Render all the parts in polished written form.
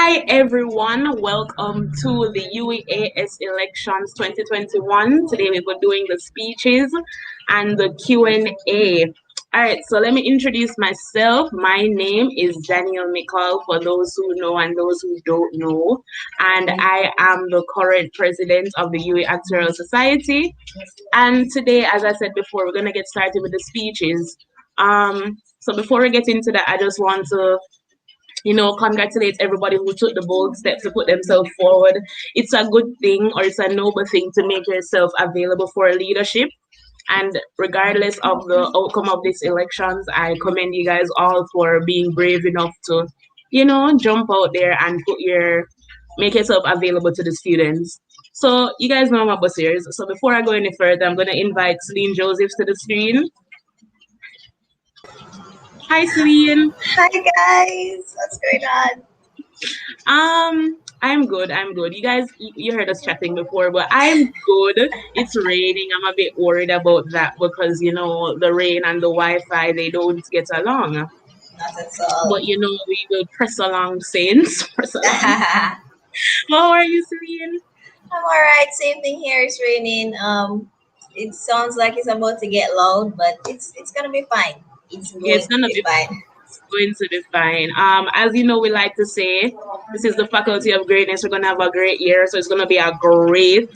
Hi everyone, welcome to the UWIAS elections 2021. Today we were doing the speeches and the Q&A. All right, so let me introduce myself. My name is Jhonelle McFarlane for those who know and those who don't know. And I am the current president of the UWI Actuarial Society. And today, as I said before, we're going to get started with the speeches. So before we get into that, I just want to congratulate everybody who took the bold step to put themselves forward. It's a good thing or it's a noble thing to make yourself available for leadership. And regardless of the outcome of these elections, I commend you guys all for being brave enough to, jump out there and make yourself available to the students. So you guys know my bussiers. So before I go any further, I'm going to invite Celine Josephs to the screen. Hi, Celine. Hi, guys. What's going on? I'm good. You guys, you heard us chatting before, but I'm good. It's raining. I'm a bit worried about that because, the rain and the Wi-Fi, they don't get along. Not at all. But, we will press along, Saints. Press along. How are you, Celine? I'm all right. Same thing here. It's raining. It sounds like it's about to get loud, but it's gonna be fine. It's going to be fine. It's going to be fine. As you know, we like to say, this is the Faculty of Greatness. We're gonna have a great year, so it's gonna be a great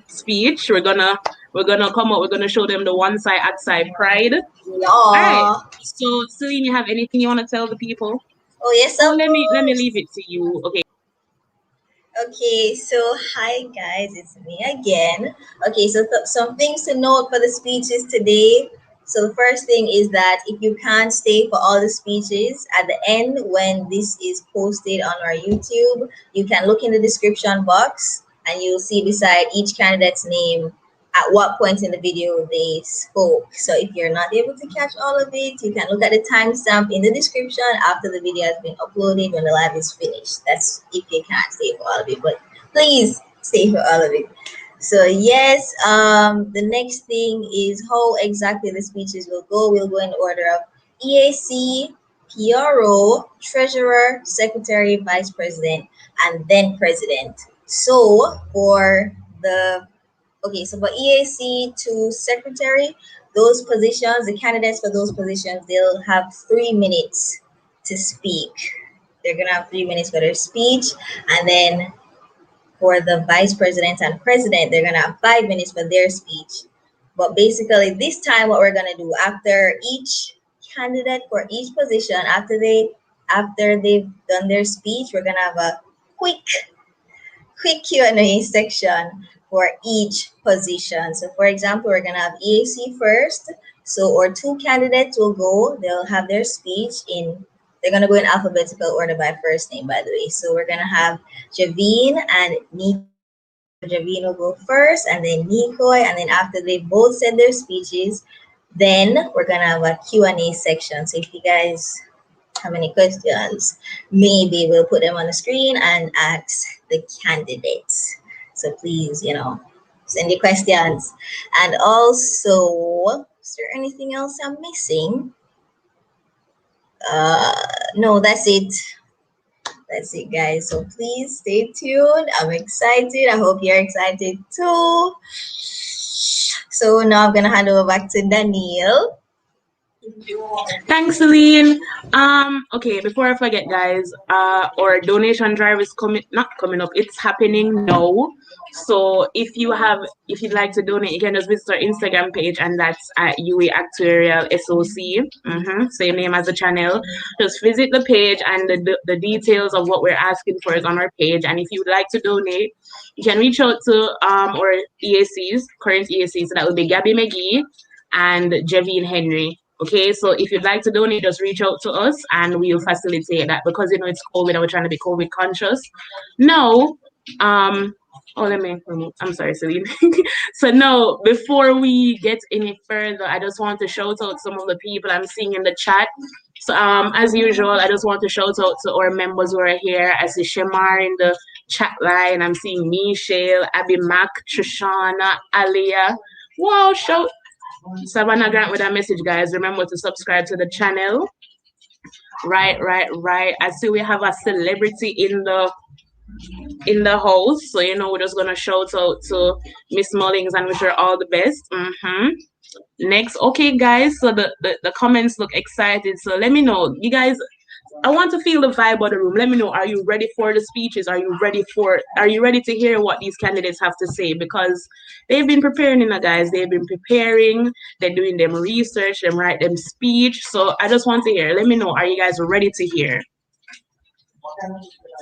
speech. We're gonna come up. We're gonna show them the one side outside pride. Yeah. All right. So, Celine, you have anything you want to tell the people? Oh yes. So let me leave it to you. Okay. Okay, so hi guys, it's me again. Okay, so some things to note for the speeches today. So the first thing is that if you can't stay for all the speeches, at the end when this is posted on our YouTube, you can look in the description box and you'll see beside each candidate's name at what point in the video they spoke. So if you're not able to catch all of it, you can look at the timestamp in the description after the video has been uploaded when the live is finished. That's if you can't stay for all of it, but please stay for all of it. So yes, the next thing is how exactly the speeches will go. We'll go in order of E.A.C, P.R.O, Treasurer, Secretary, Vice President, and then President. So for E.A.C to Secretary, those positions, the candidates for those positions, they'll have 3 minutes to speak. They're gonna have 3 minutes for their speech, and then for the Vice President and President, they're gonna have 5 minutes for their speech. But basically, this time, what we're gonna do after each candidate for each position, after they've done their speech, we're gonna have a quick Q&A section for each position. So for example, we're gonna have E.A.C first. So our 2 candidates will go, they'll have their speech they're gonna go in alphabetical order by first name, by the way. So we're gonna have Jevene and Neikoy. Jevene will go first, and then Neikoy, and then after they both said their speeches, then we're gonna have a Q&A section. So if you guys have any questions, maybe we'll put them on the screen and ask the candidates. So please, send your questions. And also, is there anything else I'm missing? No, that's it. That's it, guys. So please stay tuned. I'm excited. I hope you're excited too. So now I'm gonna hand over back to Danielle. Thanks, Celine. Okay, before I forget, guys, our donation drive is not coming up, it's happening now. So if you'd like to donate, you can just visit our Instagram page, and that's at UWI Actuarial SOC. Same name as the channel. Just visit the page, and the details of what we're asking for is on our page. And if you would like to donate, you can reach out to our E.A.Cs, current E.A.Cs. So that would be Gabby McGee and Jevene Henry. Okay, so if you'd like to donate, just reach out to us and we'll facilitate that, because it's COVID and we're trying to be COVID conscious. No, I'm sorry, Celine. So no, before we get any further, I just want to shout out some of the people I'm seeing in the chat. So as usual, I just want to shout out to our members who are here. I see Shamar in the chat line. I'm seeing Michelle, Abby Mac, Treshawna, Alia. Wow, Savannah Grant with a message, guys. Remember to subscribe to the channel. Right. I see we have a celebrity in the house, so we're just gonna shout out to Miss Mullings and wish her all the best. Next, okay, guys. So the comments look excited. So let me know, you guys. I want to feel the vibe of the room. Let me know. Are you ready for the speeches? Are you ready to hear what these candidates have to say? Because they've been preparing, guys. They've been preparing. They're doing them research, them write them speech. So I just want to hear. Let me know. Are you guys ready to hear?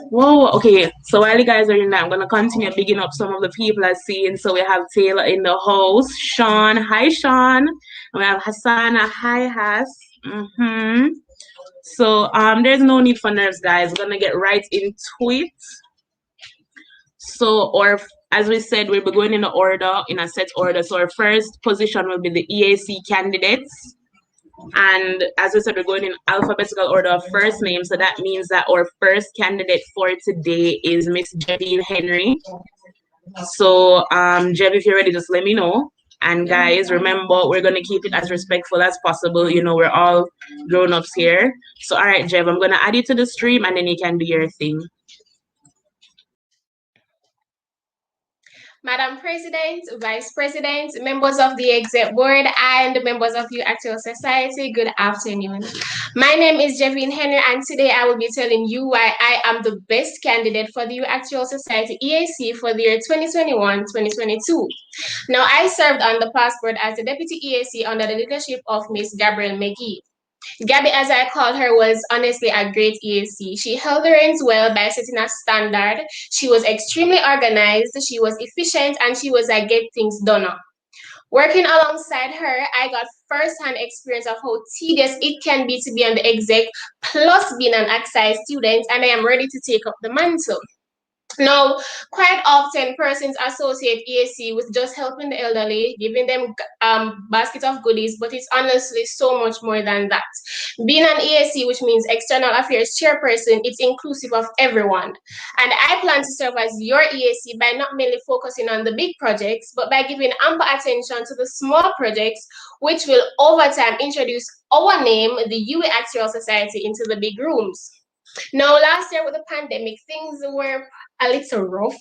Whoa, okay. So while you guys are in that, I'm gonna continue bigging up some of the people I've seen. So we have Taylor in the house, Sean, hi Sean. And we have Hassana, hi Hass. So there's no need for nerves, guys. We're gonna get right into it. So, or as we said, we'll be going in the order, in a set order. So our first position will be the E.A.C candidates. And as we said, we're going in alphabetical order of first name. So that means that our first candidate for today is Miss Jevene Henry. So, Jev, if you're ready, just let me know. And guys, remember, we're going to keep it as respectful as possible. We're all grown-ups here. So, all right, Jev, I'm going to add you to the stream and then you can do your thing. Madam President, Vice President, members of the Exec Board, and members of the Actual Society, good afternoon. My name is Jevene Henry, and today I will be telling you why I am the best candidate for the Actual Society E.A.C for the year 2021-2022. Now, I served on the past board as the Deputy E.A.C under the leadership of Ms. Gabrielle McGee. Gabby, as I called her, was honestly a great E.A.C. She held the reins well by setting a standard. She was extremely organized, she was efficient, and she was a get things done. Working alongside her, I got first-hand experience of how tedious it can be to be on the exec, plus being an exercise student, and I am ready to take up the mantle. Now, quite often persons associate E.A.C with just helping the elderly, giving them basket of goodies, but it's honestly so much more than that. Being an E.A.C, which means External Affairs Chairperson, it's inclusive of everyone. And I plan to serve as your E.A.C by not merely focusing on the big projects, but by giving ample attention to the small projects, which will over time introduce our name, the UWIAS Actual Society, into the big rooms. Now, last year with the pandemic, things were a little rough,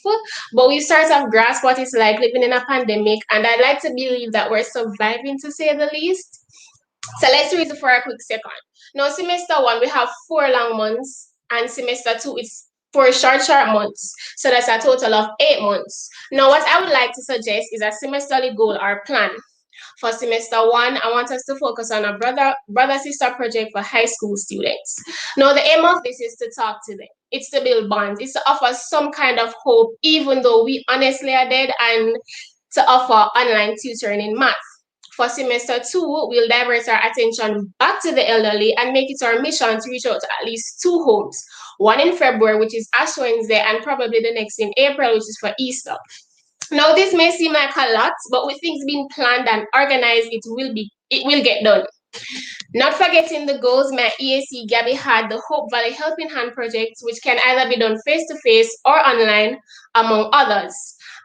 but we start to grasp what it's like living in a pandemic, and I'd like to believe that we're surviving, to say the least. So let's read it for a quick second. Now, semester 1, we have 4 long months, and semester 2 is 4 short months. So that's a total of 8 months. Now, what I would like to suggest is a semesterly goal or plan. For semester 1, I want us to focus on a brother-sister project for high school students. Now, the aim of this is to talk to them. It's to build bonds. It's to offer some kind of hope, even though we honestly are dead, and to offer online tutoring in math. For semester 2, we'll divert our attention back to the elderly and make it our mission to reach out to at least 2 homes. One in February, which is Ash Wednesday, and probably the next in April, which is for Easter. Now, this may seem like a lot, but with things being planned and organized, it will get done. Not forgetting the goals my E.A.C Gabby had, the Hope Valley Helping Hand project, which can either be done face-to-face or online, among others.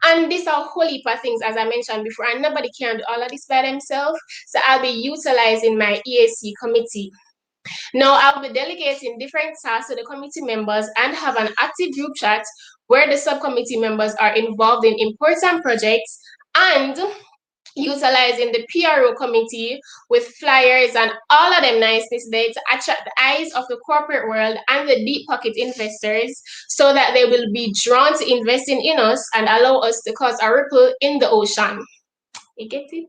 And these are a whole heap of things, as I mentioned before, and nobody can do all of this by themselves, so I'll be utilizing my E.A.C committee. Now, I'll be delegating different tasks to the committee members and have an active group chat where the subcommittee members are involved in important projects, and utilizing the P.R.O committee with flyers and all of them niceness there to attract the eyes of the corporate world and the deep pocket investors, so that they will be drawn to investing in us and allow us to cause a ripple in the ocean. You get it?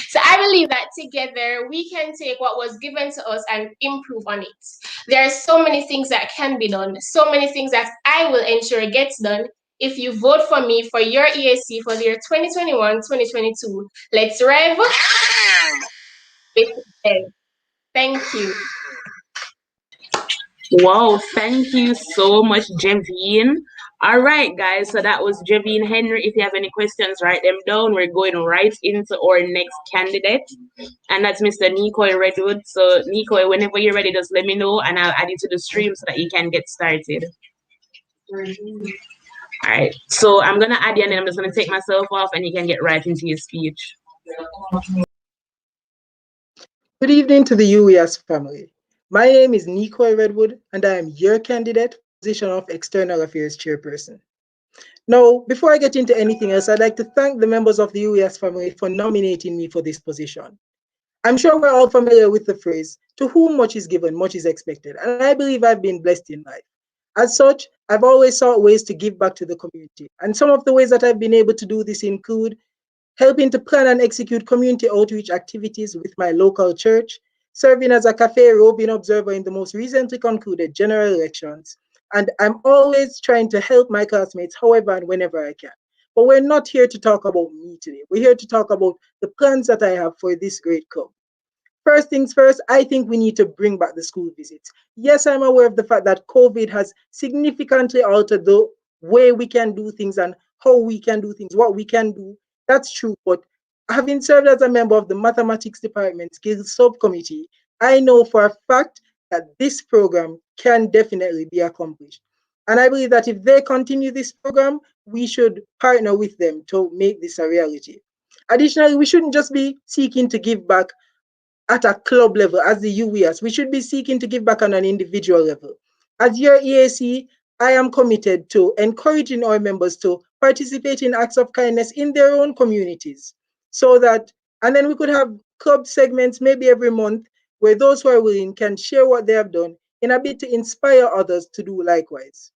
So I believe that together we can take what was given to us and improve on it. There are so many things that can be done, so many things that I will ensure gets done if you vote for me for your E.A.C for the year 2021-2022. Let's rev. Thank you. Wow, thank you so much, Jevene. All right, guys, so that was Jevene Henry. If you have any questions, write them down. We're going right into our next candidate, and that's Mr. Neikoy Redwood. So, Neikoy, whenever you're ready, just let me know, and I'll add you to the stream so that you can get started. All right, so I'm going to add you, and then I'm just going to take myself off, and you can get right into your speech. Good evening to the UWIAS family. My name is Neikoy Redwood, and I am your candidate for the position of External Affairs Chairperson. Now, before I get into anything else, I'd like to thank the members of the UWIAS family for nominating me for this position. I'm sure we're all familiar with the phrase, to whom much is given, much is expected, and I believe I've been blessed in life. As such, I've always sought ways to give back to the community, and some of the ways that I've been able to do this include helping to plan and execute community outreach activities with my local church, serving as a cafe roving observer in the most recently concluded general elections, and I'm always trying to help my classmates however and whenever I can. But we're not here to talk about me today. We're here to talk about the plans that I have for this great club. First things first, I think we need to bring back the school visits. Yes, I'm aware of the fact that COVID has significantly altered the way we can do things and how we can do things, what we can do. That's true, but having served as a member of the mathematics department skills subcommittee, I know for a fact that this program can definitely be accomplished. And I believe that if they continue this program, we should partner with them to make this a reality. Additionally, we shouldn't just be seeking to give back at a club level as the UWIAS. We should be seeking to give back on an individual level. As your E.A.C, I am committed to encouraging our members to participate in acts of kindness in their own communities so that, and then we could have club segments maybe every month where those who are willing can share what they have done in a bit to inspire others to do likewise.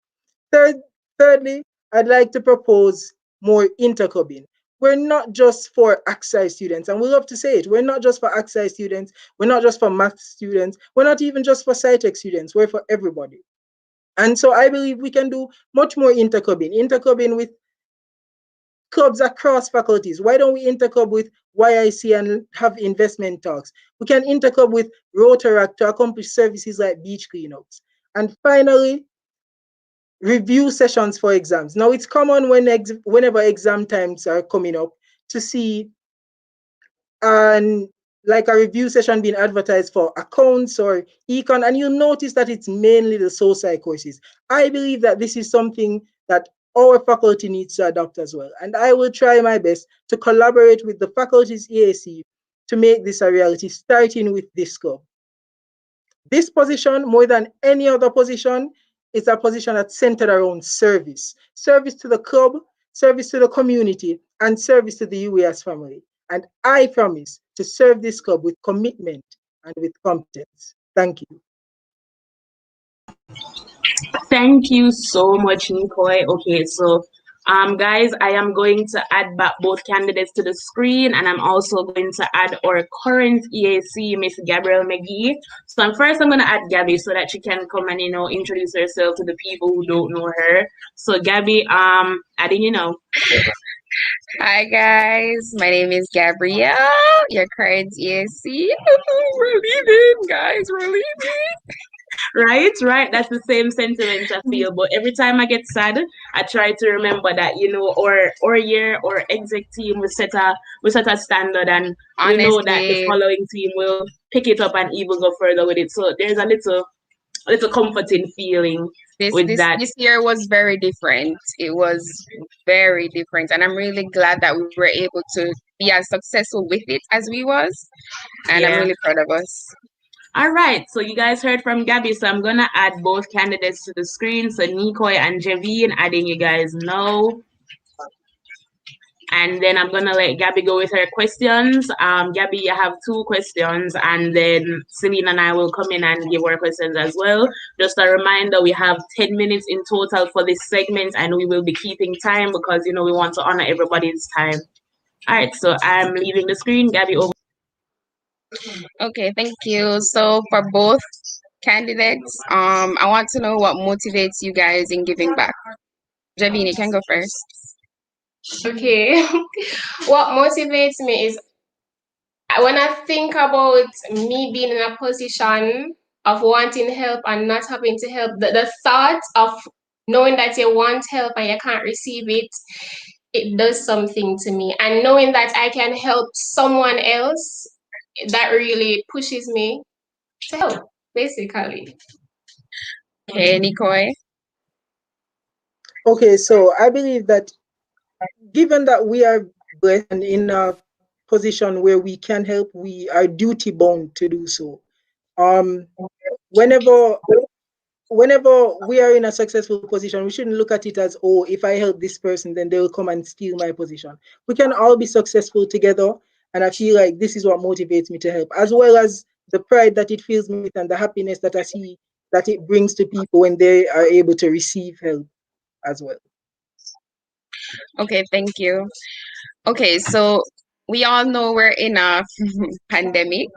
Thirdly, I'd like to propose more interclubbing. We're not just for AXI students, and we love to say it. We're not just for AXI students. We're not just for math students. We're not even just for SciTech students. We're for everybody. And so I believe we can do much more interclubbing with clubs across faculties. Why don't we interclub with YIC and have investment talks? We can interclub with Rotaract to accomplish services like beach cleanups. And finally, review sessions for exams. Now it's common whenever exam times are coming up to see like a review session being advertised for accounts or econ, and you'll notice that it's mainly the social courses. I believe that this is something that our faculty needs to adopt as well, and I will try my best to collaborate with the faculty's E.A.C to make this a reality, starting with this club. This position, more than any other position, is a position that's centered around service. Service to the club, service to the community, and service to the UWIAS family. And I promise to serve this club with commitment and with competence. Thank you. Thank you so much, Neikoy. Okay, so guys, I am going to add back both candidates to the screen, and I'm also going to add our current E.A.C, Miss Gabrielle McGee. So first I'm going to add Gabby so that she can come and, introduce herself to the people who don't know her. So Gabby, adding you now. Hi guys, my name is Gabrielle, your current E.A.C. We're leaving, guys, we're leaving. Right. That's the same sentiment I feel. But every time I get sad, I try to remember that our year or exec team we set a standard, and we know that the Honestly, following team will pick it up and even go further with it. So there's a little comforting feeling with that. This year was very different. It was very different, and I'm really glad that we were able to be as successful with it as we was, and I'm really proud of us. All right, so you guys heard from Gabby, so I'm gonna add both candidates to the screen. So Neikoy and Jevene, adding you guys know. And then I'm gonna let Gabby go with her questions. Gabby, you have 2 questions, and then Celine and I will come in and give our questions as well. Just a reminder, we have 10 minutes in total for this segment, and we will be keeping time because we want to honor everybody's time. All right, so I'm leaving the screen. Gabby, over. Okay, thank you. So for both candidates, I want to know what motivates you guys in giving back. Jevene, you can go first. Okay. What motivates me is when I think about me being in a position of wanting help and not having to help, the thought of knowing that you want help and you can't receive it, it does something to me. And knowing that I can help someone else, that really pushes me to help, basically. Okay, Neikoy. Okay, so I believe that given that we are blessed and in a position where we can help, we are duty bound to do so. whenever whenever we are in a successful position, we shouldn't look at it as, oh, if I help this person, then they will come and steal my position. We can all be successful together. And I feel like this is what motivates me to help, as well as the pride that it fills me with and the happiness that I see that it brings to people when they are able to receive help as well. Okay, thank you. Okay, so we all know we're in a pandemic,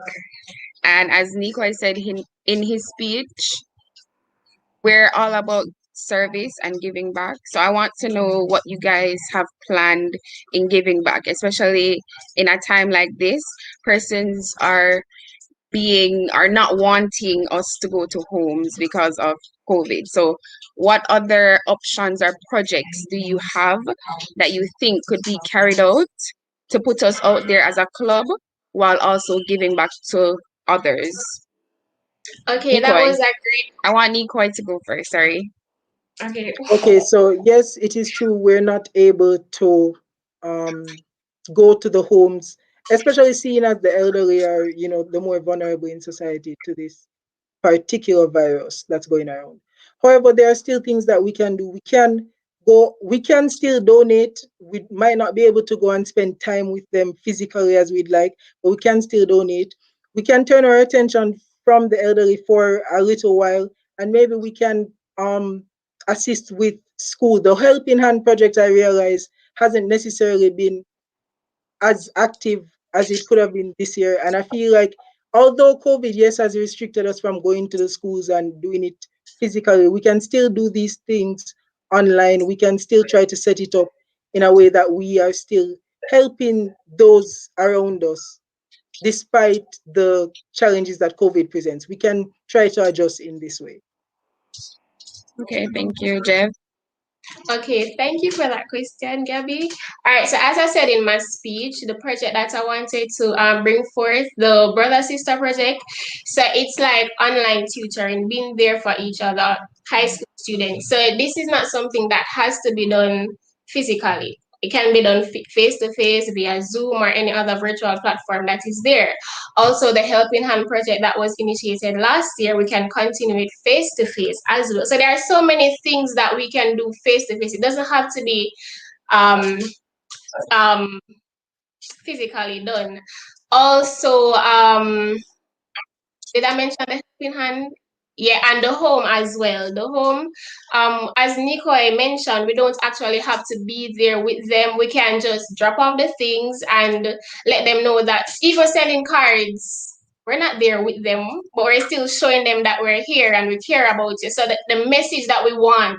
and as Neikoy said in his speech, we're all about service and giving back. So I want to know what you guys have planned in giving back, especially in a time like this. Persons are not wanting us to go to homes because of COVID. So what other options or projects do you have that you think could be carried out to put us out there as a club while also giving back to others? Okay, that Neikoy. was a great. I want Neikoy to go first, sorry. Okay. Okay, so yes, it is true. We're not able to um, go to the homes, especially seeing as the elderly are, the more vulnerable in society to this particular virus that's going around. However, there are still things that we can do. We can still donate. We might not be able to go and spend time with them physically as we'd like, but we can still donate. We can turn our attention from the elderly for a little while, and maybe we can assist with school. The Helping Hand project, I realize, hasn't necessarily been as active as it could have been this year. And I feel like although COVID, yes, has restricted us from going to the schools and doing it physically, we can still do these things online. We can still try to set it up in a way that we are still helping those around us, despite the challenges that COVID presents. We can try to adjust in this way. Okay, thank you, Jeff. Okay, thank you for that question, Gabby. All right, so as I said in my speech, the project that I wanted to bring forth, the brother sister project, so it's like online tutoring, being there for each other, high school students. So this is not something that has to be done physically. It can be done face to face via Zoom or any other virtual platform that is there. Also, the Helping Hand project that was initiated last year, we can continue it face to face as well. So there are so many things that we can do face to face. It doesn't have to be um, um, physically done. Also, did I mention the Helping Hand? Yeah, and the home as well. The home, as Neikoy mentioned, we don't actually have to be there with them. We can just drop off the things and let them know that even sending cards, we're not there with them, but we're still showing them that we're here and we care about you. So that the message that we want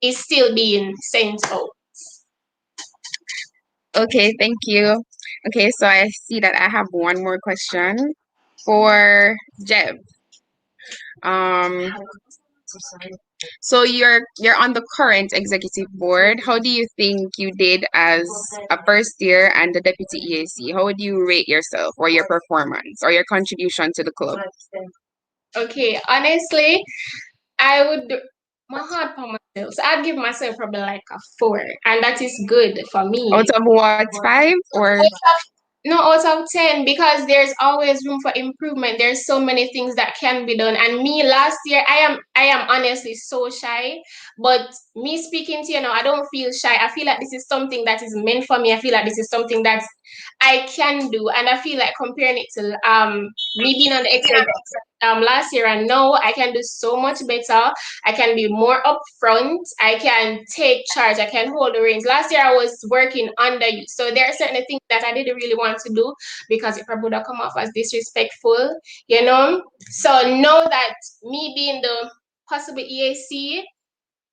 is still being sent out. Okay, thank you. Okay, so I see that I have one more question for Jeff. Um, so you're on the current executive board. How do you think you did as a first year and the deputy E.A.C? How would you rate yourself or your performance or your contribution to the club? Okay, honestly, I would my heart for myself. So I'd give myself probably like a 4, and that is good for me. Out of what, 5 or? No, out of 10, because there's always room for improvement. There's so many things that can be done. And me last year, I am honestly so shy. But me speaking to you now, I don't feel shy. I feel like this is something that is meant for me. I feel like this is something that I can do. And I feel like comparing it to me being on the exec last year and now, I can do so much better. I can be more upfront. I can take charge. I can hold the reins. Last year, I was working under you. So there are certain things that I didn't really want to do because it probably would have come off as disrespectful, you know? So know that me being the possible E.A.C,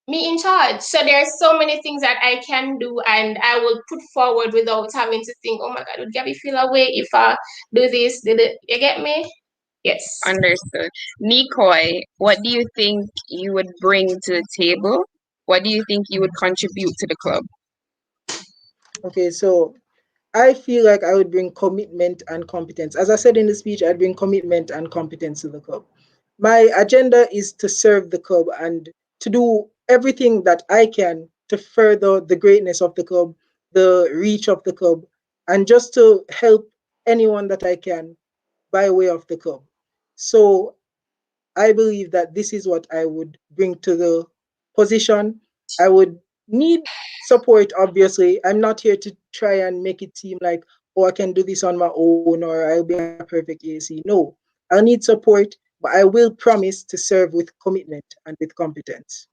me in charge. So there are so many things that I can do and I will put forward without having to think, oh my God, would Gabby feel away if I do this? Did it? You get me? Yes. Understood. Neikoy, what do you think you would bring to the table? What do you think you would contribute to the club? Okay, so I feel like I would bring commitment and competence. As I said in the speech, I'd bring commitment and competence to the club. My agenda is to serve the club and to do everything that I can to further the greatness of the club, the reach of the club, and just to help anyone that I can by way of the club. So I believe that this is what I would bring to the position. I would need support, obviously. I'm not here to try and make it seem like, oh, I can do this on my own or I'll be a perfect E.A.C. No, I'll need support, but I will promise to serve with commitment and with competence.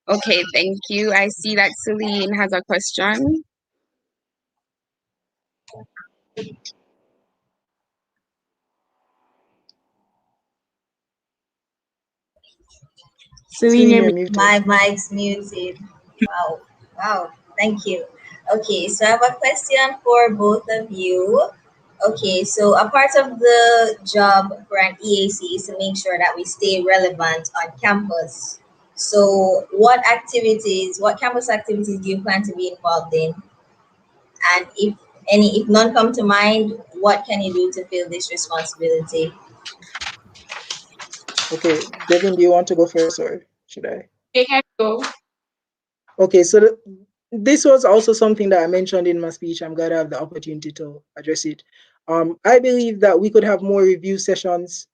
Okay, thank you. I see that Celine has a question. Celine, Celine, you're you're My muted. mic's muted. Wow. Wow. Thank you. Okay, so I have a question for both of you. Okay, so a part of the job for an EAC is to make sure that we stay relevant on campus. So, what campus activities do you plan to be involved in? And if none come to mind, what can you do to fill this responsibility? Okay, Jevin, do you want to go first or should I? They can go. Okay, so this was also something that I mentioned in my speech. I'm glad I have the opportunity to address it. I believe that we could have more review sessions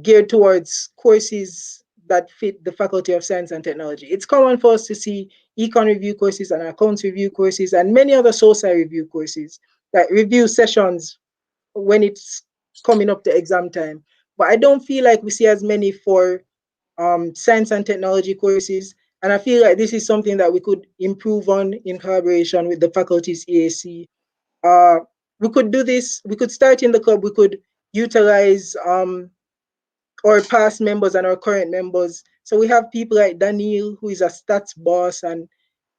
geared towards courses that fit the Faculty of Science and Technology. It's common for us to see econ review courses and accounts review courses and many other social review courses that review sessions when it's coming up to exam time. But I don't feel like we see as many for science and technology courses. And I feel like this is something that we could improve on in collaboration with the faculty's E.A.C. Uh, we could do this, we could start in the club, we could utilize our past members and our current members. So we have people like Daniel, who is a stats boss, and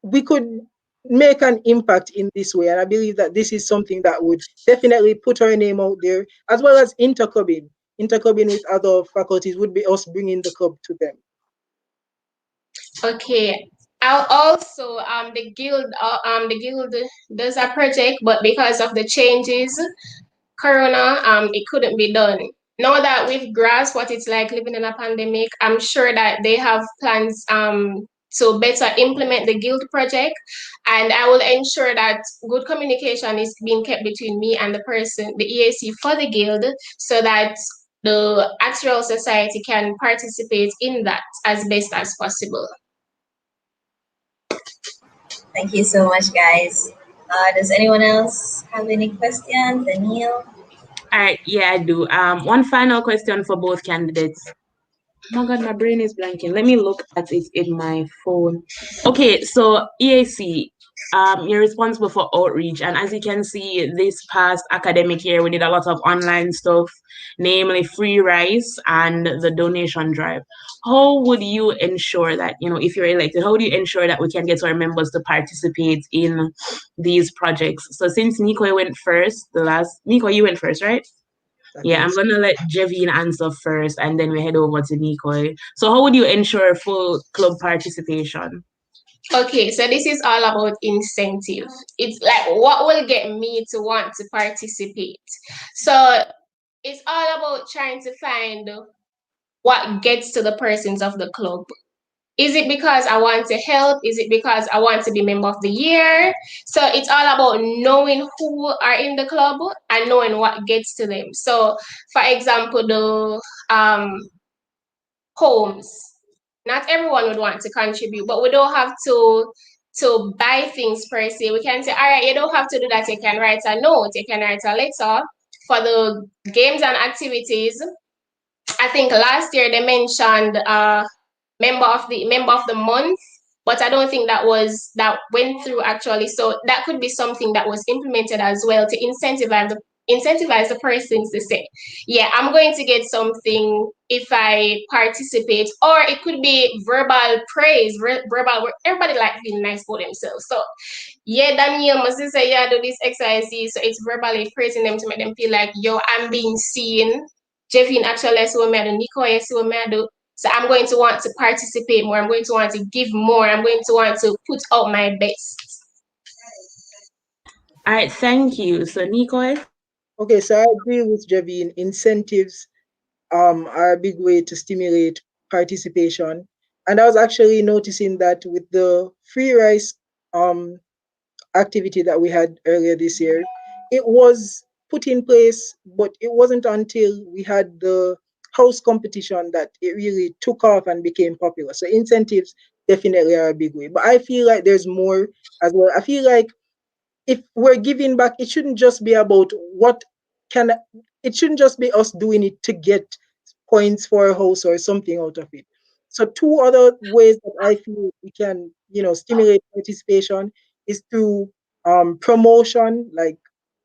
we could make an impact in this way. And I believe that this is something that would definitely put our name out there, as well as interclubbing. Interclubbing with other faculties would be us bringing the club to them. Okay. I'll also the guild does a project, but because of the changes, Corona, it couldn't be done. Now that we've grasped what it's like living in a pandemic, I'm sure that they have plans to better implement the guild project, and I will ensure that good communication is being kept between me and the EAC for the guild, so that the actual society can participate in that as best as possible. Thank you so much, guys. Does anyone else have any questions? Daniel? all right, yeah, I do. One final question for both candidates. Oh my God, my brain is blanking. Let me look at it in my phone. Okay, so E.A.C, you're responsible for outreach, and as you can see, this past academic year, we did a lot of online stuff, namely free rice and the donation drive. How would you ensure that, if you're elected, how do you ensure that we can get our members to participate in these projects? So since Neikoy went first, Neikoy, you went first, right? That Yeah, I'm is gonna let Jevene answer first, and then we head over to Neikoy. So, how would you ensure full club participation? Okay, so this is all about incentive. It's like what will get me to want to participate. So it's all about trying to find what gets to the persons of the club. Is it because I want to help? Is it because I want to be member of the year? So it's all about knowing who are in the club and knowing what gets to them. So for example, the homes. Not everyone would want to contribute, but we don't have to buy things per se. We can say, all right, you don't have to do that. You can write a note, you can write a letter for the games and activities. I think last year they mentioned member of the month, but I don't think that went through actually. So that could be something that was implemented as well to incentivize the persons to say, yeah, I'm going to get something if I participate, or it could be verbal praise, verbal. Everybody like being nice for themselves. So yeah, Daniel must say, yeah, do this exercise. So it's verbally praising them to make them feel like, yo, I'm being seen. Jevene actually so mad, Neikoy so mad. So I'm going to want to participate more. I'm going to want to give more. I'm going to want to put out my best. All right, thank you. So, Neikoy. okay. So I agree with Jevene. Incentives are a big way to stimulate participation. And I was actually noticing that with the free rice activity that we had earlier this year, it was put in place, but it wasn't until we had the house competition that it really took off and became popular. So incentives definitely are a big way. But I feel like there's more as well. I feel like if we're giving back, it shouldn't just be about can it shouldn't just be us doing it to get points for a house or something out of it. So two other ways that I feel we can, stimulate participation is through promotion, like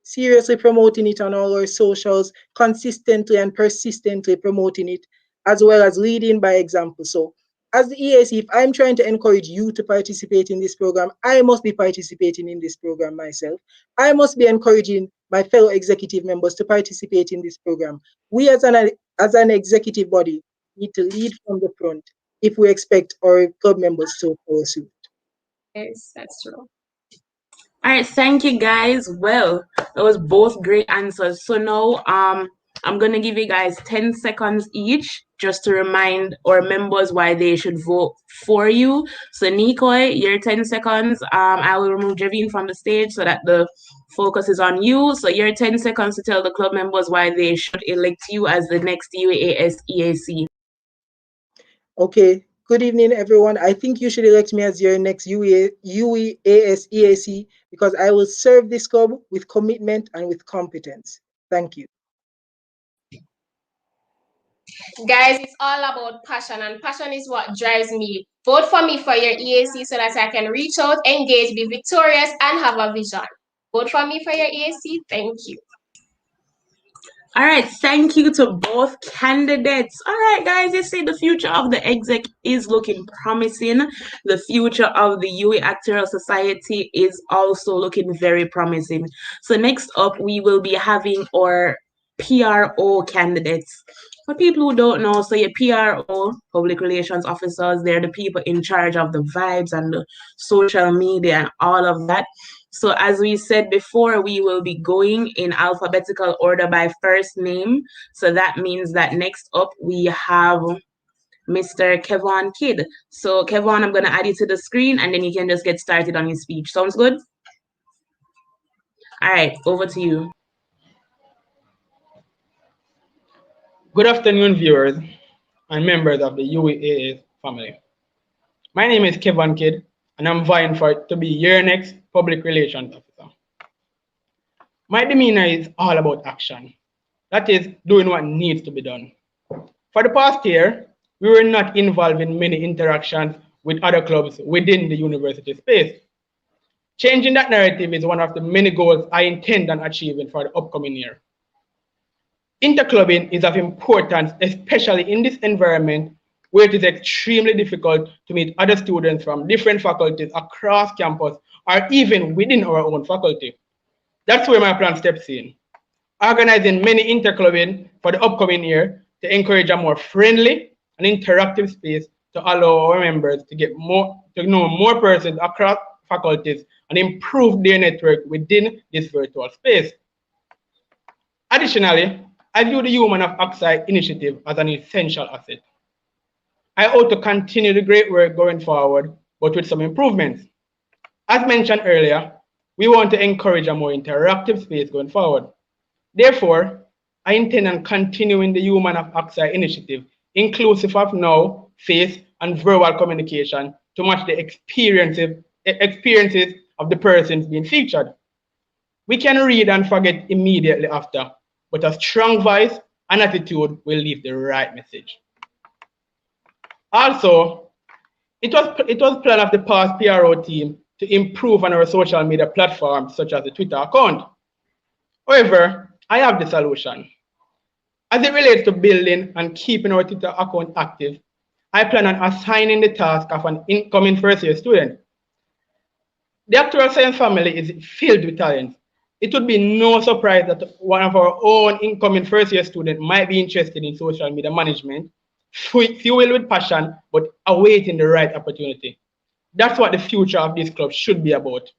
seriously promoting it on all our socials, consistently and persistently promoting it, as well as leading by example. So as the E.A.C, if I'm trying to encourage you to participate in this program, I must be participating in this program myself. I must be encouraging my fellow executive members to participate in this program. We as an executive body need to lead from the front if we expect our club members to follow suit. Yes, that's true. All right, thank you guys. Well, that was both great answers. So now I'm gonna give you guys 10 seconds each just to remind our members why they should vote for you. So Neikoy, your 10 seconds. I will remove Jevene from the stage so that the focus is on you. So your 10 seconds to tell the club members why they should elect you as the next UAS EAC. Okay. Good evening, everyone. I think you should elect me as your next UEAS EAC because I will serve this club with commitment and with competence. Thank you. Guys, it's all about passion, and passion is what drives me. Vote for me for your EAC so that I can reach out, engage, be victorious, and have a vision. Vote for me for your EAC. Thank you. All right, thank you to both candidates. All right, guys, you see the future of the exec is looking promising. The future of the UWI Actuarial Society is also looking very promising. So next up, we will be having our P.R.O candidates. For people who don't know, so your P.R.O, public relations officers, they're the people in charge of the vibes and the social media and all of that. So as we said before, we will be going in alphabetical order by first name. So that means that next up we have Mr. Kevon Kidd. So Kevon, I'm going to add you to the screen and then you can just get started on your speech. Sounds good? All right, over to you. Good afternoon, viewers and members of the UWIAS family. My name is Kevon Kidd, and I'm vying to be your next public relations officer. My demeanor is all about action. That is, doing what needs to be done. For the past year, we were not involved in many interactions with other clubs within the university space. Changing that narrative is one of the many goals I intend on achieving for the upcoming year. Interclubbing is of importance, especially in this environment where it is extremely difficult to meet other students from different faculties across campus or even within our own faculty. That's where my plan steps in, organizing many interclubbing for the upcoming year to encourage a more friendly and interactive space to allow our members to know more persons across faculties and improve their network within this virtual space. Additionally, I view the Human of Oxide initiative as an essential asset. I hope to continue the great work going forward, but with some improvements. As mentioned earlier, we want to encourage a more interactive space going forward. Therefore, I intend on continuing the Human of Oxide initiative, inclusive of now, face, and verbal communication to match the experiences of the persons being featured. We can read and forget immediately after, but a strong voice and attitude will leave the right message. Also, it was plan of the past P.R.O team to improve on our social media platforms, such as the Twitter account. However, I have the solution. As it relates to building and keeping our Twitter account active, I plan on assigning the task of an incoming first-year student. The actuarial science family is filled with talent. It would be no surprise that one of our own incoming first-year students might be interested in social media management, fueled with passion, but awaiting the right opportunity. That's what the future of this club should be about,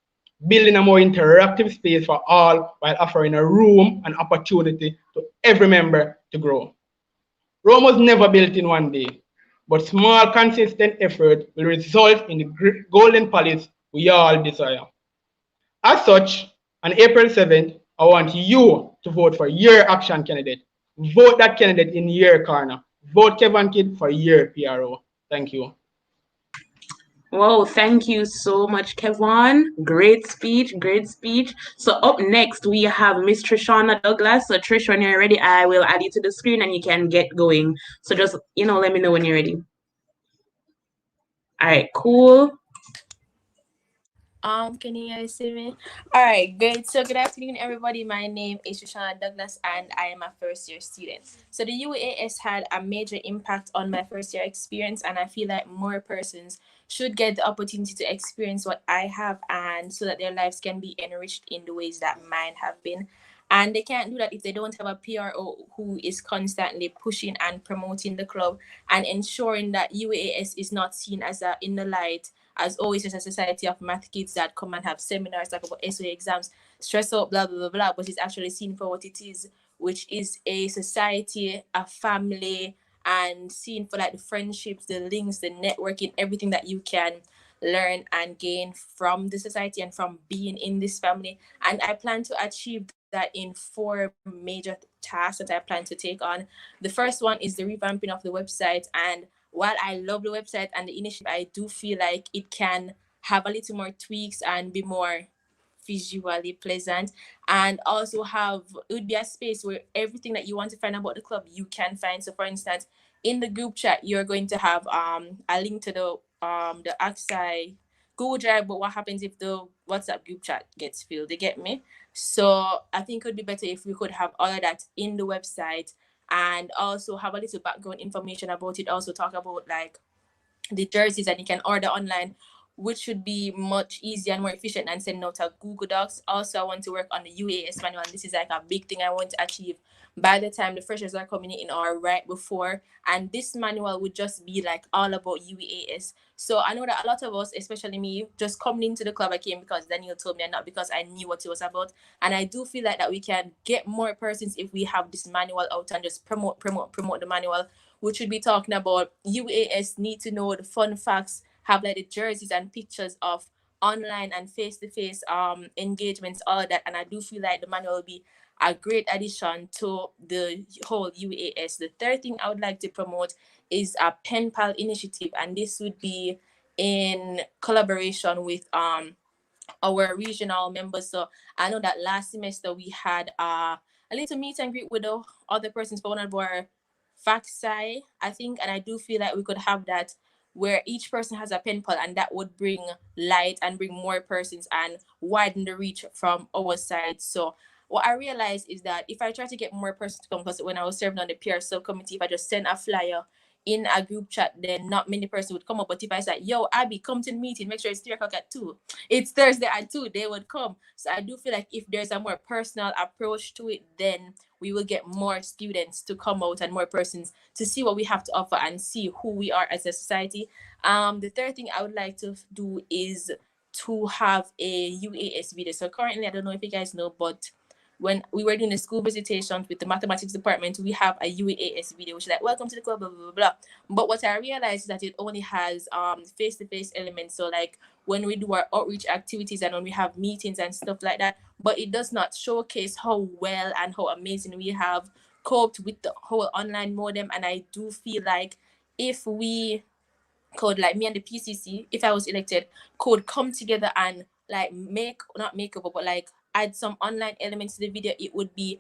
building a more interactive space for all while offering a room and opportunity to every member to grow. Rome was never built in one day, but small, consistent effort will result in the golden palace we all desire. As such, on April 7th, I want you to vote for your action candidate. Vote that candidate in your corner. Vote Kevon Kidd for your P.R.O. Thank you. Whoa, thank you so much, Kevon. Great speech, great speech. So up next, we have Miss Treshawna Douglas. So Trish, when you're ready, I will add you to the screen and you can get going. So just, let me know when you're ready. All right, cool. Can you guys see me? All right, great. So good afternoon, everybody. My name is Treshawna Douglas, and I am a first-year student. So the UWIAS had a major impact on my first-year experience, and I feel like more persons should get the opportunity to experience what I have, and so that their lives can be enriched in the ways that mine have been. And they can't do that if they don't have a P.R.O who is constantly pushing and promoting the club and ensuring that UWIAS is not seen as in the light as always just a society of math kids that come and have seminars, talk about SOA exams, stress out, blah, blah, blah, blah, but it's actually seen for what it is, which is a society, a family, and seen for like the friendships, the links, the networking, everything that you can learn and gain from the society and from being in this family. And I plan to achieve that in 4 major tasks that I plan to take on. The first one is the revamping of the website, and while I love the website and the initiative, I do feel like it can have a little more tweaks and be more visually pleasant, and also it would be a space where everything that you want to find about the club you can find. So for instance, in the group chat you're going to have a link to the AXI Google Drive, but what happens if the WhatsApp group chat gets filled? You get me? So I think it would be better if we could have all of that in the website, and also have a little background information about it. Also talk about like the jerseys, and you can order online, which should be much easier and more efficient than sending out a Google Docs. Also, I want to work on the UAS manual, and this is like a big thing I want to achieve by the time the freshers are coming in or right before. And this manual would just be like all about UAS. So I know that a lot of us, especially me, just coming into the club, I came because Daniel told me and not because I knew what it was about. And I do feel like that we can get more persons if we have this manual out and just promote the manual, which would be talking about UAS need to know the fun facts, have like the jerseys and pictures of online and face-to-face engagements, all of that. And I do feel like the manual will be a great addition to the whole UAS. The third thing I would like to promote is a pen pal initiative, and this would be in collaboration with our regional members. So I know that last semester we had a little meet and greet with the other persons for one of our FACSI, I think, and I do feel like we could have that where each person has a pen pal, and that would bring light and bring more persons and widen the reach from our side. So what I realized is that if I try to get more persons to come, because when I was serving on the PR subcommittee, if I just send a flyer in a group chat, then not many persons would come up. But if I said, yo, Abby, come to the meeting, make sure it's 3 o'clock at 2. It's Thursday at 2, they would come. So I do feel like if there's a more personal approach to it, then we will get more students to come out and more persons to see what we have to offer and see who we are as a society. The third thing I would like to do is to have a UAS video. So currently, I don't know if you guys know, but when we were doing the school visitations with the mathematics department, we have a UAS video, which is like, welcome to the club, blah, blah, blah, blah. But what I realized is that it only has face-to-face elements. So like when we do our outreach activities and when we have meetings and stuff like that, but it does not showcase how well and how amazing we have coped with the whole online modem. And I do feel like if we could, like me and the PCC, if I was elected, could come together and like not make up, but like add some online elements to the video, it would be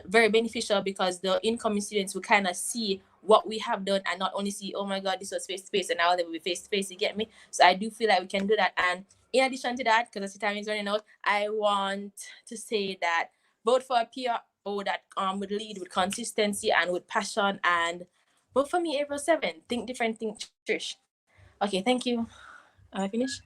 very beneficial, because the incoming students will kind of see what we have done and not only see, oh my god, this was face to face and now they will be face to face. You get me? So I do feel like we can do that. And in addition to that, because the time is running out, I want to say that vote for a P.R.O that would lead with consistency and with passion, and vote for me April 7th. Think different, think Trish. Okay, thank you. Am I finished?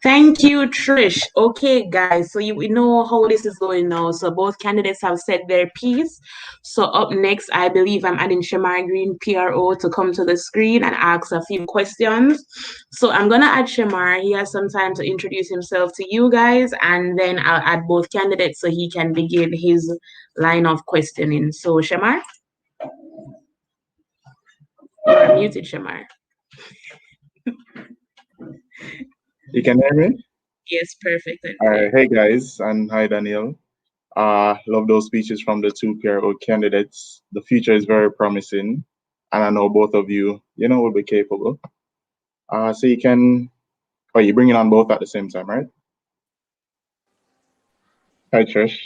Thank you, Trish. Okay, guys, so we know how this is going now. So both candidates have said their piece. So up next, I believe I'm adding Shamar Green, P.R.O, to come to the screen and ask a few questions. So I'm gonna add Shamar. He has some time to introduce himself to you guys, and then I'll add both candidates so he can begin his line of questioning. So Shamar, you're muted, Shamar. You can hear me? Yes, perfect. Hey guys, and hi Daniel. Love those speeches from the two P.R.O candidates. The future is very promising, and I know both of you, will be capable. So you can, you're bringing on both at the same time, right? Hi, Trish.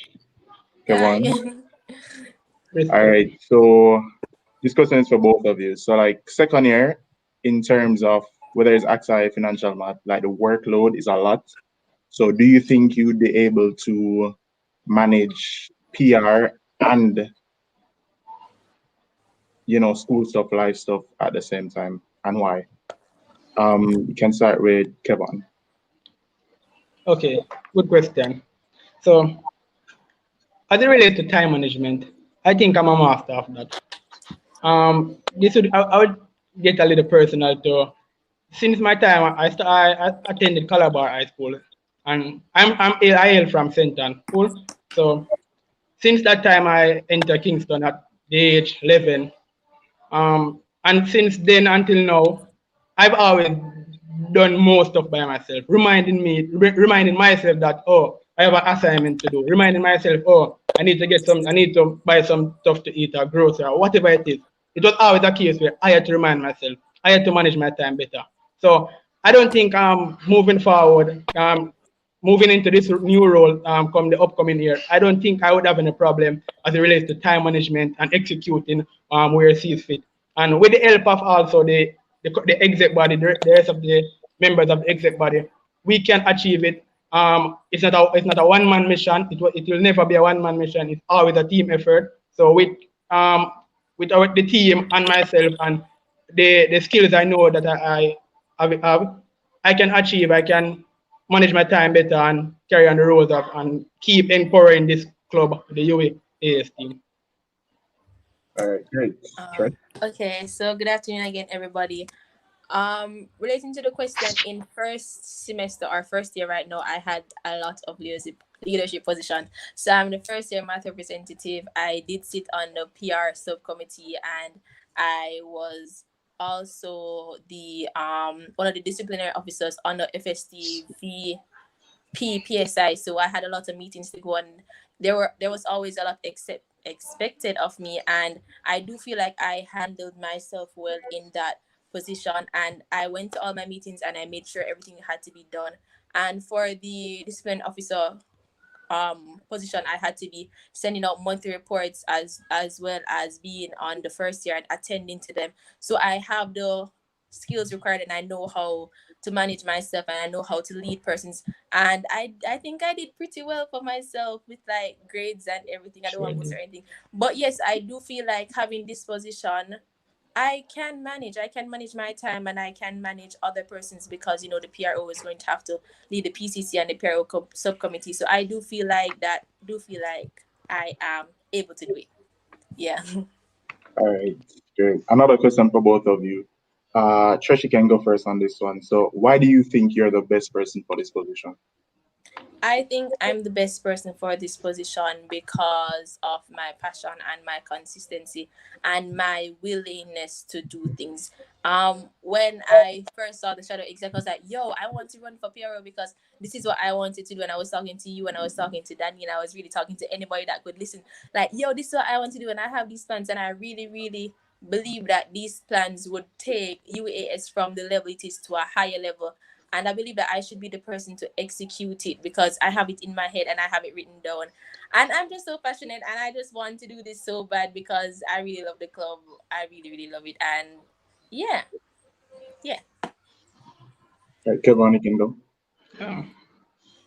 Hi. Kevon. All right. So this question is for both of you. So like second year, in terms of whether it's AXA financial math, like the workload is a lot. So do you think you'd be able to manage PR and school stuff, life stuff at the same time, and why? You can start with Kevon. Okay, good question. So, as it relates to time management, I think I'm a master of that. I would get a little personal too. Since my time, I attended Calabar High School, and I hail from Centon. Cool. So since that time, I entered Kingston at the age 11. And since then until now, I've always done most stuff by myself, reminding myself that, I have an assignment to do, reminding myself, I need to buy some stuff to eat or grocery or whatever it is. It was always a case where I had to remind myself, I had to manage my time better. So I don't think moving forward, moving into this new role come the upcoming year, I don't think I would have any problem as it relates to time management and executing where it sees fit. And with the help of also the exec body, the rest of the members of the exec body, we can achieve it. It's not a one-man mission. It will never be a one-man mission. It's always a team effort. So with the team and myself and the skills I know that I have, I can achieve. I can manage my time better and carry on the roles of and keep empowering this club, the UWIAS team. All right, great. Okay, so good afternoon again, everybody. Relating to the question, in first semester or first year right now, I had a lot of leadership position. So I'm the first year math representative. I did sit on the PR subcommittee, and I was also the one of the disciplinary officers on the FSTV PSI. So I had a lot of meetings to go, and there was always a lot expected of me, and I do feel like I handled myself well in that position, and I went to all my meetings and I made sure everything had to be done. And for the discipline officer position, I had to be sending out monthly reports as well as being on the first year and attending to them. So I have the skills required, and I know how to manage myself, and I know how to lead persons. And I think I did pretty well for myself with like grades and everything. I don't want to boast or anything, but yes, I do feel like having this position, I can manage my time, and I can manage other persons, because the P.R.O is going to have to lead the PCC and the P.R.O subcommittee. So I do feel like I am able to do it. Yeah. All right, great. Another question for both of you. Trish, you can go first on this one. So why do you think you're the best person for this position? I think I'm the best person for this position because of my passion and my consistency and my willingness to do things. When I first saw the shadow exec, I was like, yo, I want to run for P.R.O because this is what I wanted to do. And I was talking to you, and I was talking to Danny, and I was really talking to anybody that could listen. Like, yo, this is what I want to do, and I have these plans, and I really, really believe that these plans would take UWIAS from the level it is to a higher level. And I believe that I should be the person to execute it because I have it in my head and I have it written down. And I'm just so passionate, and I just want to do this so bad because I really love the club. I really, really love it. And yeah. Right, Kevon, you can go.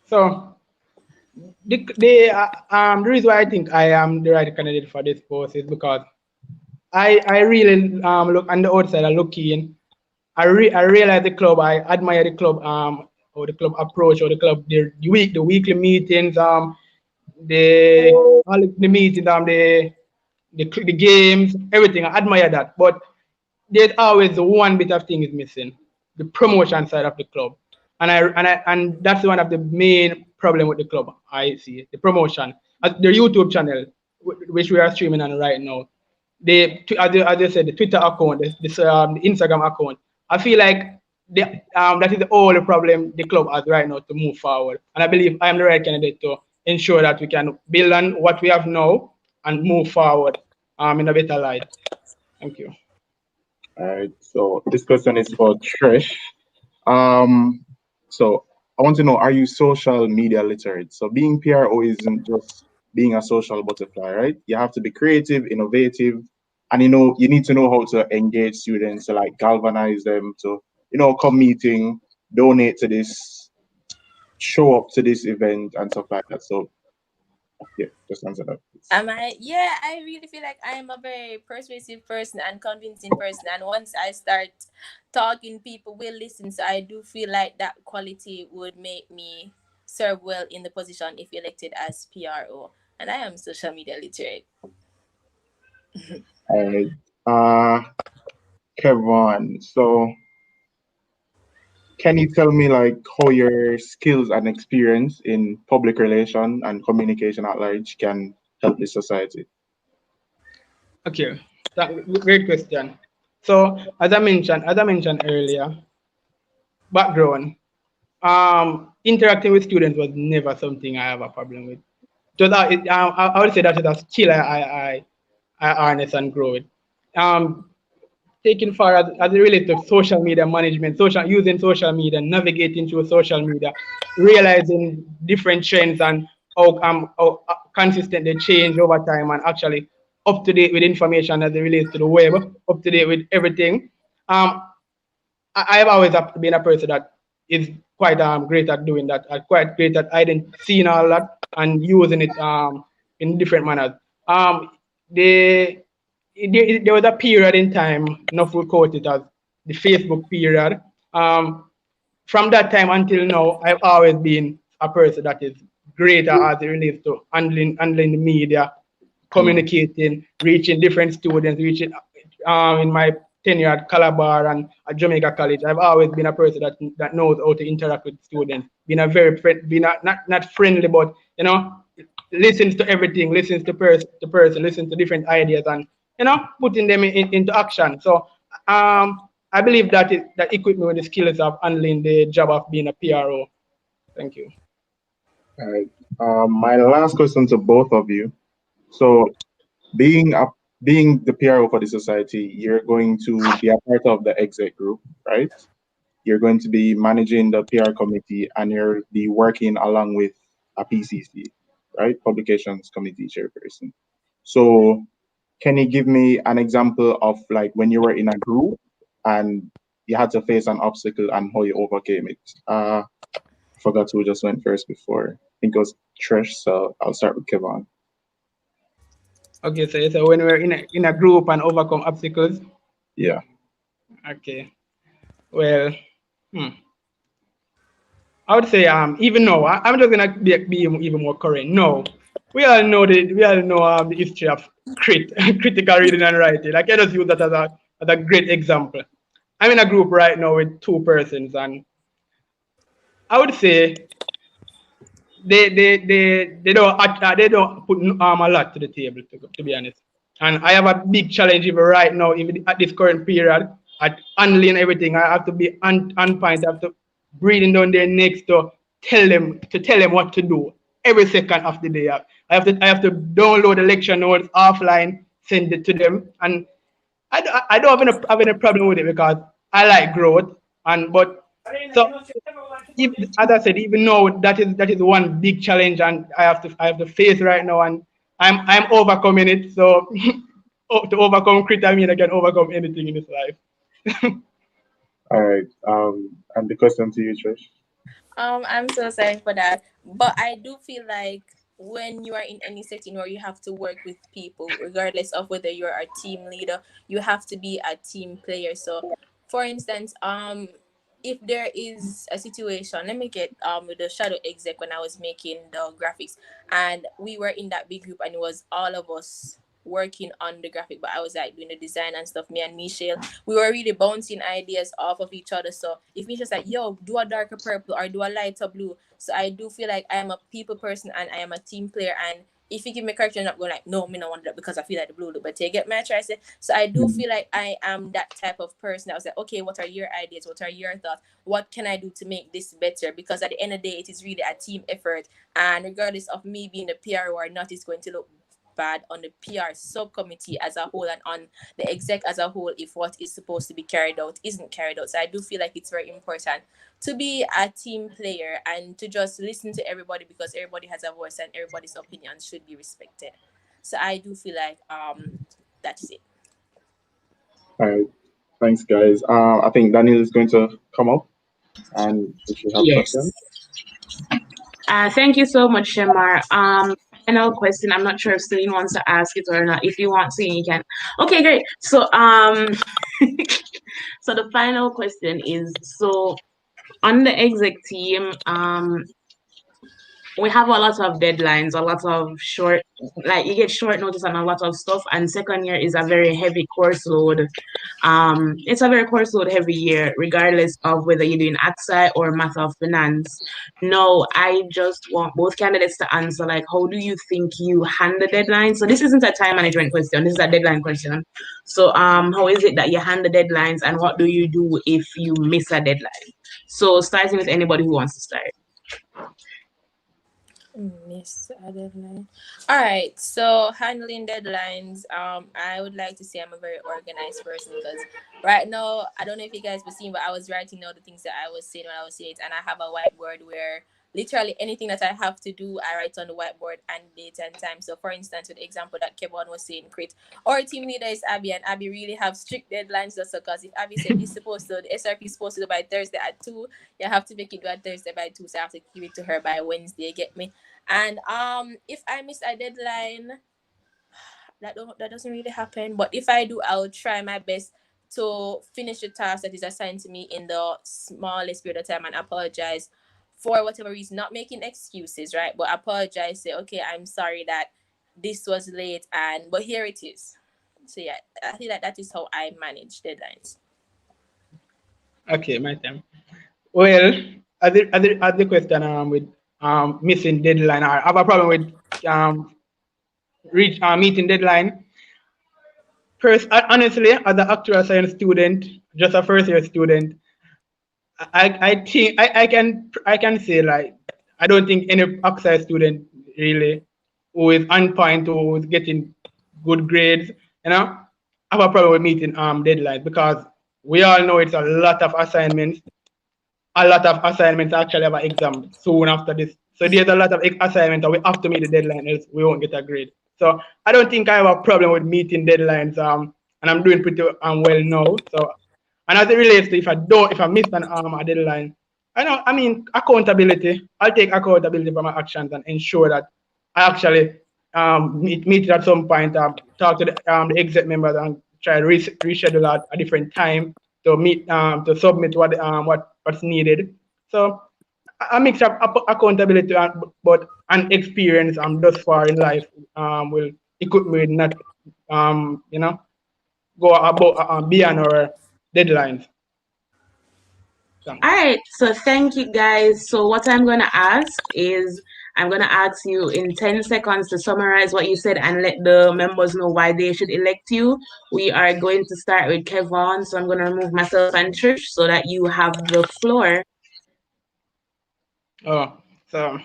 So the reason why I think I am the right candidate for this post is because I really look on the outside. I look in. I realize the club. I admire the club. Or the club approach, or the club the weekly meetings. All the meetings. The games. Everything. I admire that. But there's always one bit of thing is missing: the promotion side of the club. And that's one of the main problem with the club. I see the promotion. The YouTube channel, which we are streaming on right now. As I said, the Twitter account, the Instagram account. I feel like that is the only problem the club has right now to move forward. And I believe I am the right candidate to ensure that we can build on what we have now and move forward in a better light. Thank you. All right. So this question is for Trish. So I want to know, are you social media literate? So being PRO isn't just being a social butterfly, right? You have to be creative, innovative, and you need to know how to engage students, to like galvanize them to, come meeting, donate to this, show up to this event and stuff like that. So yeah, just answer that, please. Am I? Yeah, I really feel like I am a very persuasive person and convincing person. And once I start talking, people will listen. So I do feel like that quality would make me serve well in the position if elected as PRO. And I am social media literate. All right. Kevon, so can you tell me like how your skills and experience in public relation and communication at large can help the society? Okay, great question. So as I mentioned earlier, background, interacting with students was never something I have a problem with. So I would say that is a skill I harness and grow with. Um, Taking far as it relates to social media management, using social media, navigating through social media, realizing different trends and how consistent they change over time, and actually up to date with information as it relates to the web, up to date with everything. Um, I have always been a person that is quite great at doing that, quite great at seeing all that and using it in different manners. Um, the there was a period in time, enough we quote it as the Facebook period. From that time until now, I've always been a person that is greater as it relates to handling the media, communicating, reaching different students, reaching in my tenure at Calabar and at Jamaica College. I've always been a person that knows how to interact with students, being a very being a, not friendly, but listens to everything, listens to person, listens to different ideas, and putting them into action. So I believe that equipped me with the skills of handling the job of being a PRO. Thank you. All right. My last question to both of you. So being the PRO for the society, you're going to be a part of the exec group, right? You're going to be managing the PR committee, and you'll be working along with a PCC, right? Publications Committee Chairperson. So can you give me an example of like when you were in a group and you had to face an obstacle and how you overcame it? Forgot who just went first before. I think it was Trish, so I'll start with Kevon. Okay, so when we're in a group and overcome obstacles. Yeah. Okay. Well, I would say even now I'm just gonna be even more current. No, we all know the history of critical reading and writing. I can just use that as a great example. I'm in a group right now with two persons, and I would say they don't put a lot to the table, to be honest. And I have a big challenge even right now, even at this current period, at handling everything. I have to be on point. I have to breathing down their necks to tell them what to do every second of the day. I have to download the lecture notes offline, send it to them, and I don't have any problem with it because I like growth. But so as I said, even though that is one big challenge, and I have to face right now, and I'm overcoming it. So to overcome crit, I mean I can overcome anything in this life. All right. And the question to you, Trish. I'm so sorry for that. But I do feel like when you are in any setting where you have to work with people, regardless of whether you're a team leader, you have to be a team player. So for instance, if there is a situation, let me get with the shadow exec when I was making the graphics, and we were in that big group and it was all of us working on the graphic, but I was like doing the design and stuff. Me and Michelle, we were really bouncing ideas off of each other. So if Michelle's like, yo, do a darker purple or do a lighter blue. So I do feel like I am a people person and I am a team player, and if you give me correction, I'm not going like, no, me no want that because I feel like the blue look better. You get me? I try to say. So I do feel like I am that type of person that was like, okay, what are your ideas? What are your thoughts? What can I do to make this better? Because at the end of the day, it is really a team effort. And regardless of me being the PRO or not, it's going to look bad on the PR subcommittee as a whole and on the exec as a whole if what is supposed to be carried out isn't carried out. So I do feel like it's very important to be a team player and to just listen to everybody because everybody has a voice and everybody's opinion should be respected. So I do feel like that's it. All right. Thanks, guys. I think Daniel is going to come up and if you have Yes. questions. Thank you so much, Shemar. Final question. I'm not sure if Celine wants to ask it or not. If you want, Celine, you can. Okay, great. So so the final question is, so on the exec team, we have a lot of deadlines, a lot of short, like you get short notice on a lot of stuff. And second year is a very heavy course load. It's a very course load heavy year, regardless of whether you're doing AXI or Math of Finance. No, I just want both candidates to answer, like, how do you think you handle deadlines? So this isn't a time management question, this is a deadline question. So how is it that you handle deadlines and what do you do if you miss a deadline? So starting with anybody who wants to start. Miss a deadline. All right. So handling deadlines. I would like to say I'm a very organized person because right now I don't know if you guys were seeing, but I was writing all the things that I was saying when I was saying it, and I have a whiteboard where literally anything that I have to do, I write on the whiteboard and date and time. So for instance, with the example that Kevon was saying, create our team leader is Abby, and Abby really have strict deadlines just because if Abby said you're supposed to, the SRP is supposed to do by Thursday at 2, you have to make it do at Thursday by 2. So I have to give it to her by Wednesday, get me? And if I miss a deadline, that doesn't really happen. But if I do, I'll try my best to finish the task that is assigned to me in the smallest period of time and apologize for whatever reason, not making excuses, right? But apologize, say, okay, I'm sorry that this was late, and but here it is. So yeah, I feel like that is how I manage deadlines. Okay, my time. Well, as the question with missing deadline, I have a problem with meeting deadline. First, honestly, as an actual science student, just a first year student, I think I can say, like, I don't think any actual student really who is on point, who is getting good grades, have a problem with meeting deadlines, because we all know it's a lot of assignments. A lot of assignments actually have an exam soon after this. So there's a lot of assignments that we have to meet the deadline, else we won't get a grade. So I don't think I have a problem with meeting deadlines, and I'm doing pretty well now. So, and as it relates to if I miss a deadline, I mean accountability. I'll take accountability for my actions and ensure that I actually meet it at some point. Talk to the exec members and try to reschedule at a different time to meet to submit what's needed. So a mix of accountability and experience thus far in life will equip me with not go above beyond our deadlines. All right, so thank you guys. So what I'm going to ask is, I'm going to ask you in 10 seconds to summarize what you said and let the members know why they should elect you. We are going to start with Kevon, so I'm going to remove myself and Trish so that you have the floor. Oh, so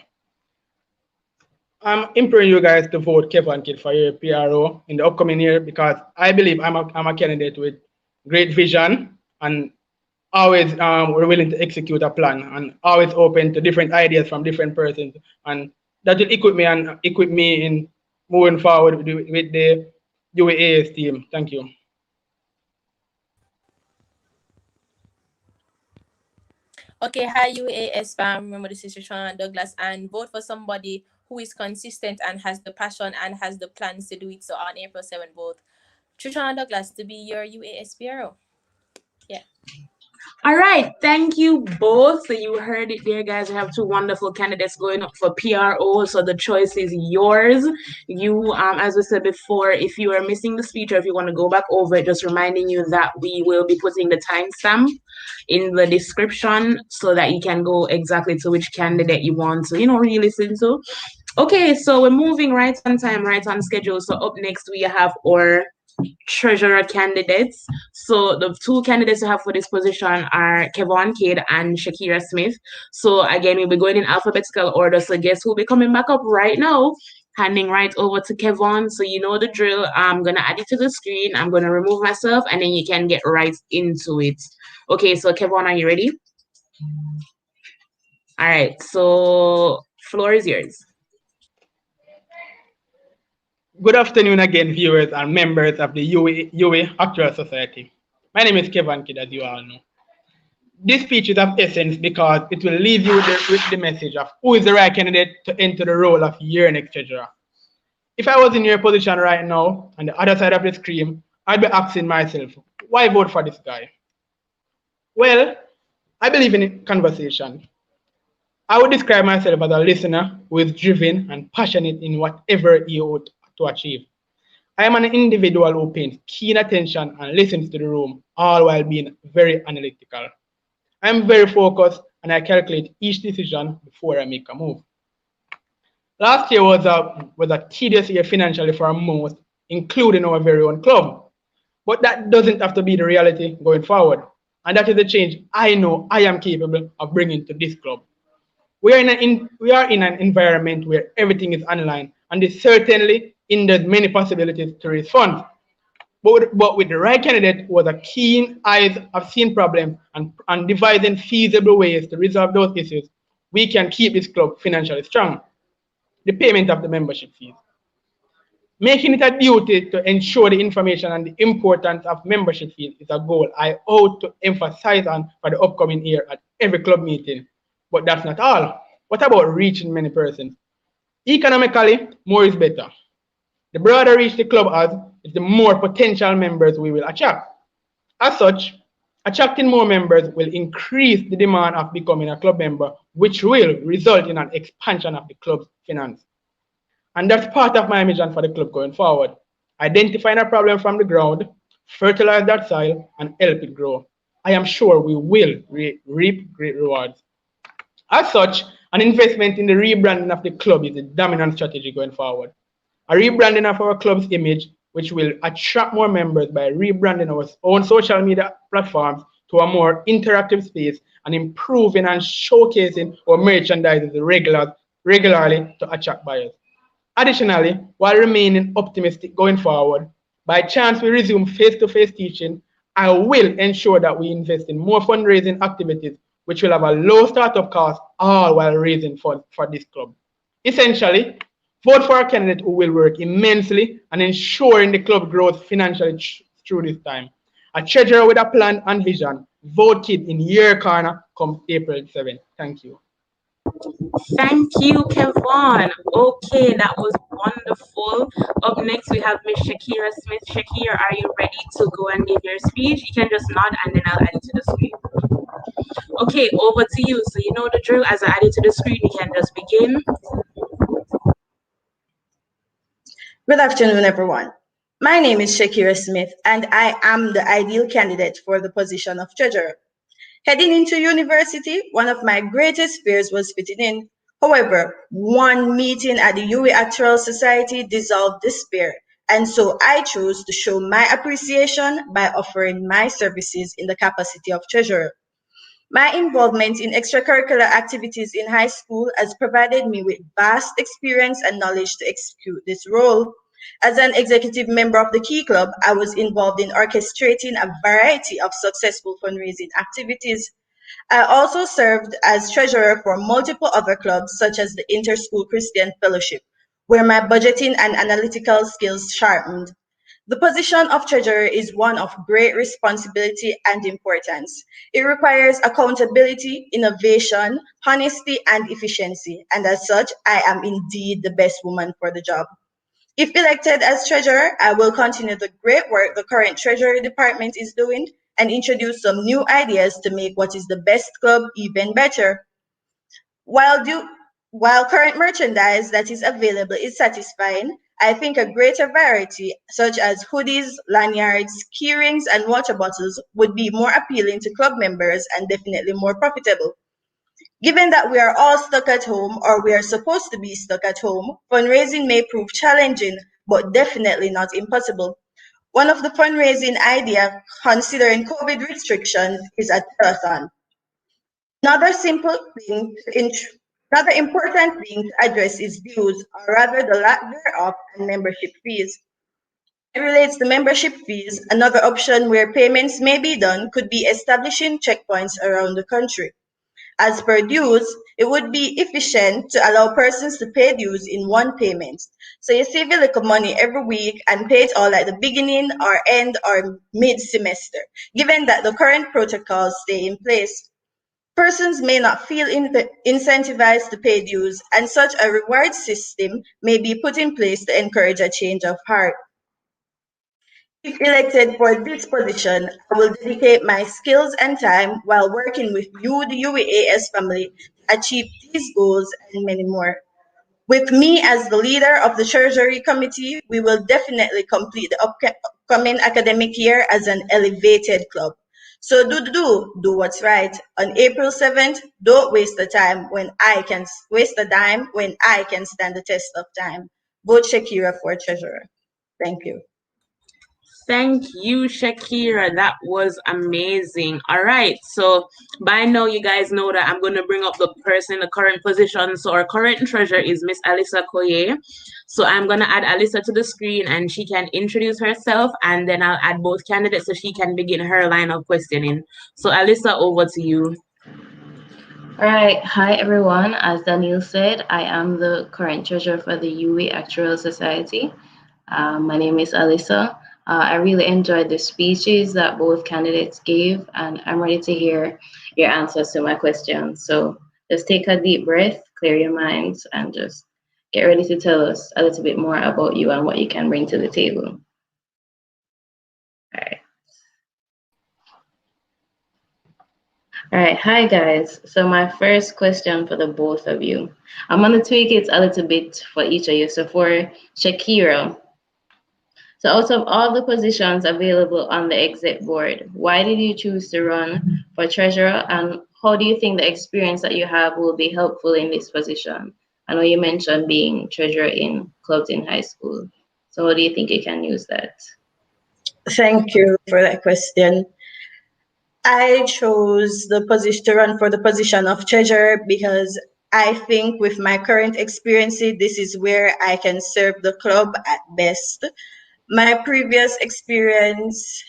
I'm imploring you guys to vote Kevon Kidd for your P.R.O. in the upcoming year, because I believe I'm a candidate with great vision and always we're willing to execute a plan and always open to different ideas from different persons, and that will equip me in moving forward with the UWIAS team. Thank you. Okay, hi UWIAS fam. Remember, this is Treshawna Douglas, and vote for somebody who is consistent and has the passion and has the plans to do it. So on April 7th, vote Treshawna Douglas to be your UWIAS P.R.O. Yeah. All right, thank you both. So you heard it there, guys. We have two wonderful candidates going up for P.R.O. So the choice is yours. You, as we said before, if you are missing the speech or if you want to go back over it, just reminding you that we will be putting the timestamp in the description so that you can go exactly to which candidate you want to, really listen to. Okay, so we're moving right on time, right on schedule. So up next we have our treasurer candidates. So the two candidates we have for this position are Kevon Kidd and Shekera Smith. So again, we'll be going in alphabetical order. So guess who'll be coming back up right now? Handing right over to Kevon. So you know the drill. I'm gonna add it to the screen. I'm gonna remove myself, and then you can get right into it. Okay, so Kevon, are you ready? All right. So floor is yours. Good afternoon again, viewers and members of the UWI Actual Society. My name is Kevon Kidd, as you all know. This speech is of essence because it will leave you with the message of who is the right candidate to enter the role of your next treasurer. If I was in your position right now, on the other side of the screen, I'd be asking myself, why vote for this guy? Well, I believe in conversation. I would describe myself as a listener who is driven and passionate in whatever he ought to achieve. I am an individual who pays keen attention and listens to the room, all while being very analytical. I am very focused and I calculate each decision before I make a move. Last year was a tedious year financially for most, including our very own club. But that doesn't have to be the reality going forward. And that is the change I know I am capable of bringing to this club. We are in an environment where everything is online, and this certainly hinders many possibilities to raise funds. But with the right candidate who has a keen eyes of seeing problems and devising feasible ways to resolve those issues, we can keep this club financially strong. The payment of the membership fees. Making it a duty to ensure the information and the importance of membership fees is a goal I ought to emphasize on for the upcoming year at every club meeting. But that's not all. What about reaching many persons? Economically, more is better. The broader reach the club has, is the more potential members we will attract. As such, attracting more members will increase the demand of becoming a club member, which will result in an expansion of the club's finance. And that's part of my mission for the club going forward. Identifying a problem from the ground, fertilize that soil, and help it grow. I am sure we will reap great rewards. As such, an investment in the rebranding of the club is the dominant strategy going forward. A rebranding of our club's image, which will attract more members by rebranding our own social media platforms to a more interactive space and improving and showcasing our merchandise regularly to attract buyers. Additionally, while remaining optimistic going forward, by chance we resume face-to-face teaching, I will ensure that we invest in more fundraising activities, which will have a low startup cost, all while raising funds for this club. Essentially, vote for a candidate who will work immensely and ensuring the club grows financially through this time. A treasurer with a plan and vision. Vote Kidd in your corner come April 7th. Thank you. Thank you, Kevon. Okay, that was wonderful. Up next, we have Miss Shekera Smith. Shekera, are you ready to go and give your speech? You can just nod and then I'll add it to the screen. Okay, over to you. So you know the drill. As I add it to the screen, you can just begin. Good afternoon, everyone. My name is Shekera Smith, and I am the ideal candidate for the position of treasurer. Heading into university, one of my greatest fears was fitting in. However, one meeting at the UWI Actual Society dissolved this fear, and so I chose to show my appreciation by offering my services in the capacity of treasurer. My involvement in extracurricular activities in high school has provided me with vast experience and knowledge to execute this role. As an executive member of the Key Club, I was involved in orchestrating a variety of successful fundraising activities. I also served as treasurer for multiple other clubs, such as the Interschool Christian Fellowship, where my budgeting and analytical skills sharpened. The position of treasurer is one of great responsibility and importance. It requires accountability, innovation, honesty, and efficiency, and as such, I am indeed the best woman for the job. If elected as treasurer, I will continue the great work the current treasury department is doing and introduce some new ideas to make what is the best club even better. While current merchandise that is available is satisfying, I think a greater variety, such as hoodies, lanyards, keyrings, and water bottles, would be more appealing to club members and definitely more profitable. Given that we are all stuck at home, or we are supposed to be stuck at home, fundraising may prove challenging, but definitely not impossible. One of the fundraising ideas, considering COVID restrictions, is a telethon. Another another important thing to address is dues, or rather the lack thereof, and membership fees. It relates to membership fees. Another option where payments may be done could be establishing checkpoints around the country. As per dues, it would be efficient to allow persons to pay dues in one payment. So you save a little money every week and pay it all at the beginning or end or mid-semester, given that the current protocols stay in place. Persons may not feel incentivized to pay dues, and such a reward system may be put in place to encourage a change of heart. If elected for this position, I will dedicate my skills and time while working with you, the UWIAS family, to achieve these goals and many more. With me as the leader of the Treasury Committee, we will definitely complete the upcoming academic year as an elevated club. So do what's right. On April 7th, don't waste the time when I can waste the dime when I can stand the test of time. Vote Shekera for treasurer. Thank you. Thank you, Shekera. That was amazing. All right. So by now, you guys know that I'm going to bring up the person in the current position. So our current treasurer is Miss Alyssa Koye. So I'm going to add Alyssa to the screen and she can introduce herself. And then I'll add both candidates so she can begin her line of questioning. So Alyssa, over to you. All right. Hi, everyone. As Daniel said, I am the current treasurer for the UWI Actuarial Society. My name is Alyssa. I really enjoyed the speeches that both candidates gave, and I'm ready to hear your answers to my questions. So just take a deep breath, clear your minds, and just get ready to tell us a little bit more about you and what you can bring to the table. All right. All right, hi guys. So my first question for the both of you. I'm gonna tweak it a little bit for each of you. So for Shekera, so out of all the positions available on the exec board, why did you choose to run for treasurer, and how do you think the experience that you have will be helpful in this position? I know you mentioned being treasurer in clubs in high school. So how do you think you can use that? Thank you for that question. I chose the position to run for the position of treasurer because I think with my current experiences, this is where I can serve the club at best. My previous experience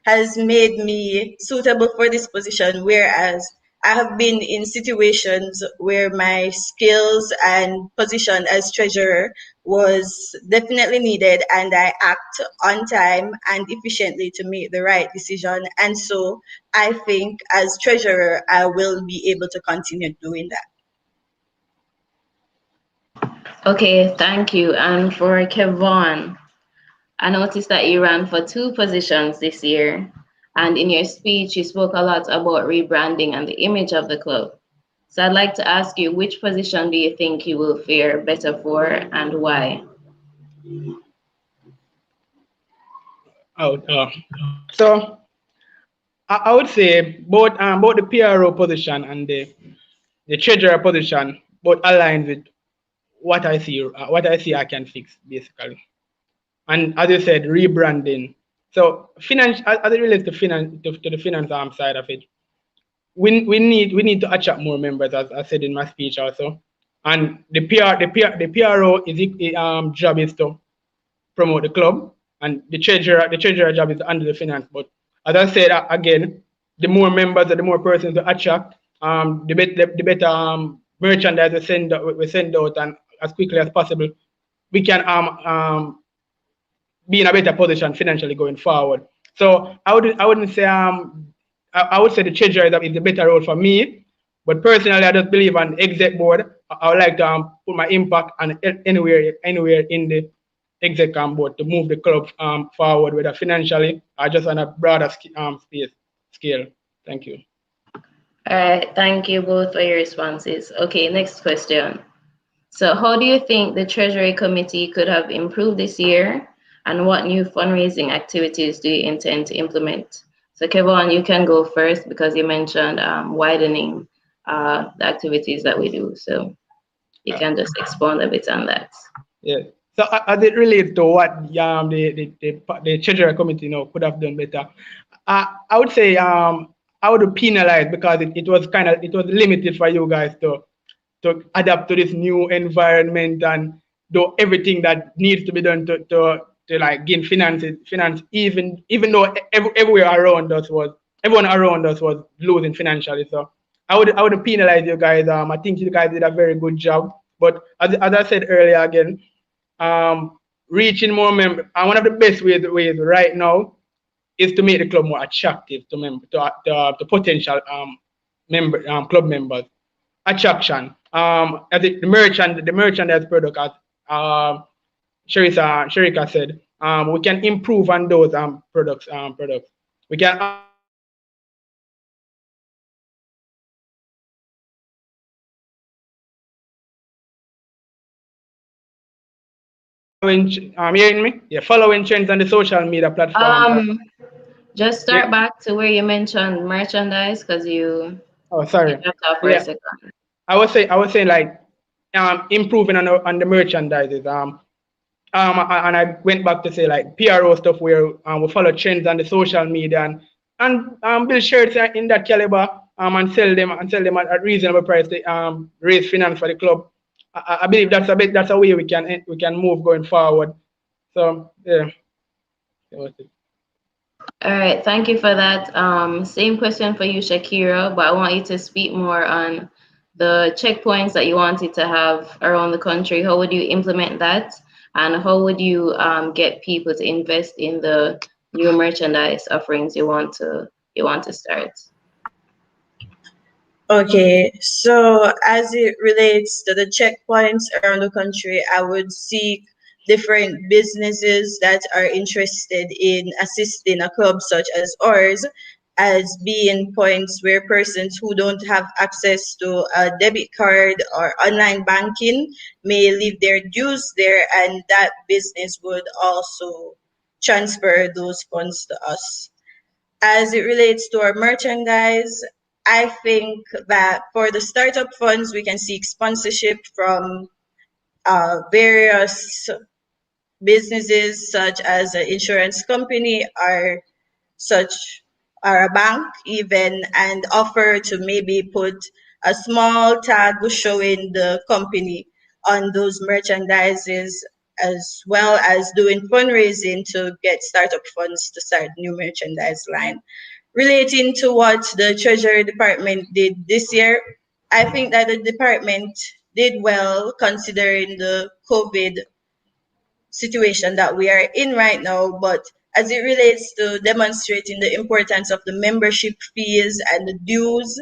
has made me suitable for this position, whereas I have been in situations where my skills and position as treasurer was definitely needed, and I act on time and efficiently to make the right decision. And so I think as treasurer, I will be able to continue doing that. Okay, thank you. And for Kevon, I noticed that you ran for 2 positions this year. And in your speech, you spoke a lot about rebranding and the image of the club. So I'd like to ask you, which position do you think you will fare better for and why? So I would say both the P.R.O position and the treasurer position both align with what I see I can fix basically. And as you said, rebranding. So finance as it relates to the finance side of it, we need to attract more members, as I said in my speech also. And the P.R.O is job is to promote the club, and the treasurer job is to handle the finance. But as I said again, the more members or the more persons to attract, the better merchandise we send out, and as quickly as possible, we can be in a better position financially going forward. So I wouldn't say I would say the treasurer is the better role for me, but personally I just believe on exec board. I would like to put my impact on anywhere in the exec board to move the club forward, whether financially or just on a broader scale. Thank you. All right, thank you both for your responses. Okay, next question. So how do you think the Treasury Committee could have improved this year, and what new fundraising activities do you intend to implement? So Kevon, you can go first because you mentioned widening the activities that we do. So you can just expound a bit on that. Yeah. So as it relates to what the treasurer committee could have done better, I would say I would penalize because it was limited for you guys to adapt to this new environment and do everything that needs to be done to like gain finance even though everyone around us was losing financially. So I would penalize you guys. I think you guys did a very good job. But as I said earlier again, reaching more members. And one of the best ways right now is to make the club more attractive to potential club members. Attraction. As the merchandise product, as Sherika said, we can improve on those products. We can hearing me? Yeah, following trends on the social media platforms. Just start back to where you mentioned merchandise because you sorry. dropped off for a Yeah, second. I was saying like improving on the merchandises. And I went back to say like P.R.O stuff where we follow trends on the social media and build shirts in that caliber and sell them at reasonable price to raise finance for the club. I believe that's a way we can move going forward. So yeah. All right, thank you for that. Same question for you, Shekera, but I want you to speak more on the checkpoints that you wanted to have around the country. How would you implement that? And how would you get people to invest in the new merchandise offerings you want to start? Okay, so as it relates to the checkpoints around the country, I would seek different businesses that are interested in assisting a club such as ours as being points where persons who don't have access to a debit card or online banking may leave their dues there, and that business would also transfer those funds to us. As it relates to our merchandise, I think that for the startup funds, we can seek sponsorship from various businesses such as an insurance company or such or a bank even, and offer to maybe put a small tag showing the company on those merchandises, as well as doing fundraising to get startup funds to start new merchandise line. Relating to what the Treasury Department did this year, I think that the department did well considering the COVID situation that we are in right now. But as it relates to demonstrating the importance of the membership fees and the dues,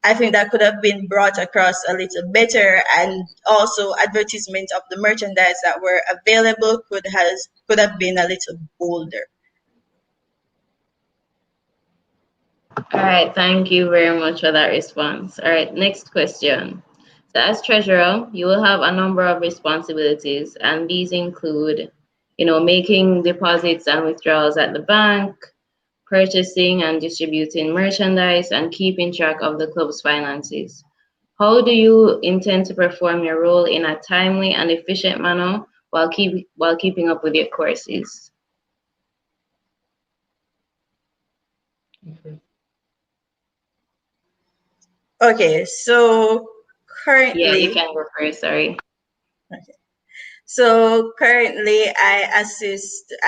I think that could have been brought across a little better, and also advertisement of the merchandise that were available could have been a little bolder. All right, thank you very much for that response. All right, next question. So as treasurer, you will have a number of responsibilities, and these include, making deposits and withdrawals at the bank, purchasing and distributing merchandise, and keeping track of the club's finances. How do you intend to perform your role in a timely and efficient manner while keeping up with your courses? Okay, so Yeah, you currently, can go first, sorry.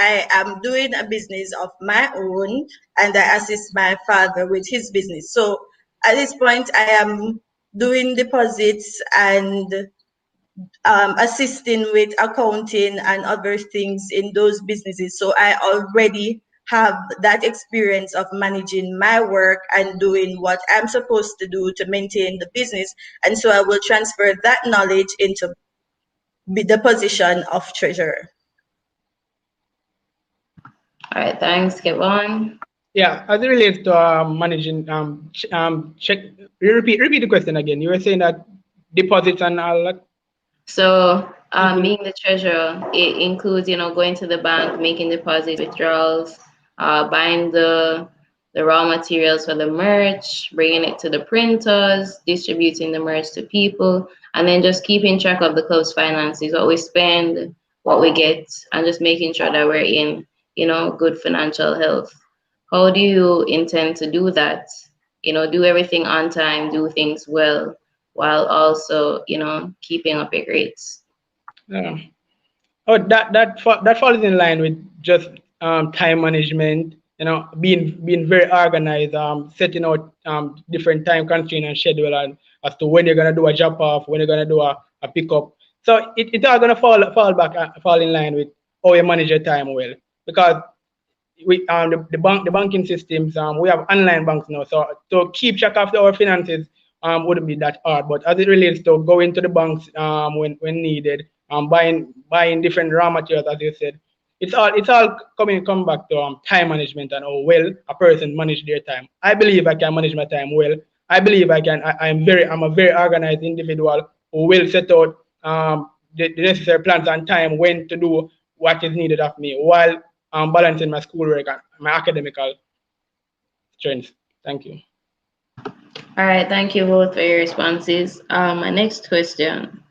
I am doing a business of my own, and I assist my father with his business. So at this point, I am doing deposits and assisting with accounting and other things in those businesses. So I already have that experience of managing my work and doing what I'm supposed to do to maintain the business. And so I will transfer that knowledge into the position of treasurer. All right, thanks, Kevon. Yeah, as it relates to managing check. Repeat the question again. You were saying that deposits and all that. So being the treasurer, it includes, going to the bank, making deposits, withdrawals, buying the the raw materials for the merch, bringing it to the printers, distributing the merch to people, and then just keeping track of the club's finances, what we spend, what we get, and just making sure that we're in, good financial health. How do you intend to do that? Do everything on time, do things well, while also, keeping up your grades. Yeah. Oh, that falls in line with just time management. Being very organized, setting out different time constraint and schedule, and as to when you're gonna do a drop off, when you're gonna do a pickup. So it's all gonna fall in line with how you manage your time well, because we the banking systems, we have online banks now, so to keep track of our finances wouldn't be that hard. But as it relates to going to the banks when needed, buying different raw materials, as you said, it's all come back to time management and how well a person manage their time. I believe I can manage my time well. I believe I can. I'm a very organized individual who will set out the necessary plans and time when to do what is needed of me while balancing my schoolwork and my academical strengths. Thank you. All right, thank you both for your responses. My next question.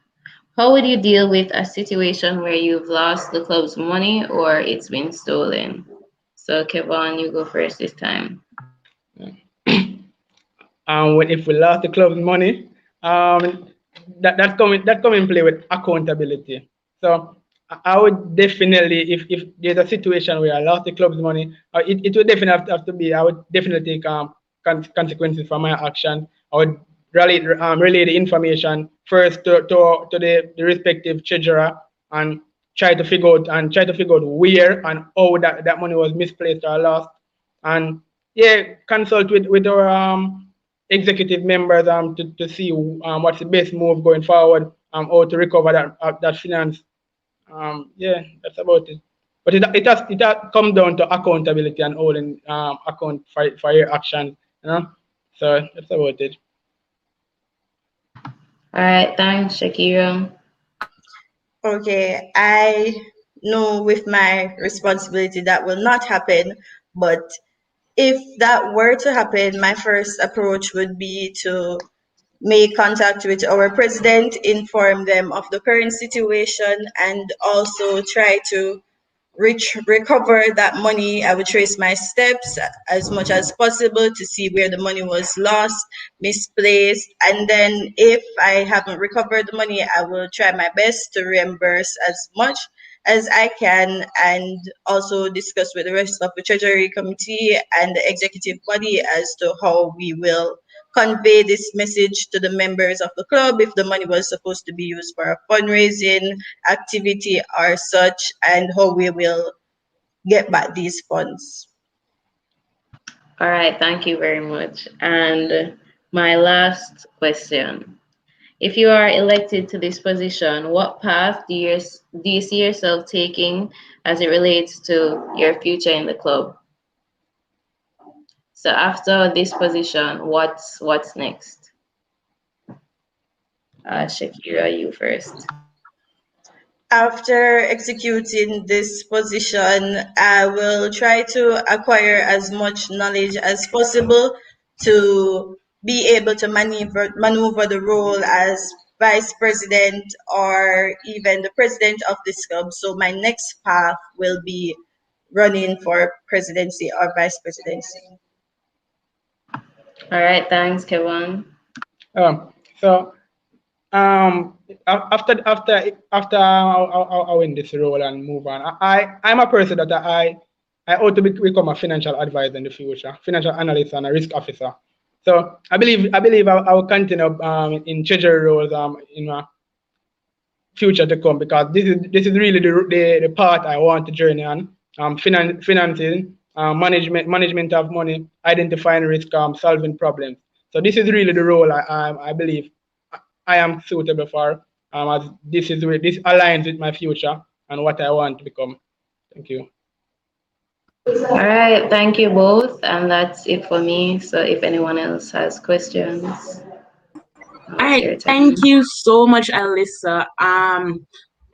How would you deal with a situation where you've lost the club's money or it's been stolen? So, Kevon, you go first this time. If we lost the club's money, that come in play with accountability. So I would definitely, if there's a situation where I lost the club's money, it would definitely have to be. I would definitely take consequences for my action. I would relay the information first to the respective treasurer and try to figure out where and how that money was misplaced or lost, and yeah, consult with our executive members to see what's the best move going forward, how to recover that finance. Yeah, that's about it. But it has come down to accountability and holding account for your actions, So that's about it. All right, thanks, Shekera. Okay, I know with my responsibility that will not happen, but if that were to happen, my first approach would be to make contact with our president, inform them of the current situation, and also try to recover that money. I would trace my steps as much as possible to see where the money was lost, misplaced, and then if I haven't recovered the money, I will try my best to reimburse as much as I can, and also discuss with the rest of the Treasury Committee and the executive body as to how we will convey this message to the members of the club if the money was supposed to be used for a fundraising activity or such, and how we will get back these funds. All right, thank you very much. And my last question. If you are elected to this position, what path do you see yourself taking as it relates to your future in the club? So after this position, what's next? Shekera, you first. After executing this position, I will try to acquire as much knowledge as possible to be able to maneuver the role as vice president or even the president of this club. So my next path will be running for presidency or vice presidency. All right, thanks, Kevon. So after I win this role and move on, I'm a person that I ought to become a financial advisor in the future, financial analyst and a risk officer. So I believe I will continue in treasury roles in my future to come, because this is really the part I want to journey on. Financing, management of money, identifying risk, solving problems. So this is really the role I believe I am suitable for, as this aligns with my future and what I want to become. Thank you. All right, thank you both, and that's it for me. So if anyone else has questions, All right, thank you so much, Alyssa.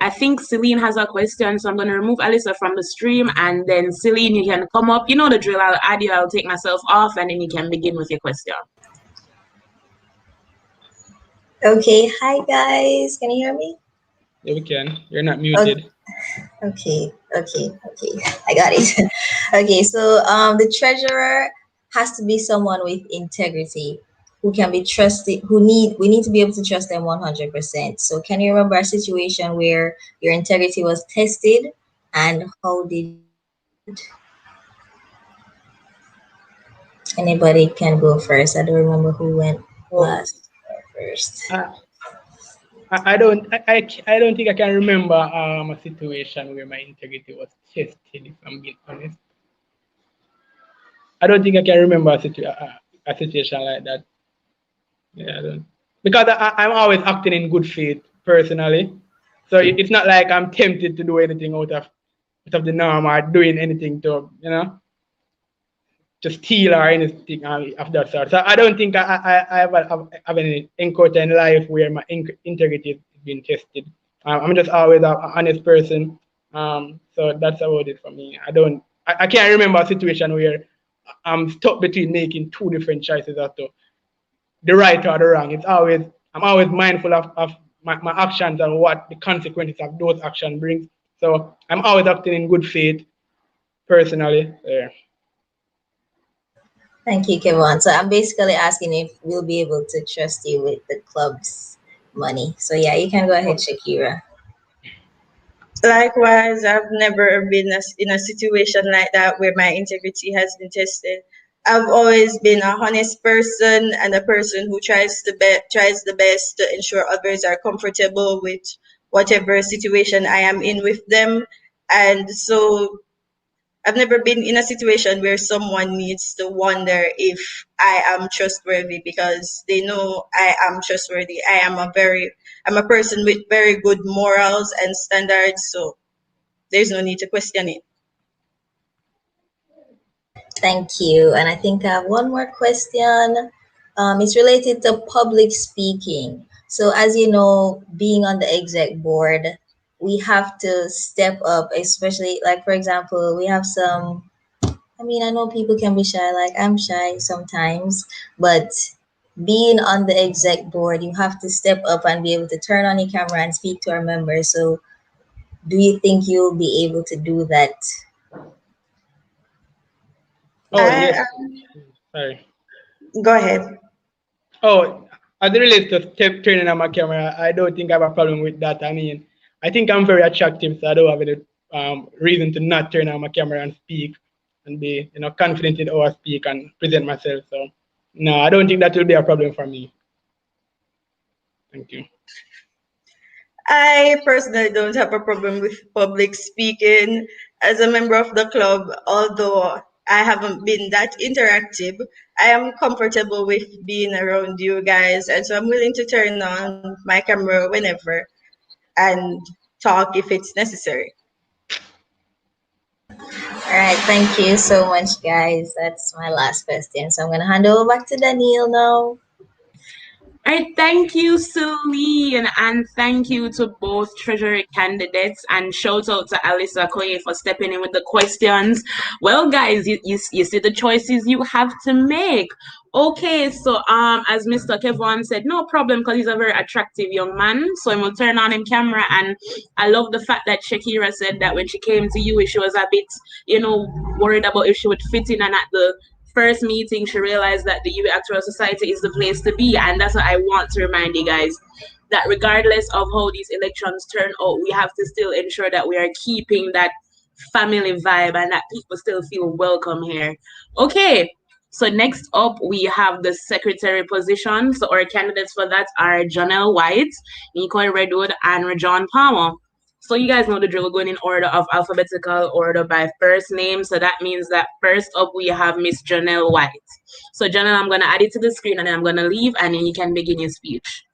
I think Celine has a question, so I'm going to remove Alyssa from the stream, and then Celine, you can come up. You know the drill. I'll add you. I'll take myself off, and then you can begin with your question. Okay, hi guys. Can you hear me? Yeah, we can. You're not muted. Okay. I got it. Okay, so the treasurer has to be someone with integrity who can be trusted, we need to be able to trust them 100%. So can you remember a situation where your integrity was tested and how did you respond? Anybody can go first. I don't remember who went last or first. I don't think I can remember a situation where my integrity was tested, if I'm being honest. I don't think I can remember a situation like that. Yeah, I don't. Because I'm always acting in good faith personally. So it's not like I'm tempted to do anything out of the norm or doing anything to, to steal or anything of that sort. So I don't think I have any encounter in life where my integrity is being tested. I'm just always an honest person. So that's about it for me. I can't remember a situation where I'm stuck between making two different choices as to the right or the wrong. I'm always mindful of my actions and what the consequences of those actions brings. So I'm always acting in good faith personally. Yeah. Thank you, Kevon. So I'm basically asking if we'll be able to trust you with the club's money. So yeah, you can go ahead, Shekera. Likewise, I've never been in a situation like that where my integrity has been tested. I've always been a honest person and a person who tries the best to ensure others are comfortable with whatever situation I am in with them. And so I've never been in a situation where someone needs to wonder if I am trustworthy because they know I am trustworthy. I'm a person with very good morals and standards, so there's no need to question it. Thank you. And I think I have one more question. It's related to public speaking. So as you know, being on the exec board, we have to step up, especially like for example, we have some, I mean, I know people can be shy, like I'm shy sometimes, but being on the exec board, you have to step up and be able to turn on your camera and speak to our members. So do you think you'll be able to do that? Oh, yes. Sorry. Go ahead. Oh, as it relates to turning on my camera, I don't think I have a problem with that. I mean, I think I'm very attractive, so I don't have any reason to not turn on my camera and speak and be, confident in how I speak and present myself. So, no, I don't think that will be a problem for me. Thank you. I personally don't have a problem with public speaking. As a member of the club, although I haven't been that interactive, I am comfortable with being around you guys. And so I'm willing to turn on my camera whenever and talk if it's necessary. All right, thank you so much, guys. That's my last question. So I'm going to hand over back to Daniel now. All right, thank you, Celine, and thank you to both treasury candidates, and shout out to Alyssa Koye for stepping in with the questions. Well, guys, you see the choices you have to make. Okay, so as Mr. Kevon said, no problem, because he's a very attractive young man. So I'm gonna turn on him camera, and I love the fact that Shekera said that when she came to you, she was a bit, worried about if she would fit in, and at the first meeting, she realized that the UWIAS Actual Society is the place to be. And that's what I want to remind you guys, that regardless of how these elections turn out, we have to still ensure that we are keeping that family vibe and that people still feel welcome here. Okay, so next up, we have the secretary position. So our candidates for that are Jhonelle Whyte, Neikoy Redwood, and Rejaughn Palmer. So you guys know the drill. We're going in order of alphabetical order by first name. So that means that first up we have Miss Jhonelle Whyte. So Jhonelle, I'm going to add it to the screen and then I'm going to leave and then you can begin your speech.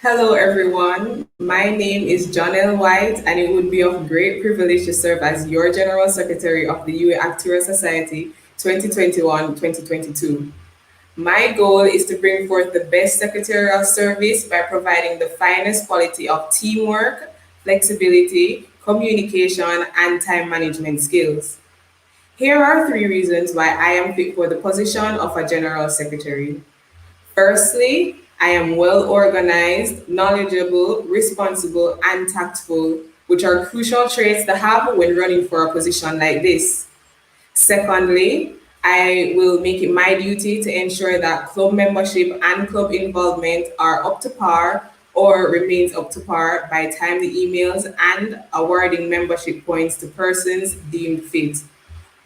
Hello everyone, my name is Jhonelle Whyte and it would be of great privilege to serve as your General Secretary of the UWIAS Actuarial Society 2021-2022. My goal is to bring forth the best secretarial service by providing the finest quality of teamwork, flexibility, communication, and time management skills. Here are 3 reasons why I am fit for the position of a General Secretary. Firstly, I am well organized, knowledgeable, responsible, and tactful, which are crucial traits to have when running for a position like this. Secondly, I will make it my duty to ensure that club membership and club involvement are up to par or remains up to par by timely emails and awarding membership points to persons deemed fit.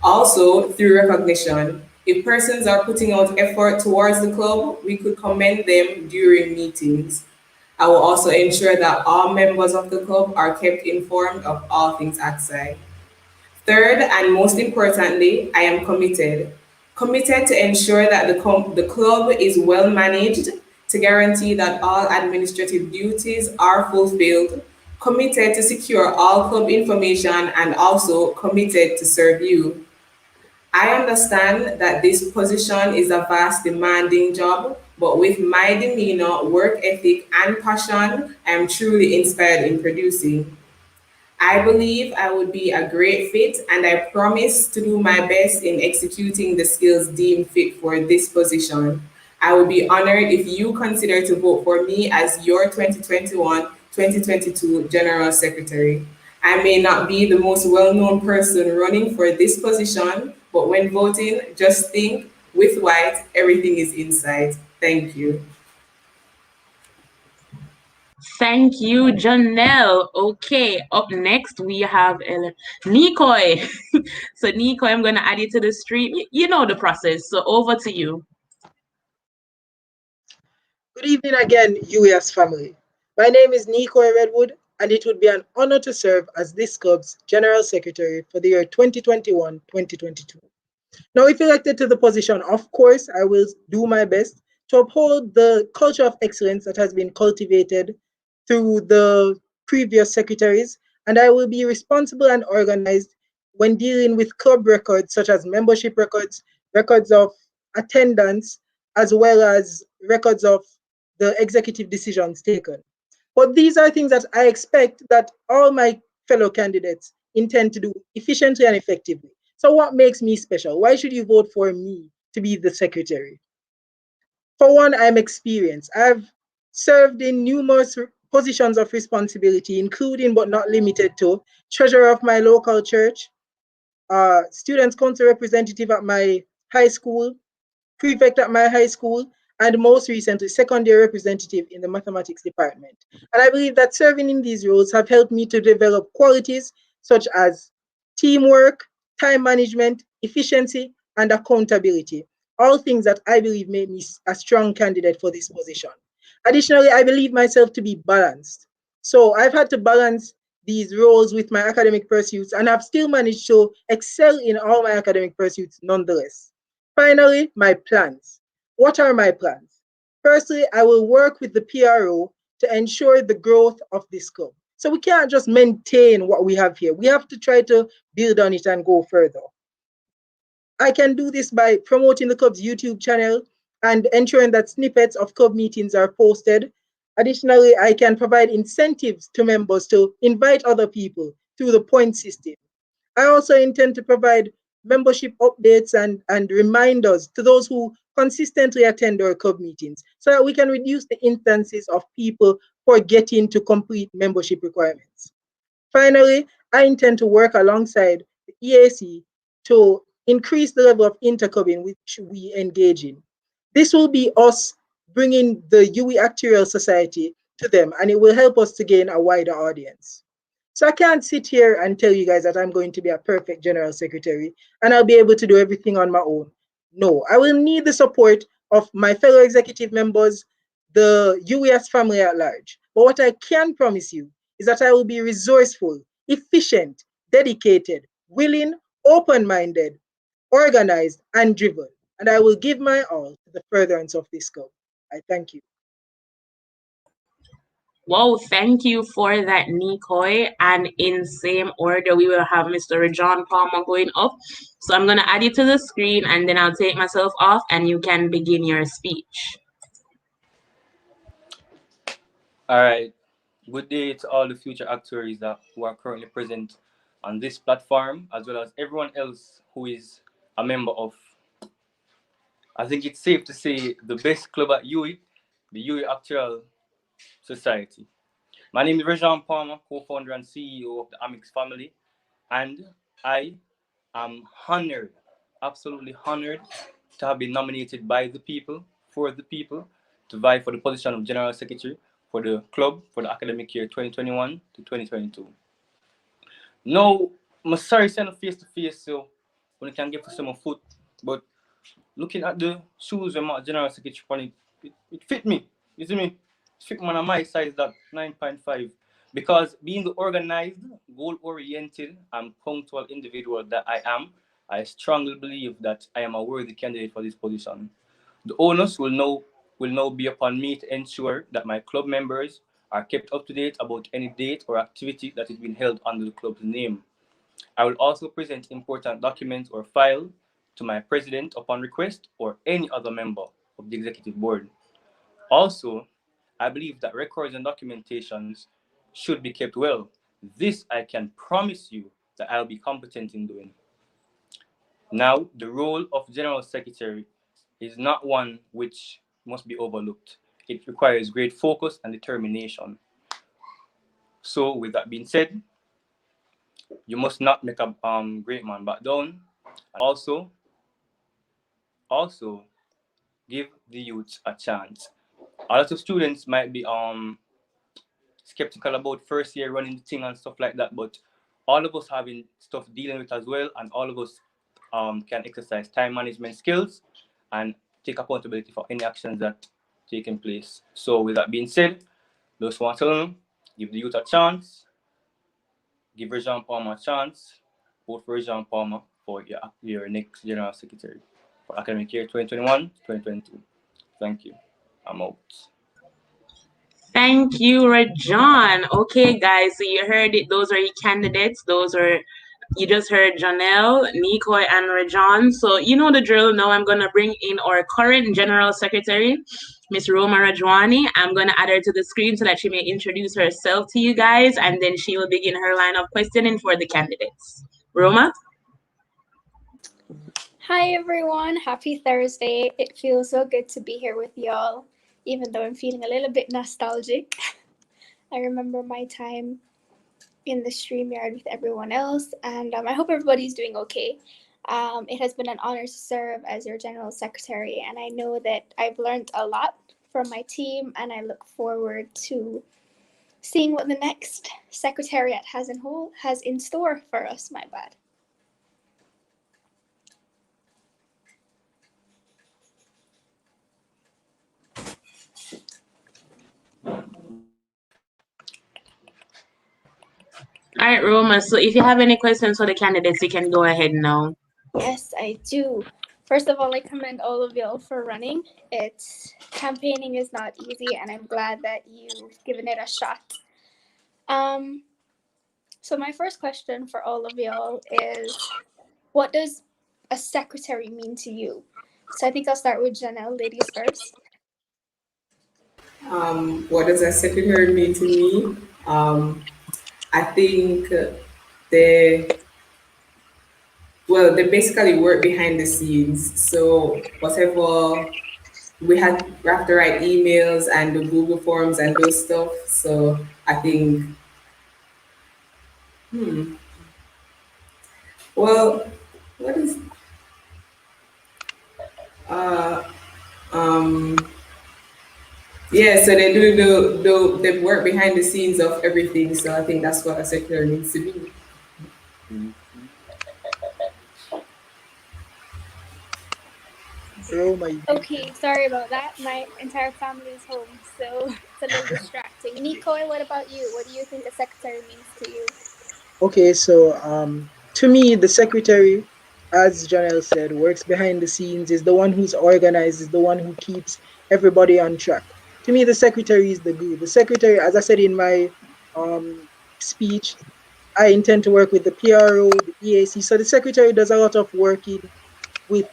Also, through recognition, if persons are putting out effort towards the club, we could commend them during meetings. I will also ensure that all members of the club are kept informed of all things outside. Third, and most importantly, I am committed. Committed to ensure that the club is well managed, to guarantee that all administrative duties are fulfilled, committed to secure all club information, and also committed to serve you. I understand that this position is a vast, demanding job, but with my demeanor, work ethic, and passion, I am truly inspired in producing. I believe I would be a great fit, and I promise to do my best in executing the skills deemed fit for this position. I would be honored if you consider to vote for me as your 2021-2022 General Secretary. I may not be the most well known person running for this position, but when voting, just think with White, everything is inside. Thank you. Thank you, Jhonelle. Okay, up next we have Neikoy. So Neikoy, I'm gonna add you to the stream. You know the process. So over to you. Good evening again, UWIAS family. My name is Neikoy Redwood, and it would be an honor to serve as this club's General Secretary for the year 2021-2022. Now, if elected to the position, of course, I will do my best to uphold the culture of excellence that has been cultivated through the previous secretaries, and I will be responsible and organized when dealing with club records such as membership records, records of attendance, as well as records of the executive decisions taken. But these are things that I expect that all my fellow candidates intend to do efficiently and effectively. So what makes me special? Why should you vote for me to be the secretary? For one, I'm experienced. I've served in numerous positions of responsibility, including but not limited to treasurer of my local church, students council representative at my high school, prefect at my high school, and most recently, second year representative in the mathematics department. And I believe that serving in these roles have helped me to develop qualities such as teamwork, time management, efficiency, and accountability. All things that I believe made me a strong candidate for this position. Additionally, I believe myself to be balanced. So I've had to balance these roles with my academic pursuits and have still managed to excel in all my academic pursuits nonetheless. Finally, my plans. What are my plans? Firstly, I will work with the P.R.O to ensure the growth of this club. So we can't just maintain what we have here. We have to try to build on it and go further. I can do this by promoting the club's YouTube channel and ensuring that snippets of club meetings are posted. Additionally, I can provide incentives to members to invite other people through the point system. I also intend to provide membership updates and reminders to those who consistently attend our club meetings so that we can reduce the instances of people forgetting to complete membership requirements. Finally, I intend to work alongside the E.A.C to increase the level of interclubbing which we engage in. This will be us bringing the UWI Actuarial Society to them, and it will help us to gain a wider audience. So I can't sit here and tell you guys that I'm going to be a perfect general secretary and I'll be able to do everything on my own. No, I will need the support of my fellow executive members, the UWIAS family at large. But what I can promise you is that I will be resourceful, efficient, dedicated, willing, open-minded, organized, and driven. And I will give my all to the furtherance of this club. I thank you. Wow, thank you for that, Neikoy. And in same order, we will have Mr. Rejaughn Palmer going up. So I'm gonna add you to the screen, and then I'll take myself off, and you can begin your speech. All right. Good day to all the future actuaries who are currently present on this platform, as well as everyone else who is a member of, I think it's safe to say, the best club at UWI, the UWI Actual Society. My name is Rejaughn Palmer, co-founder and CEO of the Amix family, and I am honored, absolutely honored, to have been nominated by the people, for the people, to vie for the position of General Secretary for the club for the academic year 2021 to 2022. Now, I'm sorry saying face to face, so when I can get for some foot, but looking at the shoes when my General Secretary on it fit me. You see me? It fit me on my size, that 9.5. Because being the organized, goal-oriented, and punctual individual that I am, I strongly believe that I am a worthy candidate for this position. The onus will now be upon me to ensure that my club members are kept up to date about any date or activity that is being held under the club's name. I will also present important documents or files to my president upon request or any other member of the executive board. Also, I believe that records and documentations should be kept well. This I can promise you that I'll be competent in doing. Now, the role of General Secretary is not one which must be overlooked. It requires great focus and determination. So, with that being said, you must not make a great man back down. Also, give the youth a chance. A lot of students might be skeptical about first year running the thing and stuff like that, but all of us having stuff dealing with as well, and all of us can exercise time management skills and take accountability for any actions that taking place. So with that being said, those want to learn, give the youth a chance, give Rejaughn Palmer a chance, vote for Rejaughn Palmer for your next General Secretary for academic year 2021-2022. Thank you. I'm out. Thank you, Rejaughn. Okay, guys, so you heard it. Those are your candidates. You just heard Jhonelle, Neikoy, and Rejaughn. So you know the drill. Now I'm going to bring in our current General Secretary, Miss Roma Rajwani. I'm going to add her to the screen so that she may introduce herself to you guys, and then she will begin her line of questioning for the candidates. Roma? Hi everyone, happy Thursday. It feels so good to be here with y'all, even though I'm feeling a little bit nostalgic. I remember my time in the StreamYard with everyone else, and I hope everybody's doing okay. It has been an honor to serve as your General Secretary, and I know that I've learned a lot from my team, and I look forward to seeing what the next Secretariat has in store for us, my bad. All right, Roma. So if you have any questions for the candidates, you can go ahead now. Yes, I do. First of all, I commend all of y'all for running. Campaigning is not easy, and I'm glad that you've given it a shot. So my first question for all of y'all is, what does a secretary mean to you? So I think I'll start with Jhonelle, ladies first. What does a secretary mean to me? I think they basically work behind the scenes. So whatever we have to write emails and the Google Forms and those stuff. So I think, well, what is, yeah, so they do the work behind the scenes of everything. So I think that's what a secretary needs to be. Okay, sorry about that. My entire family is home, so it's a little distracting. Neikoy, what about you? What do you think a secretary means to you? Okay, so to me, the secretary, as Jhonelle said, works behind the scenes, is the one who's organized, is the one who keeps everybody on track. to me, the secretary is the glue. The secretary, as I said in my speech, I intend to work with the P.R.O, the E.A.C. So the secretary does a lot of working with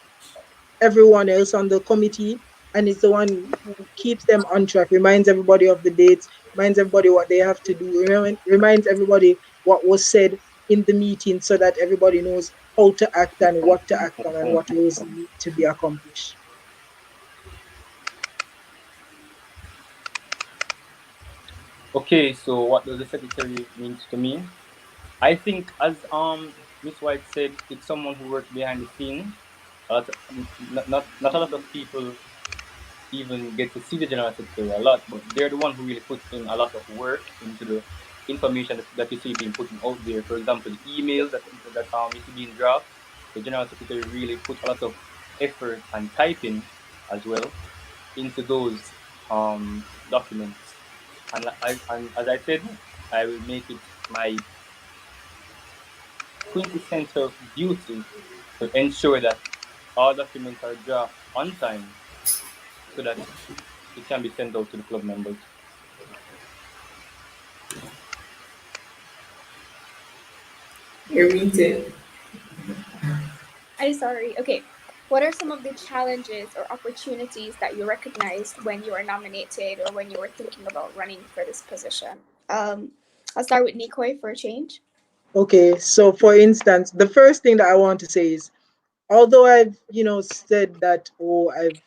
everyone else on the committee, and is the one who keeps them on track, reminds everybody of the dates, reminds everybody what they have to do, reminds everybody what was said in the meeting so that everybody knows how to act and what to act on and what was need to be accomplished. Okay, so what does the secretary means to me? I think, as Miss White said, it's someone who works behind the scene. A lot not a lot of people even get to see the general secretary a lot, but they're the one who really puts in a lot of work into the information that you see being put out there. For example, the emails that you see being drafted, the general secretary really put a lot of effort and typing as well into those documents. And as I said, I will make it my quintessential duty to ensure that all documents are drafted on time so that it can be sent out to the club members. You're muted. I'm sorry. Okay. What are some of the challenges or opportunities that you recognized when you were nominated or when you were thinking about running for this position? I'll start with Neikoy for a change. Okay, so for instance, the first thing that I want to say is, although I've, said that, oh, I've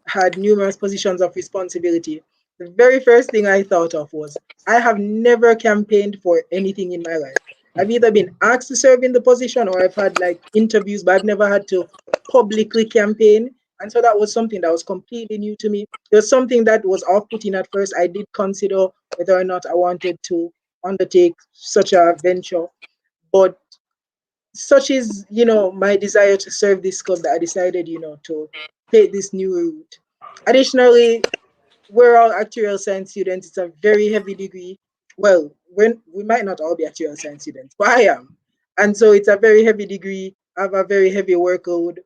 had numerous positions of responsibility, the very first thing I thought of was, I have never campaigned for anything in my life. I've either been asked to serve in the position or I've had like interviews, but I've never had to publicly campaign. And so that was something that was completely new to me. It was something that was off-putting at first. I did consider whether or not I wanted to undertake such a venture, but such is, my desire to serve this club, that I decided, to take this new route. Additionally, we're all actuarial science students. It's a very heavy degree. Well, we might not all be actuarial science students, but I am. And so it's a very heavy degree. I have a very heavy workload.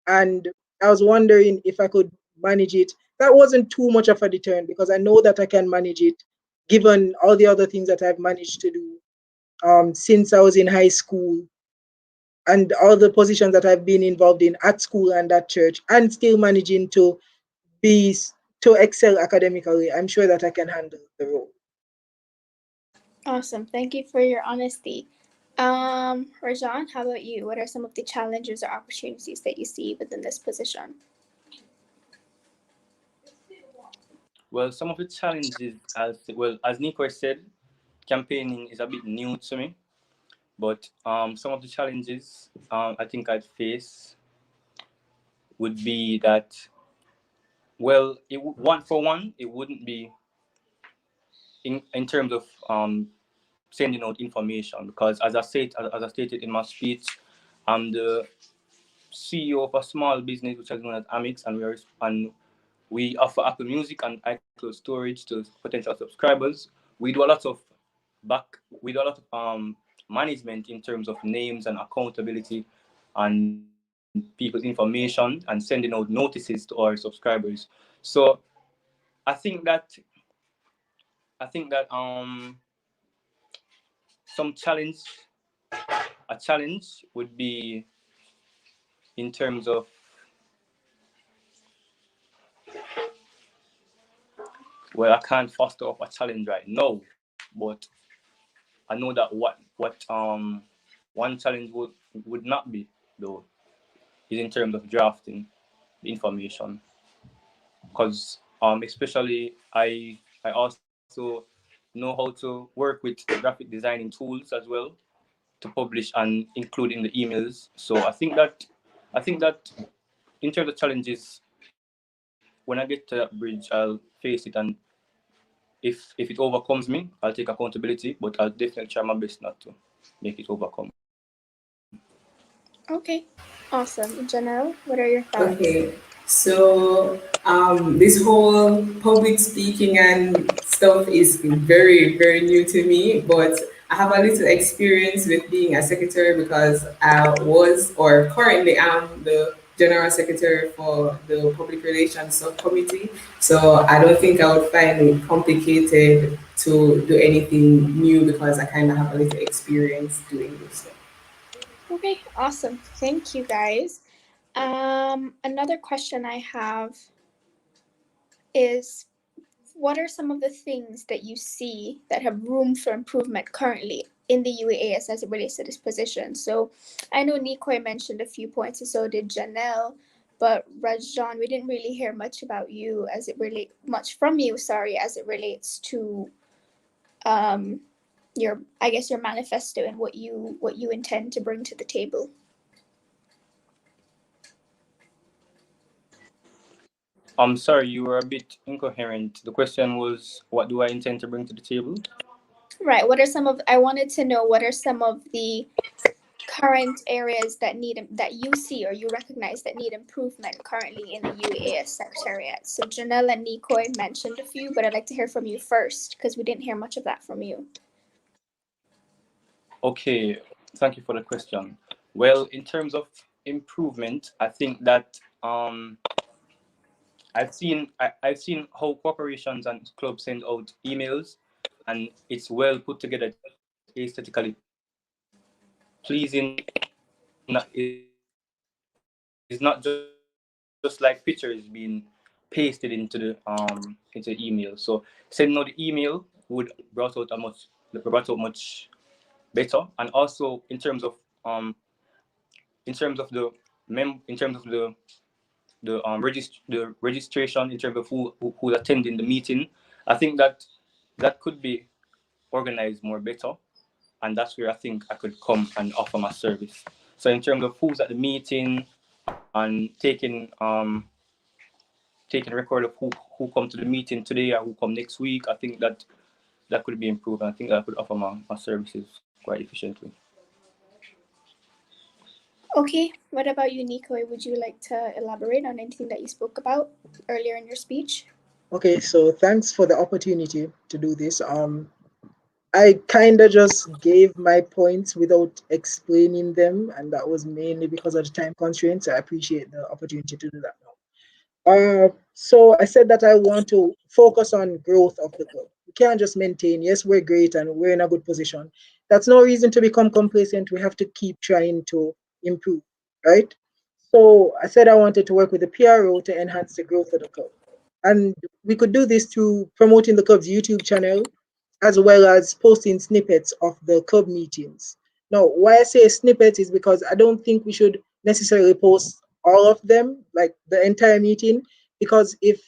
And I was wondering if I could manage it. That wasn't too much of a deterrent because I know that I can manage it given all the other things that I've managed to do since I was in high school and all the positions that I've been involved in at school and at church, and still managing to be to excel academically. I'm sure that I can handle the role. Awesome. Thank you for your honesty. Rejaughn, how about you? What are some of the challenges or opportunities that you see within this position? Well, some of the challenges, as Neikoy said, campaigning is a bit new to me. But some of the challenges I think I'd face would be that, well, one for one, it wouldn't be in terms of sending out information, because as I stated in my speech, I'm the CEO of a small business which is known as Amix, and we offer Apple Music and iCloud storage to potential subscribers. We do a lot of management in terms of names and accountability and people's information and sending out notices to our subscribers. So I think that some challenge would be in terms of, well, I can't foster up a challenge right now, but I know that what one challenge would not be, though, is in terms of drafting the information, because especially I also know how to work with graphic designing tools as well to publish and include in the emails. So I think that in terms of challenges, when I get to that bridge, I'll face it, and if it overcomes me, I'll take accountability, but I'll definitely try my best not to make it overcome. Okay. Awesome. Jhonelle, what are your thoughts? Okay, so this whole public speaking and stuff is very, very new to me, but I have a little experience with being a secretary because I was or currently am the General Secretary for the Public Relations Subcommittee. So I don't think I would find it complicated to do anything new because I kind of have a little experience doing this. Okay, awesome. Thank you, guys. Another question I have is, what are some of the things that you see that have room for improvement currently in the UWIAS as it relates to this position? So I know Neikoy mentioned a few points, and so did Jhonelle, but Rejaughn, we didn't really hear much about you as it from you, as it relates to your manifesto and what you intend to bring to the table. I'm sorry, you were a bit incoherent. The question was, what do I intend to bring to the table? Right. I wanted to know what are some of the current areas that you see or you recognize that need improvement currently in the UWIAS Secretariat. So Jhonelle and Neikoy mentioned a few, but I'd like to hear from you first because we didn't hear much of that from you. Okay, thank you for the question. Well, in terms of improvement, I think that I've seen how corporations and clubs send out emails, and it's well put together, it's aesthetically pleasing. It's not just like pictures being pasted into the email. So sending out the email brought out much better. And also in terms of the registration, in terms of who's attending the meeting, I think that could be organized more better, and that's where I think I could come and offer my service. So in terms of who's at the meeting and taking record of who come to the meeting today or who come next week, I think that could be improved. I think I could offer my services quite efficiently. Okay, what about you, Neikoy? Would you like to elaborate on anything that you spoke about earlier in your speech? Okay, so thanks for the opportunity to do this. I kind of just gave my points without explaining them, and that was mainly because of the time constraints. I appreciate the opportunity to do that now. So I said that I want to focus on growth of the club. We can't just maintain, yes, we're great and we're in a good position. That's no reason to become complacent. We have to keep trying to improve, right? So I said I wanted to work with the P.R.O to enhance the growth of the club. And we could do this through promoting the club's YouTube channel, as well as posting snippets of the club meetings. Now, why I say snippets is because I don't think we should necessarily post all of them, like the entire meeting, because if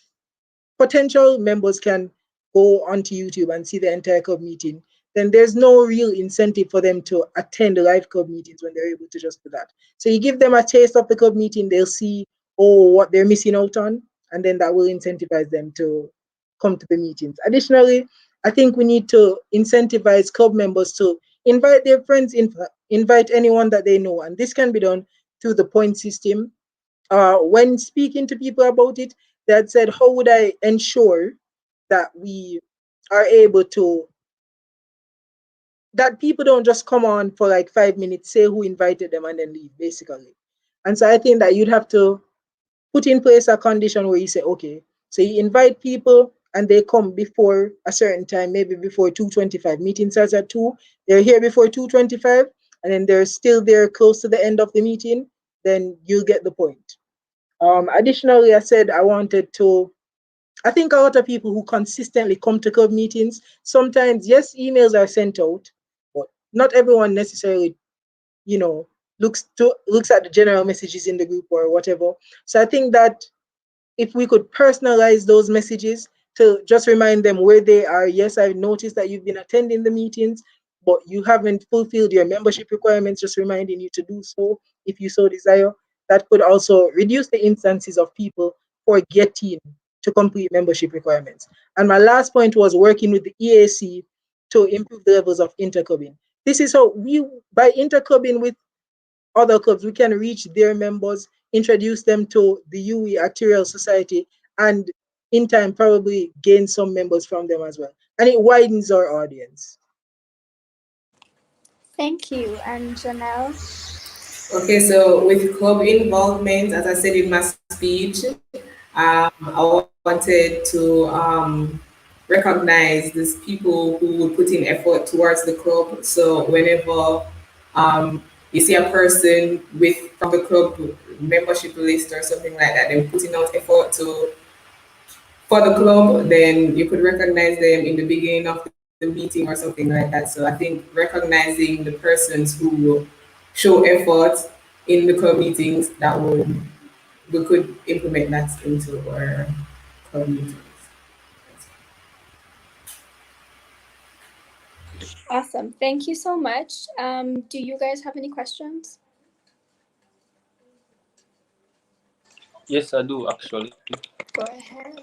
potential members can go onto YouTube and see the entire club meeting, then there's no real incentive for them to attend live club meetings when they're able to just do that. So you give them a taste of the club meeting, they'll see, what they're missing out on, and then that will incentivize them to come to the meetings. Additionally, I think we need to incentivize club members to invite their friends, invite anyone that they know, and this can be done through the point system. When speaking to people about it, they had said, how would I ensure that we are able to, that people don't just come on for like 5 minutes, say who invited them, and then leave, basically. And so I think that you'd have to put in place a condition where you say, okay, so you invite people and they come before a certain time, maybe before 2:25. Meeting starts at 2, they're here before 2:25, and then they're still there close to the end of the meeting, then you'll get the point. Additionally, I said I think a lot of people who consistently come to club meetings, sometimes, yes, emails are sent out, but not everyone necessarily, looks at the general messages in the group or whatever. So I think that if we could personalize those messages to just remind them where they are. Yes, I've noticed that you've been attending the meetings, but you haven't fulfilled your membership requirements, just reminding you to do so if you so desire. That could also reduce the instances of people forgetting to complete membership requirements. And my last point was working with the E.A.C to improve the levels of interclubbing. This is how by interclubbing with other clubs, we can reach their members, introduce them to the UWI Actuarial Society, and in time probably gain some members from them as well. And it widens our audience. Thank you. And Jhonelle? Okay, so with club involvement, as I said in my speech, I wanted to recognize these people who would put in effort towards the club. So whenever you see a person with from the club membership list or something like that, them putting out effort to for the club, then you could recognize them in the beginning of the meeting or something like that. So I think recognizing the persons who show effort in the club meetings, that would we could implement that into our club meetings. Awesome. Thank you so much. Do you guys have any questions? Yes, I do actually. Go ahead.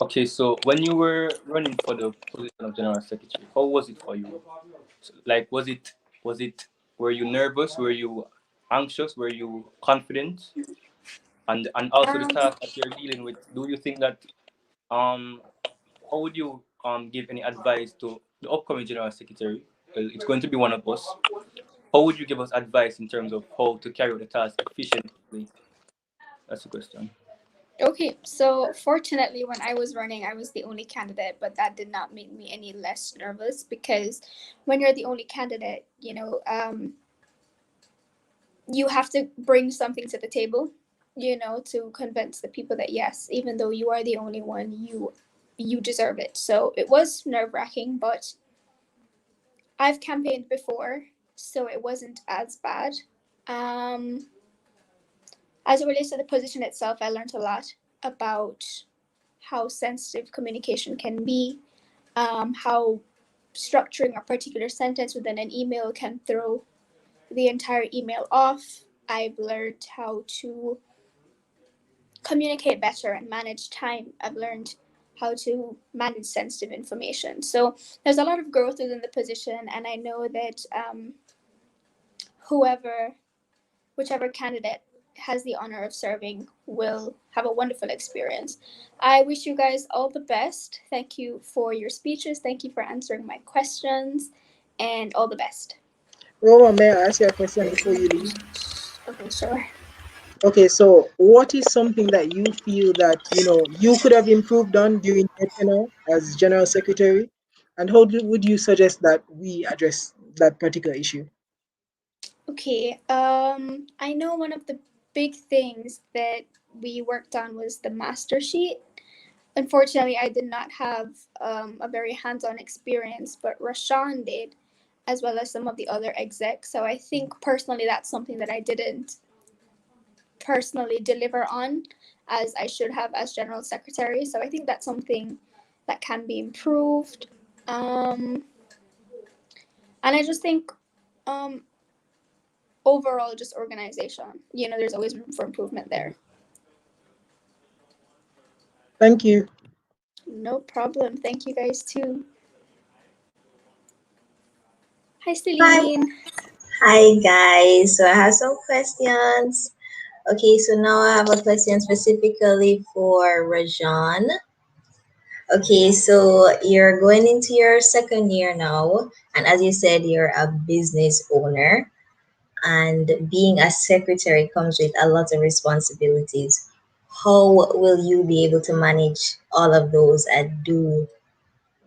Okay, so when you were running for the position of general secretary, how was it for you? Like, was it were you nervous? Were you anxious? Were you confident? And also the Um, task that you're dealing with. Do you think that um how would you give any advice to the upcoming general secretary? Well, it's going to be one of us. How would you give us advice in terms of how to carry out the task efficiently? That's the question. okay, so fortunately, when I was running, I was the only candidate, but that did not make me any less nervous because when you're the only candidate, you have to bring something to the table, to convince the people that yes, even though you are the only one, you deserve it. So it was nerve-wracking, but I've campaigned before, so it wasn't as bad. Um, as it relates to the position itself, I learned a lot about how sensitive communication can be, how structuring a particular sentence within an email can throw the entire email off. I've learned how to communicate better and manage time. I've learned how to manage sensitive information. So there's a lot of growth within the position, and I know that whoever, whichever candidate has the honor of serving will have a wonderful experience. I wish you guys all the best. Thank you for your speeches. Thank you for answering my questions, and all the best. Rowan, may I ask you a question before you leave? Okay, sure. Okay, so what is something that you feel that you could have improved on during your tenure as general secretary, and how would you suggest that we address that particular issue? Okay, I know one of the big things that we worked on was the master sheet. Unfortunately, I did not have a very hands-on experience, but Rejaughn did, as well as some of the other execs. So I think personally that's something that I didn't personally deliver on as I should have as general secretary. So I think that's something that can be improved. And I just think overall just organization. There's always room for improvement there. Thank you. No problem. Thank you guys too. Hi, Hi. Celine. Hi guys. So I have some questions. Okay, so now I have a question specifically for Rejaughn. Okay, so you're going into your second year now, and as you said, you're a business owner, and being a secretary comes with a lot of responsibilities. How will you be able to manage all of those and do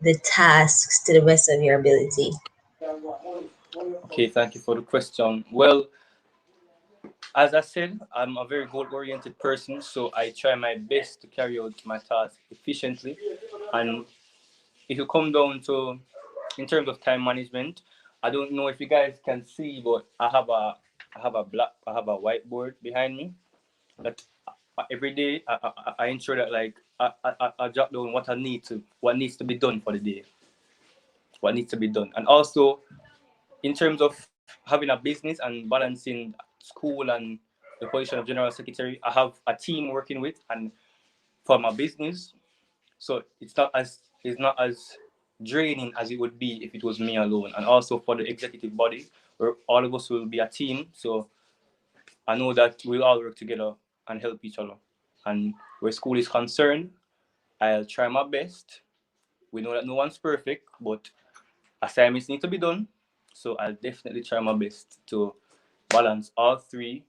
the tasks to the best of your ability? Okay, thank you for the question. Well, as I said, I'm a very goal-oriented person, so I try my best to carry out my task efficiently. And if you come down to, in terms of time management, I don't know if you guys can see, but I have a whiteboard behind me that every day I ensure that like I jot down what needs to be done for the day, what needs to be done, and also in terms of having a business and balancing school and the position of general secretary, I have a team working with, and for my business, so it's not as draining as it would be if it was me alone. And also for the executive body, where all of us will be a team, so I know that we'll all work together and help each other. And where school is concerned, I'll try my best. We know that no one's perfect, but assignments need to be done, so I'll definitely try my best to balance all three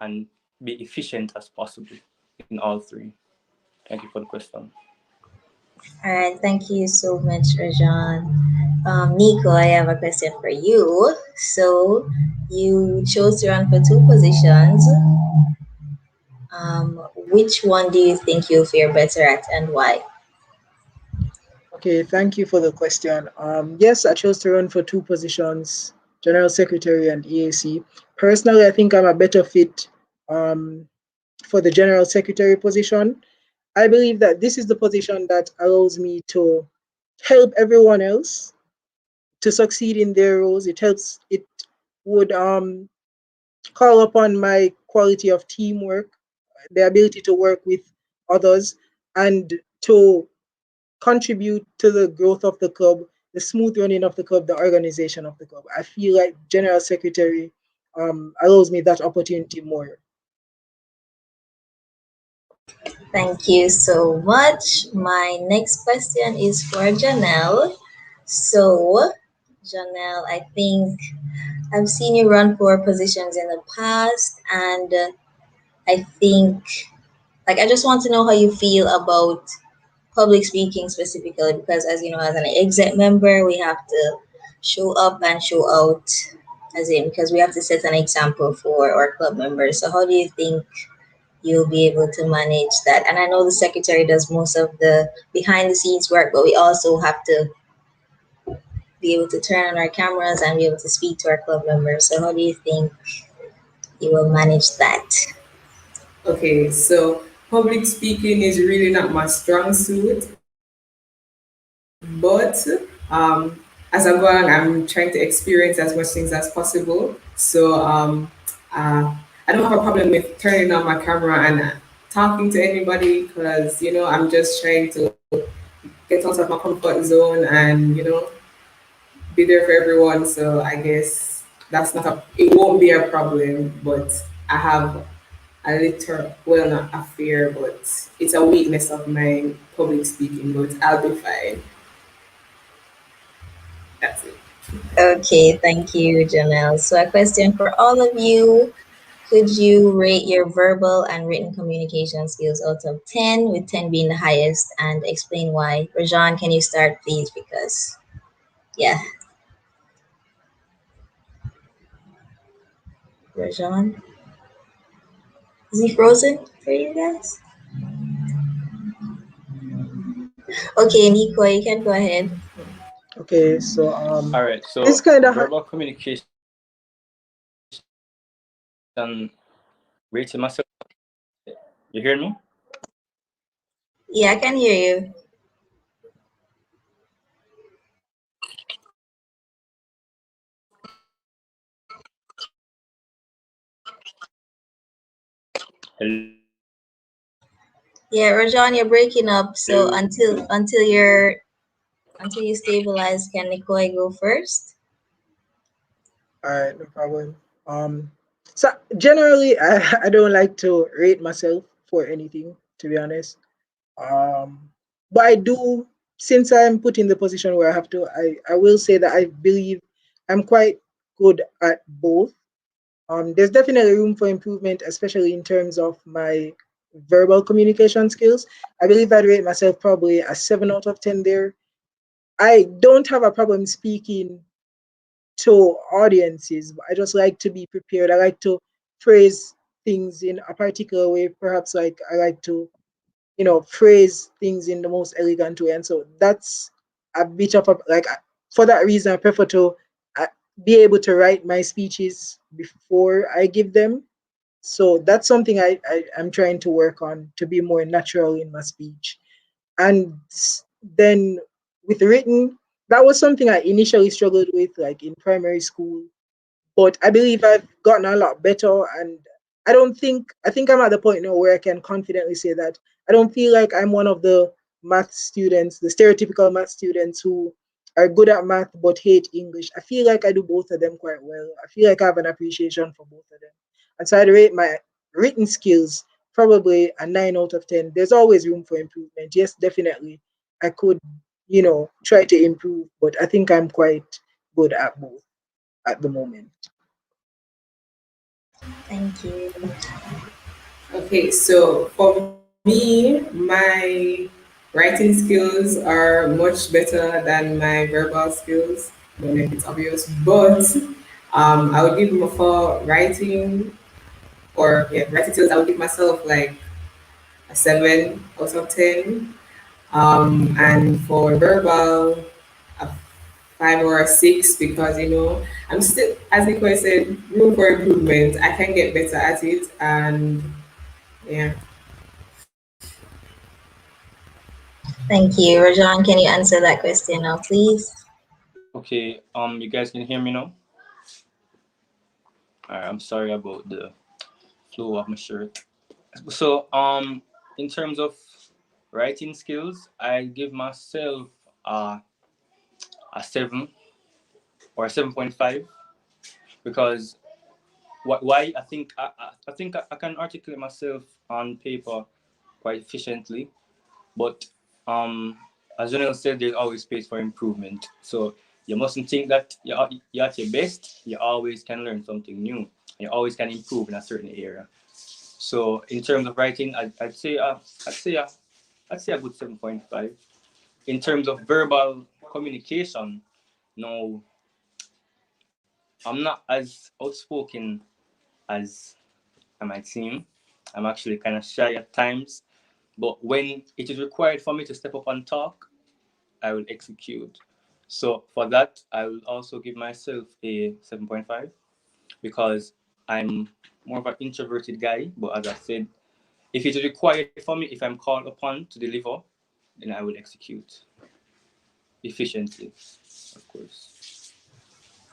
and be efficient as possible in all three. Thank you for the question. All right, thank you so much, Rejaughn. Nico, I have a question for you. So, you chose to run for two positions. Which one do you think you'll fare better at and why? Okay, thank you for the question. Yes, I chose to run for two positions, General Secretary and E.A.C. Personally, I think I'm a better fit for the General Secretary position. I believe that this is the position that allows me to help everyone else to succeed in their roles. It would call upon my quality of teamwork, the ability to work with others, and to contribute to the growth of the club, the smooth running of the club, the organization of the club. I feel like General Secretary allows me that opportunity more. Thank you so much. My next question is for Jhonelle. So, Jhonelle, I think I've seen you run for positions in the past, and I think, I just want to know how you feel about public speaking specifically, because as you know, as an exec member, we have to show up and show out, as in, because we have to set an example for our club members. So, how do you think you'll be able to manage that? And I know the secretary does most of the behind the scenes work, but we also have to be able to turn on our cameras and be able to speak to our club members. So, how do you think you will manage that? Okay, so public speaking is really not my strong suit, but as I go along, I'm trying to experience as much things as possible. So I don't have a problem with turning on my camera and talking to anybody because I'm just trying to get out of my comfort zone and be there for everyone. So I guess it won't be a problem, but I have a little, well, not a fear, but it's a weakness of mine, public speaking, but I'll be fine. That's it. Okay, thank you, Janelle. So, a question for all of you. Could you rate your verbal and written communication skills out of 10, with 10 being the highest, and explain why? Rejaughn, can you start, please? Because, yeah, Rejaughn. Is he frozen for you guys? Okay, Nico, you can go ahead. Okay, so All right. it's So kind of hard. verbal communication, rating myself. You hear me? Yeah, I can hear you. Yeah, Rajan, you're breaking up. So until you stabilize, can Nikoi go first? All right, no problem. So generally, I don't like to rate myself for anything, to be honest. But I do, since I'm put in the position where I have to, I will say that I believe I'm quite good at both. There's definitely room for improvement, especially in terms of my verbal communication skills. I believe I'd rate myself probably a 7 out of 10 there. I don't have a problem speaking to audiences. I just like to be prepared. I like to phrase things in a particular way. Perhaps like I like to, phrase things in the most elegant way. And so that's a bit of a for that reason, I prefer to uh, be able to write my speeches before I give them. So that's something I'm trying to work on to be more natural in my speech. And then with written, that was something I initially struggled with, like in primary school, but I believe I've gotten a lot better. And I think I'm at the point now where I can confidently say that I don't feel like I'm one of the math students, the stereotypical math students who are good at math but hate English. I feel like I do both of them quite well. I feel like I have an appreciation for both of them. And so I'd rate my written skills probably a 9 out of 10. There's always room for improvement. Yes, definitely. I could, try to improve, but I think I'm quite good at both at the moment. Thank you. Okay, so for me, my writing skills are much better than my verbal skills. I don't know if it's obvious, but I would give for writing writing skills. I would give myself like a 7 out of 10. And for verbal, a 5 or a 6 because I'm still, as Nicoy said, room for improvement. I can get better at it, and yeah. Thank you. Rejaughn, can you answer that question now, please? Okay, you guys can hear me now? Alright, I'm sorry about the flow of my shirt. So, in terms of writing skills, I give myself a 7 or a 7.5 because why I can articulate myself on paper quite efficiently, but as Jhonelle said, there's always space for improvement. So you mustn't think that you're at your best. You always can learn something new. You always can improve in a certain area. So in terms of writing, I'd say a good 7.5. In terms of verbal communication, no, I'm not as outspoken as I might seem. I'm actually kind of shy at times, but when it is required for me to step up and talk, I will execute. So for that, I will also give myself a 7.5 because I'm more of an introverted guy. But as I said, if it is required for me, if I'm called upon to deliver, then I will execute efficiently, of course.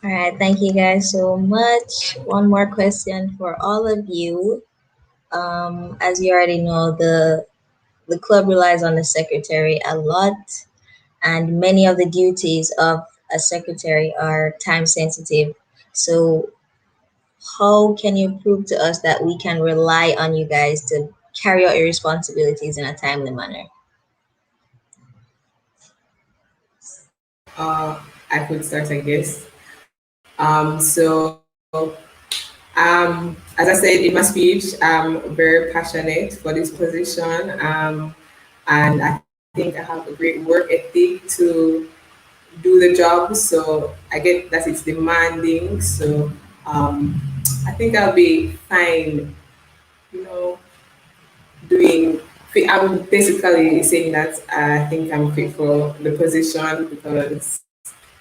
All right, thank you guys so much. One more question for all of you. As you already know, the club relies on the secretary a lot, and many of the duties of a secretary are time sensitive. So, how can you prove to us that we can rely on you guys to carry out your responsibilities in a timely manner? I could start, I guess. So, as I said in my speech, I'm very passionate for this position, and I think I have a great work ethic to do the job. So I get that it's demanding. So um, I think I'll be fine, you know, doing. I'm basically saying that I think I'm fit for the position because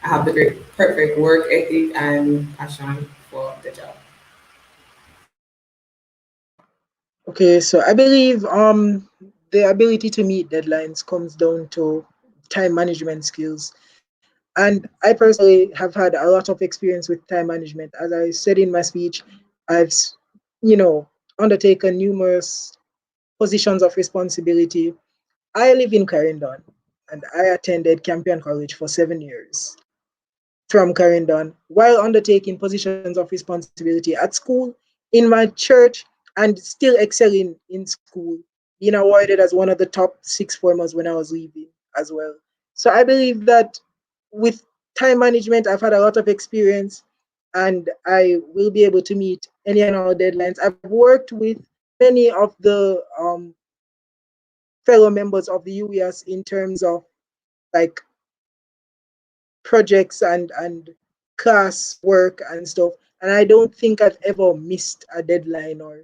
I have the great, perfect work ethic and passion for the job. Okay, so I believe the ability to meet deadlines comes down to time management skills. And I personally have had a lot of experience with time management. As I said in my speech, I've undertaken numerous positions of responsibility. I live in Clarendon and I attended Campion College for 7 years from Clarendon while undertaking positions of responsibility at school, in my church, and still excelling in school, being awarded as one of the top 6 formers when I was leaving as well. So I believe that with time management, I've had a lot of experience and I will be able to meet any and all deadlines. I've worked with many of the fellow members of the UWIAS in terms of like projects and class work and stuff. And I don't think I've ever missed a deadline or,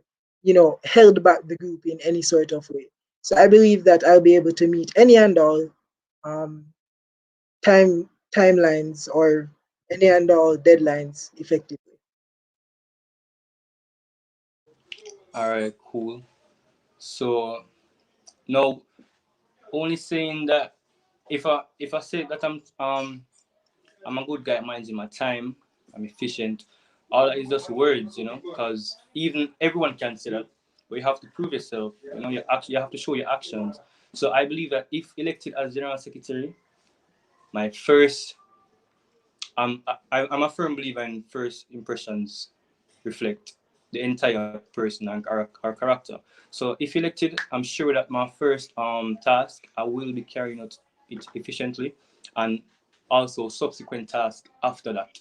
held back the group in any sort of way. So I believe that I'll be able to meet any and all um, timelines or any and all deadlines effectively. All right, cool. So now, only saying that if I say that I'm a good guy at managing my time, I'm efficient. All that is just words, because even everyone can say that, but you have to prove yourself. You have to show your actions. So I believe that if elected as general secretary, my first, I'm a firm believer in first impressions reflect the entire person and our character. So if elected, I'm sure that my first task I will be carrying out it efficiently, and also subsequent tasks after that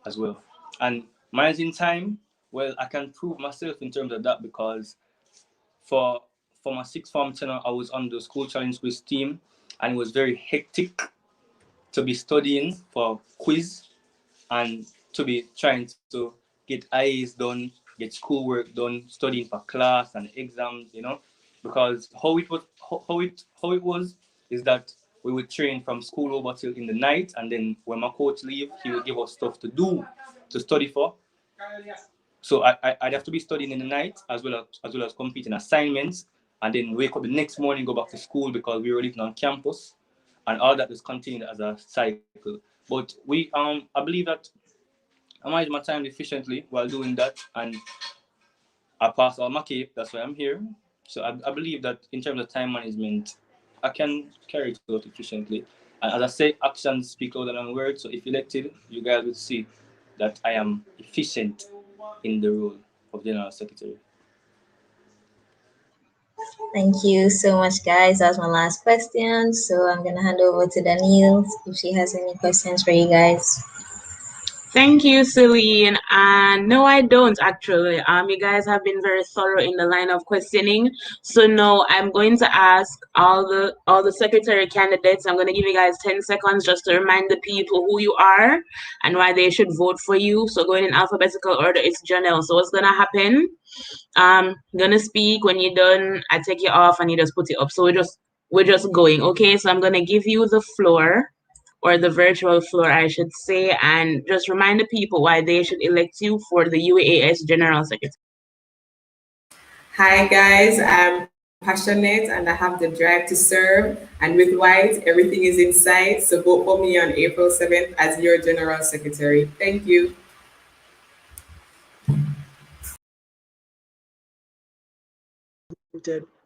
as well. And managing time, Well, I can prove myself in terms of that because for for my sixth form tenure, I was on the school challenge quiz team, and it was very hectic to be studying for quiz and to be trying to get IAs done, get schoolwork done, studying for class and exams, because how it was is that we would train from school over till in the night, and then when my coach leave, he would give us stuff to do, to study for. So I'd have to be studying in the night as well as completing assignments, and then wake up the next morning, go back to school because we were living on campus, and all that is continued as a cycle. But I believe that I manage my time efficiently while doing that, and I pass all my cape. That's why I'm here. So I believe that in terms of time management, I can carry it out efficiently. And as I say, actions speak louder than words. So if elected, you guys will see that I am efficient in the role of General Secretary. Thank you so much, guys. That was my last question. So I'm gonna hand over to Danielle if she has any questions for you guys. Thank you, Celine. And no, I don't actually. You guys have been very thorough in the line of questioning. So no, I'm going to ask all the secretary candidates. I'm going to give you guys 10 seconds just to remind the people who you are and why they should vote for you. So going in alphabetical order, it's Jhonelle. So what's gonna happen? Gonna speak. When you're done, I take you off and you just put it up. So we're just going. Okay. So I'm gonna give you the floor, or the virtual floor, I should say, and just remind the people why they should elect you for the UWIAS General Secretary. Hi guys, I'm passionate and I have the drive to serve. And with White, everything is in sight. So vote for me on April 7th as your General Secretary. Thank you.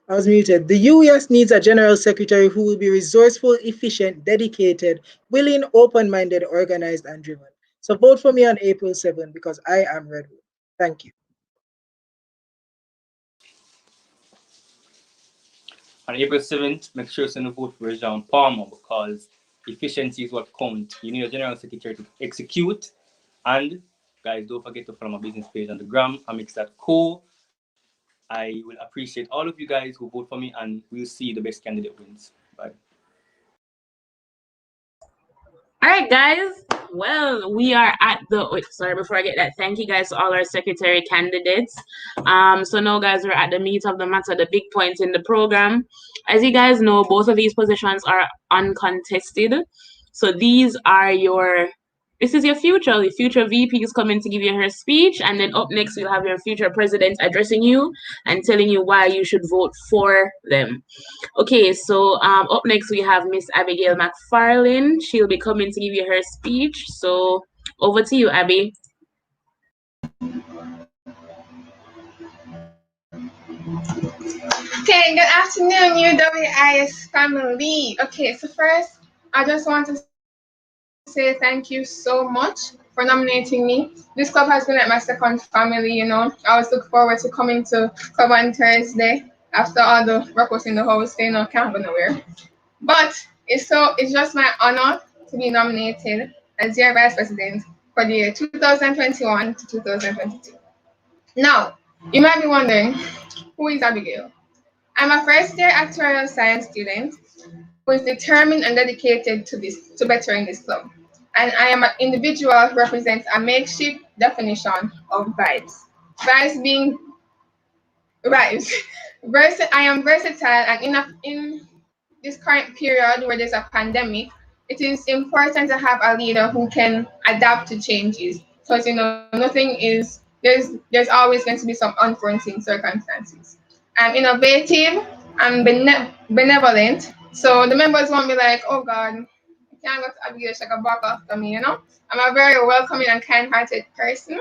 I was muted. The UES needs a general secretary who will be resourceful, efficient, dedicated, willing, open-minded, organized, and driven. So vote for me on April 7th because I am Redwood. Thank you. On April 7th, make sure you vote for Rejaughn Palmer because efficiency is what counts. You need a General Secretary to execute. And guys, don't forget to follow my business page on the gram, amix.co. I will appreciate all of you guys who vote for me, and we'll see the best candidate wins. Bye. All right, guys. Well, we are at the. Wait, sorry. Before I get that, thank you guys to all our secretary candidates. So now, guys, we're at the meat of the matter, the big points in the program. As you guys know, both of these positions are uncontested. So these are your. This is your future. The future VP is coming to give you her speech, and then up next we'll have your future president addressing you and telling you why you should vote for them. Okay, so up next we have Miss Abigail Mcfarlane. She'll be coming to give you her speech. So over to you, Abby. Okay, good afternoon, UWIAS family. Okay, so first, I just want to say thank you so much for nominating me. This club has been like my second family, I always look forward to coming to club on Thursday after all the ruckus in the house, can't go nowhere. But it's just my honor to be nominated as your vice president for the year 2021 to 2022. Now, you might be wondering, who is Abigail? I'm a first year actuarial science student who is determined and dedicated to bettering this club. And I am an individual who represents a makeshift definition of vibes. Vibes being vibes. I am versatile, and in this current period where there's a pandemic, it is important to have a leader who can adapt to changes. Because nothing is there's always going to be some unforeseen circumstances. I'm innovative, I'm benevolent, so the members won't be like, oh God, you can't go to Abigail Shaka back after me. I'm a very welcoming and kind-hearted person.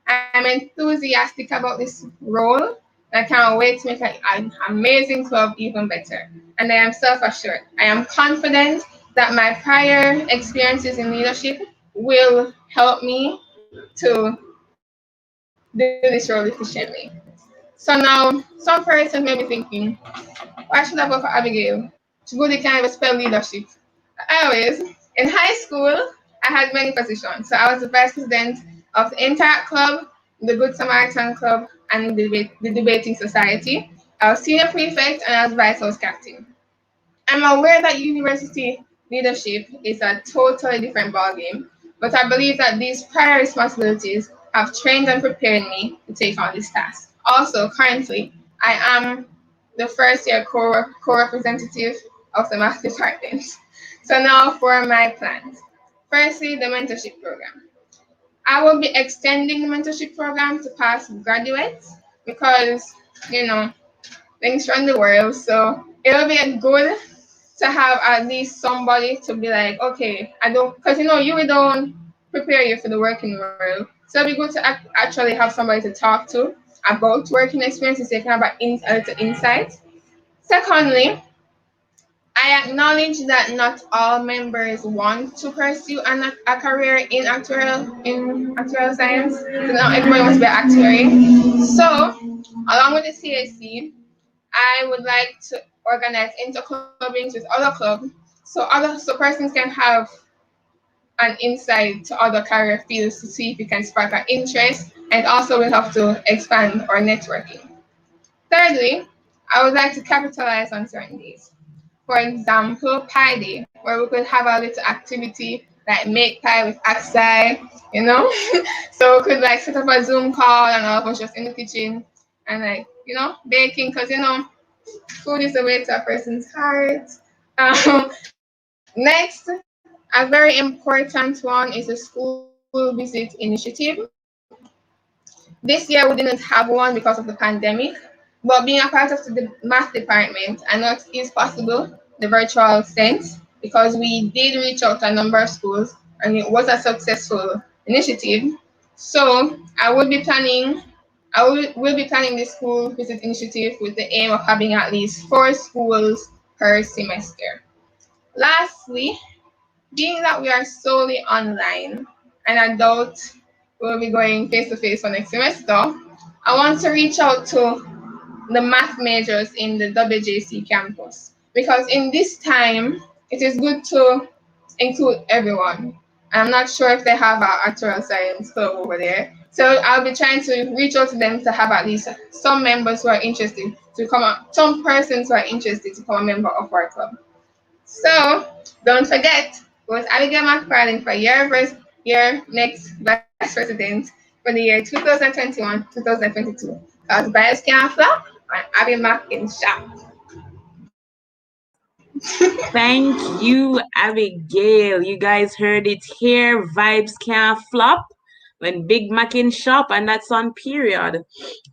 I'm enthusiastic about this role. I can't wait to make an amazing club even better. And I am self-assured. I am confident that my prior experiences in leadership will help me to do this role efficiently. So now, some persons may be thinking, why should I vote for Abigail? She really can't even spell leadership. Anyways, in high school, I had many positions. So I was the vice president of the Interact Club, the Good Samaritan Club, and the Debating Society. I was senior prefect and I was vice house captain. I'm aware that university leadership is a totally different ballgame, but I believe that these prior responsibilities have trained and prepared me to take on this task. Also, currently, I am the first year co-representative of the math department. So now for my plans. Firstly, the mentorship program. I will be extending the mentorship program to past graduates because, you know, things run the world. So it'll be good to have at least somebody to be like, okay, I don't, because you don't prepare you for the working world. So it'll be good to actually have somebody to talk to about working experiences, so you can have a little insight. Secondly, I acknowledge that not all members want to pursue a career in actuarial science. So not everybody wants to be an actuary. So, along with the CAC, I would like to organize interclubbings with other clubs, so persons can have an insight to other career fields to see if we can spark our interest, and also we have to expand our networking. Thirdly, I would like to capitalize on certain days. For example, Pi Day, where we could have a little activity like make pie with Axi. So we could like set up a Zoom call and all of us just in the kitchen and baking, because food is the way to a person's heart. Next, a very important one is the school visit initiative. This year we didn't have one because of the pandemic, but being a part of the math department, I know it is possible, the virtual sense, because we did reach out to a number of schools and it was a successful initiative. So will be planning the school visit initiative with the aim of having at least 4 schools per semester. Lastly, being that we are solely online and I doubt we'll be going face to face for next semester, I want to reach out to the math majors in the WJC campus, because in this time it is good to include everyone. I'm not sure if they have our actual science club over there. So I'll be trying to reach out to them to have at least some members who are interested to come up, some persons who are interested to become a member of our club. So don't forget, vote Abigail Mcfarlane for your next Vice President for the year 2021-2022. Because bias can't flop and Abby Mac can shop. Thank you, Abigail. You guys heard it here. Vibes can't flop when Big Mac in shop, and that's on period.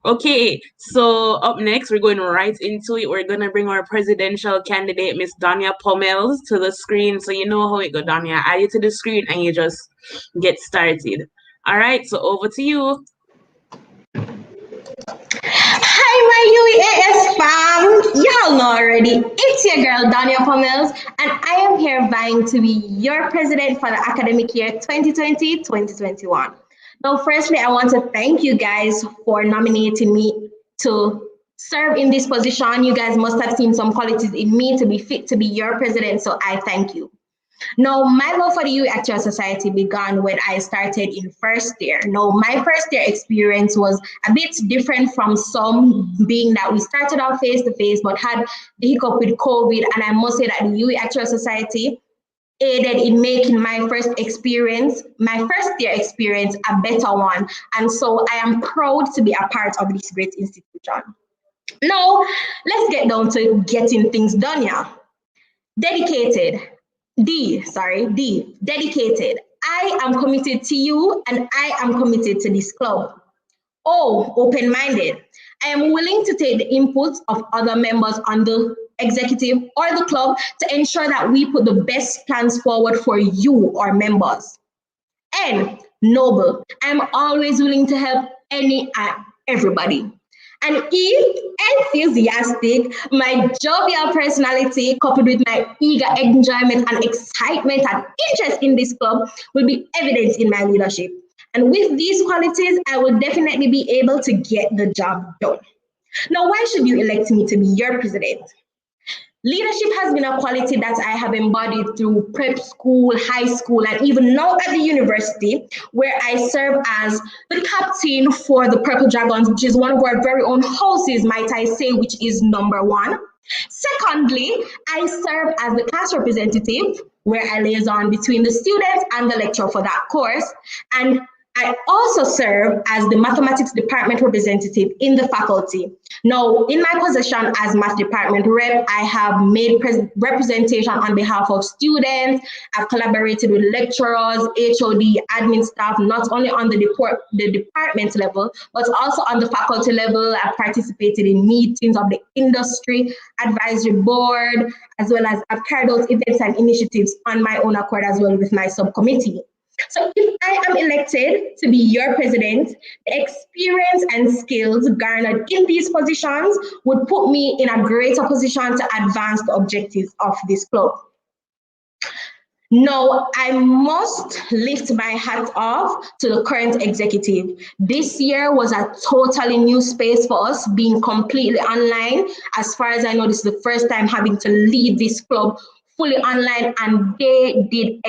Okay, so up next, we're going right into it. We're going to bring our presidential candidate, Miss Donjah Pommells, to the screen. So you know how it go, Donjah. Add you to the screen and you just get started. All right, so over to you. Hi, my UWIAS fam! Y'all know already, it's your girl Donjah Pommells, and I am here vying to be your president for the academic year 2020-2021. Now, firstly, I want to thank you guys for nominating me to serve in this position. You guys must have seen some qualities in me to be fit to be your president, so I thank you. Now, my love for the UWI Actual Society began when I started in first year. Now, my first year experience was a bit different from some, being that we started out face-to-face but had the hiccup with COVID, and I must say that the UWI Actual Society aided in making my first year experience, a better one. And so I am proud to be a part of this great institution. Now, let's get down to getting things done here. Dedicated. Dedicated. I am committed to you and I am committed to this club. O, open-minded. I am willing to take the inputs of other members on the executive or the club to ensure that we put the best plans forward for you, our members. And noble. I'm always willing to help any and everybody. And E, enthusiastic, my jovial personality coupled with my eager enjoyment and excitement and interest in this club will be evident in my leadership. And with these qualities, I will definitely be able to get the job done. Now, why should you elect me to be your president? Leadership has been a quality that I have embodied through prep school, high school, and even now at the university, where I serve as the captain for the Purple Dragons, which is one of our very own houses, might I say, which is number one. Secondly, I serve as the class representative, where I liaison between the students and the lecturer for that course. And I also serve as the mathematics department representative in the faculty. Now, in my position as math department rep, I have made representation on behalf of students. I've collaborated with lecturers, HOD, admin staff, not only on the department level, but also on the faculty level. I've participated in meetings of the industry advisory board, as well as I've carried out events and initiatives on my own accord as well with my subcommittee. So if I am elected to be your president, the experience and skills garnered in these positions would put me in a greater position to advance the objectives of this club. Now, I must lift my hat off to the current executive. This year was a totally new space for us, being completely online. As far as I know, this is the first time having to lead this club fully online, and they did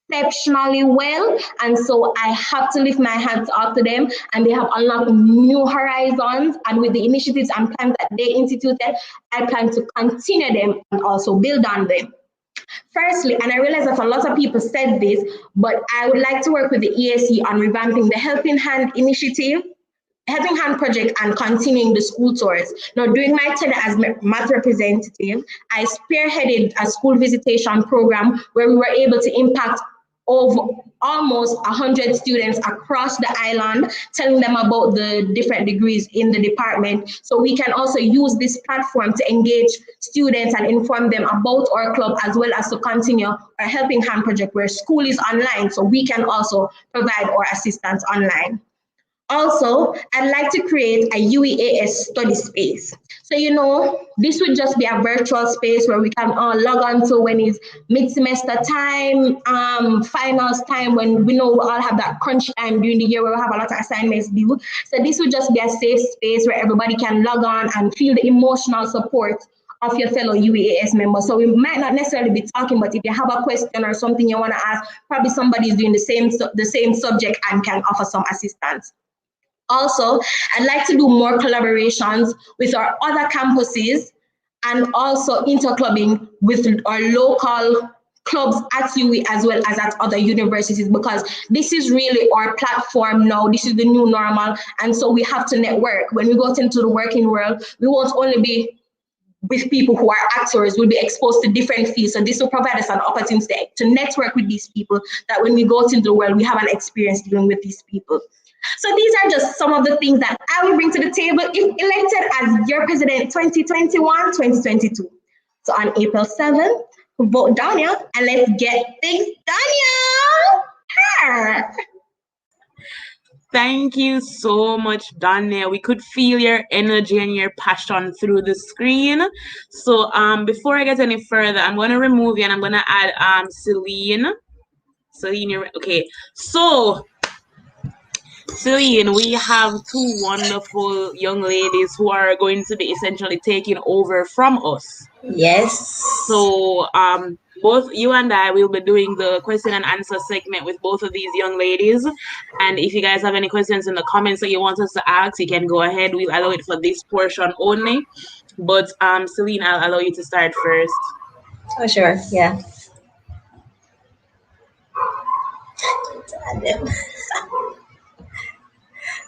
exceptionally well, and so I have to lift my hands off to them, and they have unlocked new horizons, and with the initiatives and plans that they instituted, I plan to continue them and also build on them. Firstly, and I realize that a lot of people said this, but I would like to work with the E.A.C on revamping the Helping Hand initiative, Helping Hand project, and continuing the school tours. Now, during my tenure as math representative, I spearheaded a school visitation program where we were able to impact over almost 100 students across the island, telling them about the different degrees in the department. So we can also use this platform to engage students and inform them about our club, as well as to continue our Helping Hand project where school is online, so we can also provide our assistance online. Also, I'd like to create a UWIAS study space. So, this would just be a virtual space where we can all log on to when it's mid-semester time, finals time, when we know we all have that crunch time during the year where we have a lot of assignments due. So this would just be a safe space where everybody can log on and feel the emotional support of your fellow UWIAS members. So we might not necessarily be talking, but if you have a question or something you want to ask, probably somebody is doing the same subject and can offer some assistance. Also, I'd like to do more collaborations with our other campuses and also interclubbing with our local clubs at UWI as well as at other universities, because this is really our platform now. This is the new normal. And so we have to network. When we go into the working world, we won't only be with people who are actors, we'll be exposed to different fields. So this will provide us an opportunity to network with these people, that when we go into the world, we have an experience dealing with these people. So these are just some of the things that I will bring to the table if elected as your president 2021-2022. So on April 7th, vote Donjah and let's get things done. Thank you so much, Donjah. We could feel your energy and your passion through the screen. So before I get any further, I'm going to remove you and I'm going to add Celine. Celine, you're okay. So Celine, we have two wonderful young ladies who are going to be essentially taking over from us. Yes. So both you and I will be doing the question and answer segment with both of these young ladies. And if you guys have any questions in the comments that you want us to ask, you can go ahead. We'll allow it for this portion only. But Celine, I'll allow you to start first. Oh, sure. Yeah.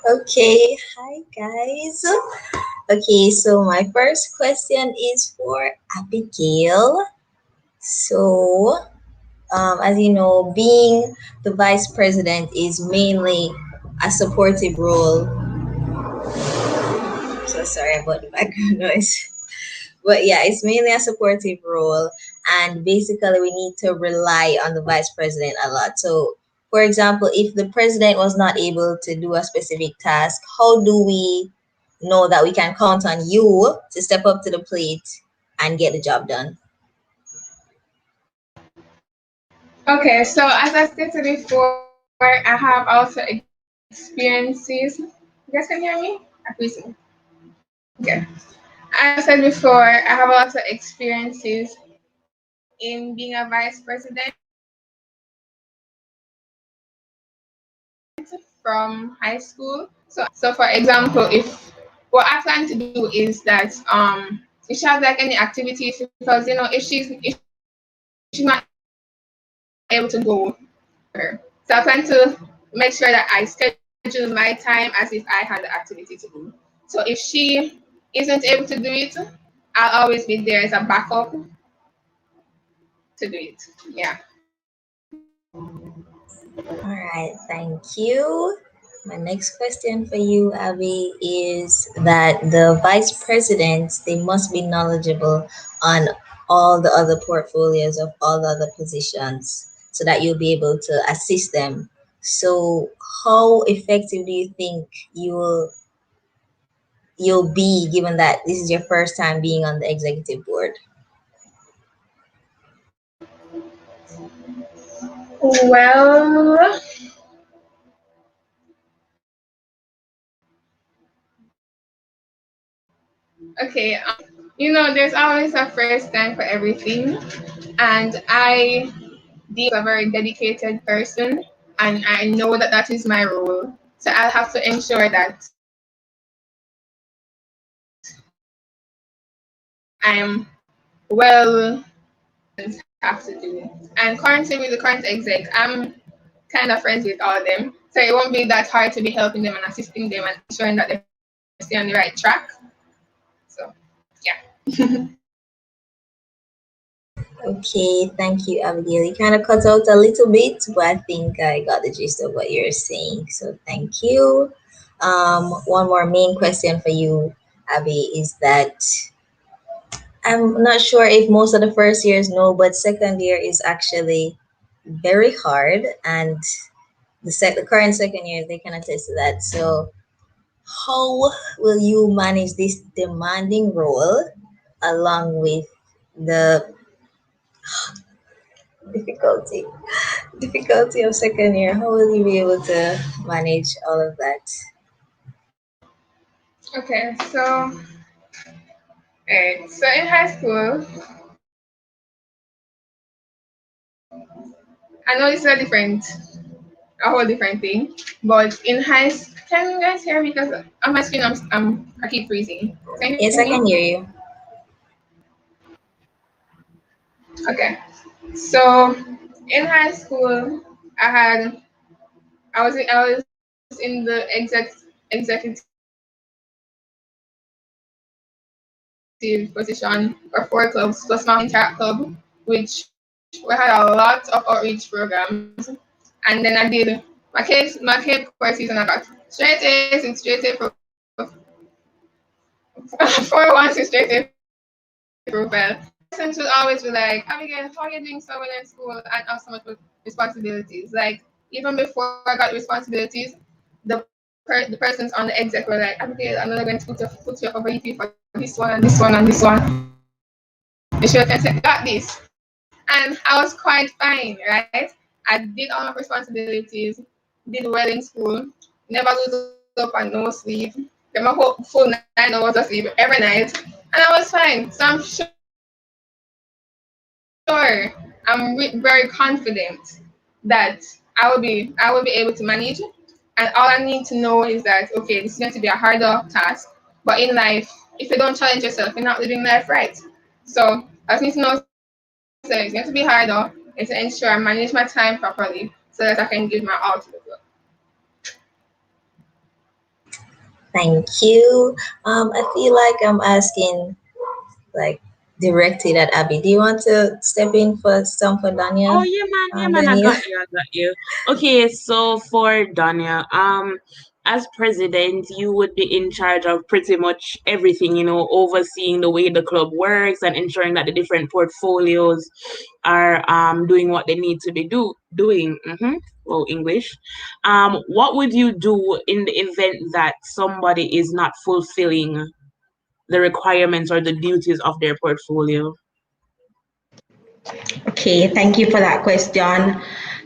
Okay, hi guys. Okay, so my first question is for Abigail. So, as you know, being the vice president is mainly a supportive role. So sorry about the background noise. But yeah, it's mainly a supportive role. And basically, we need to rely on the vice president a lot. So, for example, if the president was not able to do a specific task, how do we know that we can count on you to step up to the plate and get the job done? Okay, so as I stated before, I have also experiences. You guys can hear me? Okay. As I said before, I have a lot of experiences in being a vice president from high school. So for example, if what I plan to do is that if she has like any activities, because if she's not able to go, her. So I plan to make sure that I schedule my time as if I had the activity to do. So if she isn't able to do it, I'll always be there as a backup to do it. Yeah. All right, thank you. My next question for you, Abby, is that the vice presidents, they must be knowledgeable on all the other portfolios of all the other positions so that you'll be able to assist them. So how effective do you think you'll be given that this is your first time being on the executive board? Well, okay. There's always a first time for everything, and I deem a very dedicated person, and I know that that is my role. So I'll have to ensure that I'm well have to do. And currently with the current exec, I'm kind of friends with all of them. So it won't be that hard to be helping them and assisting them and ensuring that they stay on the right track. So yeah. Okay, thank you, Abigail. You kind of cut out a little bit, but I think I got the gist of what you're saying. So thank you. One more main question for you, Abby, is that I'm not sure if most of the first years know, but second year is actually very hard, and the current second years they can attest to that. So how will you manage this demanding role along with the difficulty difficulty of second year? How will you be able to manage all of that? Okay, so in high school, I know this is a whole different thing, but in high school, can you guys hear me? Because on my screen, I keep freezing. Can you Yes, hear I can me? hear you. Okay, so in high school, I had I was in the executive position for 4 clubs plus my interact club, which we had a lot of outreach programs. And then I did my Cape courses and I got straight A's and straight A pro 4 1 to straight A profile. Persons would always be like, Abigail, how are you doing so well in school and have so much responsibilities? Like even before I got responsibilities, the persons on the exec were like, Abigail, I'm not going to put you up over EP for this one and this one and this one. You should have said, got this. And I was quite fine, right? I did all my responsibilities, did well in school, never lose up and no sleep, get my whole full 9 hours of sleep every night, and I was fine. So I'm sure, very confident that I will be able to manage. And all I need to know is that okay, this is going to be a harder task, but in life, if you don't challenge yourself, you're not living life right. So I just need to know so it's going to be harder and to ensure I manage my time properly so that I can give my all to the club. Thank you. I feel like I'm asking like directed at Abby. Do you want to step in for some for Oh Danya? yeah, man, I Daniel? got you, I got you. Okay, so for Donja, as president, you would be in charge of pretty much everything, overseeing the way the club works and ensuring that the different portfolios are doing what they need to be doing. Well, English. What would you do in the event that somebody is not fulfilling the requirements or the duties of their portfolio? Okay, thank you for that question.